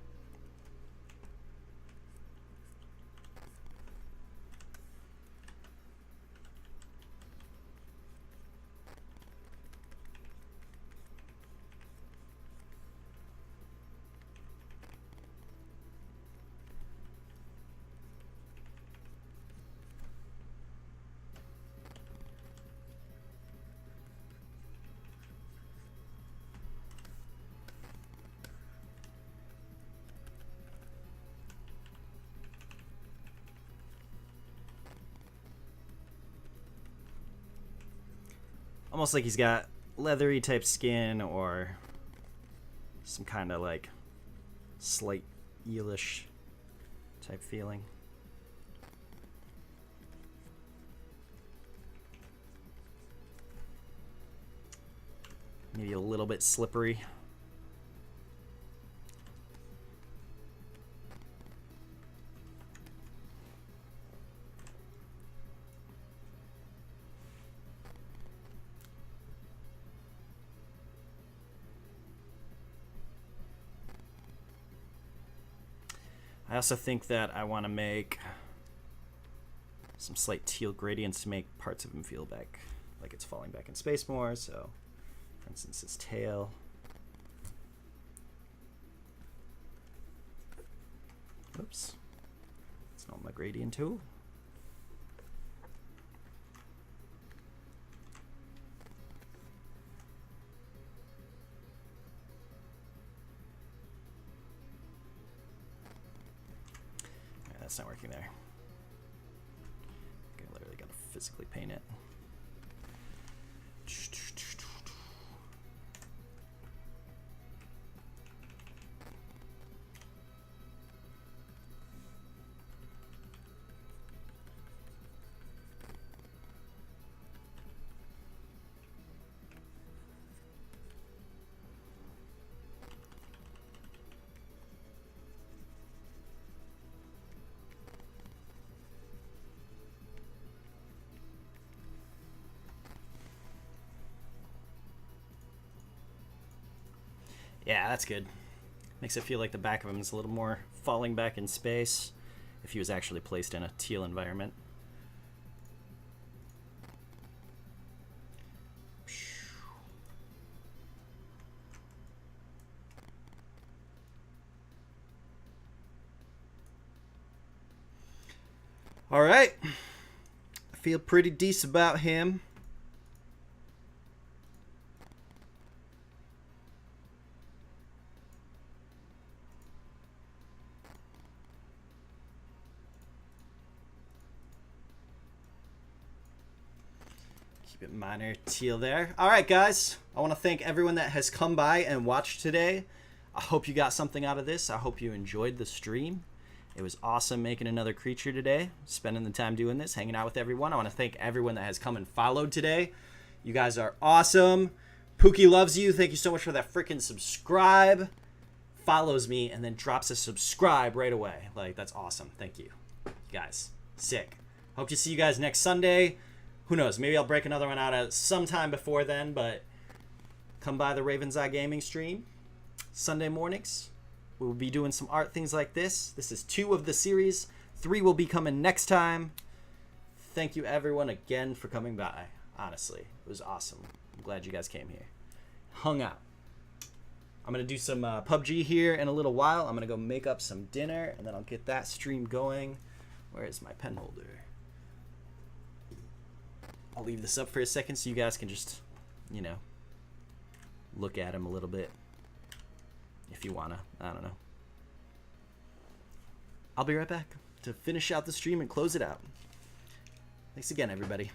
Almost like he's got leathery type skin or some kind of like slight eelish type feeling. Maybe a little bit slippery. I also think that I want to make some slight teal gradients to make parts of him feel back like it's falling back in space more. So, for instance, his tail. Oops. It's not my gradient tool. That's not working there. I literally gotta physically paint it. Yeah, that's good. Makes it feel like the back of him is a little more falling back in space if he was actually placed in a teal environment. All right. I feel pretty decent about him. Keep it minor teal there. All right, guys. I want to thank everyone that has come by and watched today. I hope you got something out of this. I hope you enjoyed the stream. It was awesome making another creature today, spending the time doing this, hanging out with everyone. I want to thank everyone that has come and followed today. You guys are awesome. Pookie loves you. Thank you so much for that freaking subscribe. Follows me and then drops a subscribe right away. Like, that's awesome. Thank you. You guys, sick. Hope to see you guys next Sunday. Who knows? Maybe I'll break another one out at sometime before then, but come by the Ravenseye Gaming stream Sunday mornings. We'll be doing some art things like this. This is 2 of the series. 3 will be coming next time. Thank you everyone again for coming by. Honestly, it was awesome. I'm glad you guys came here. Hung out. I'm going to do some PUBG here in a little while. I'm going to go make up some dinner, and then I'll get that stream going. Where is my pen holder? I'll leave this up for a second so you guys can just, you know, look at him a little bit. If you wanna, I don't know. I'll be right back to finish out the stream and close it out. Thanks again, everybody.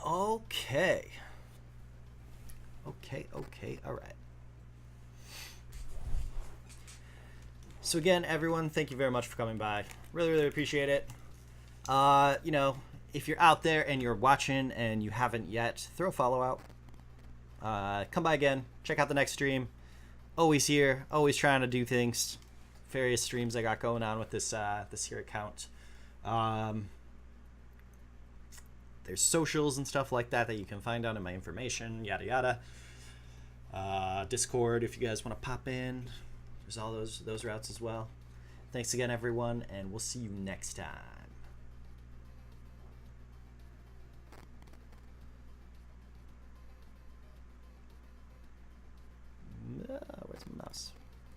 Okay. Okay, all right. So again, everyone, thank you very much for coming by. Really appreciate it. You know, if you're out there and you're watching and you haven't yet, throw a follow out. Come by again. Check out the next stream. Always here. Always trying to do things. Various streams I got going on with this this here account. There's socials and stuff like that that you can find out in my information. Yada yada. Discord if you guys want to pop in. There's all those routes as well. Thanks again, everyone, and we'll see you next time.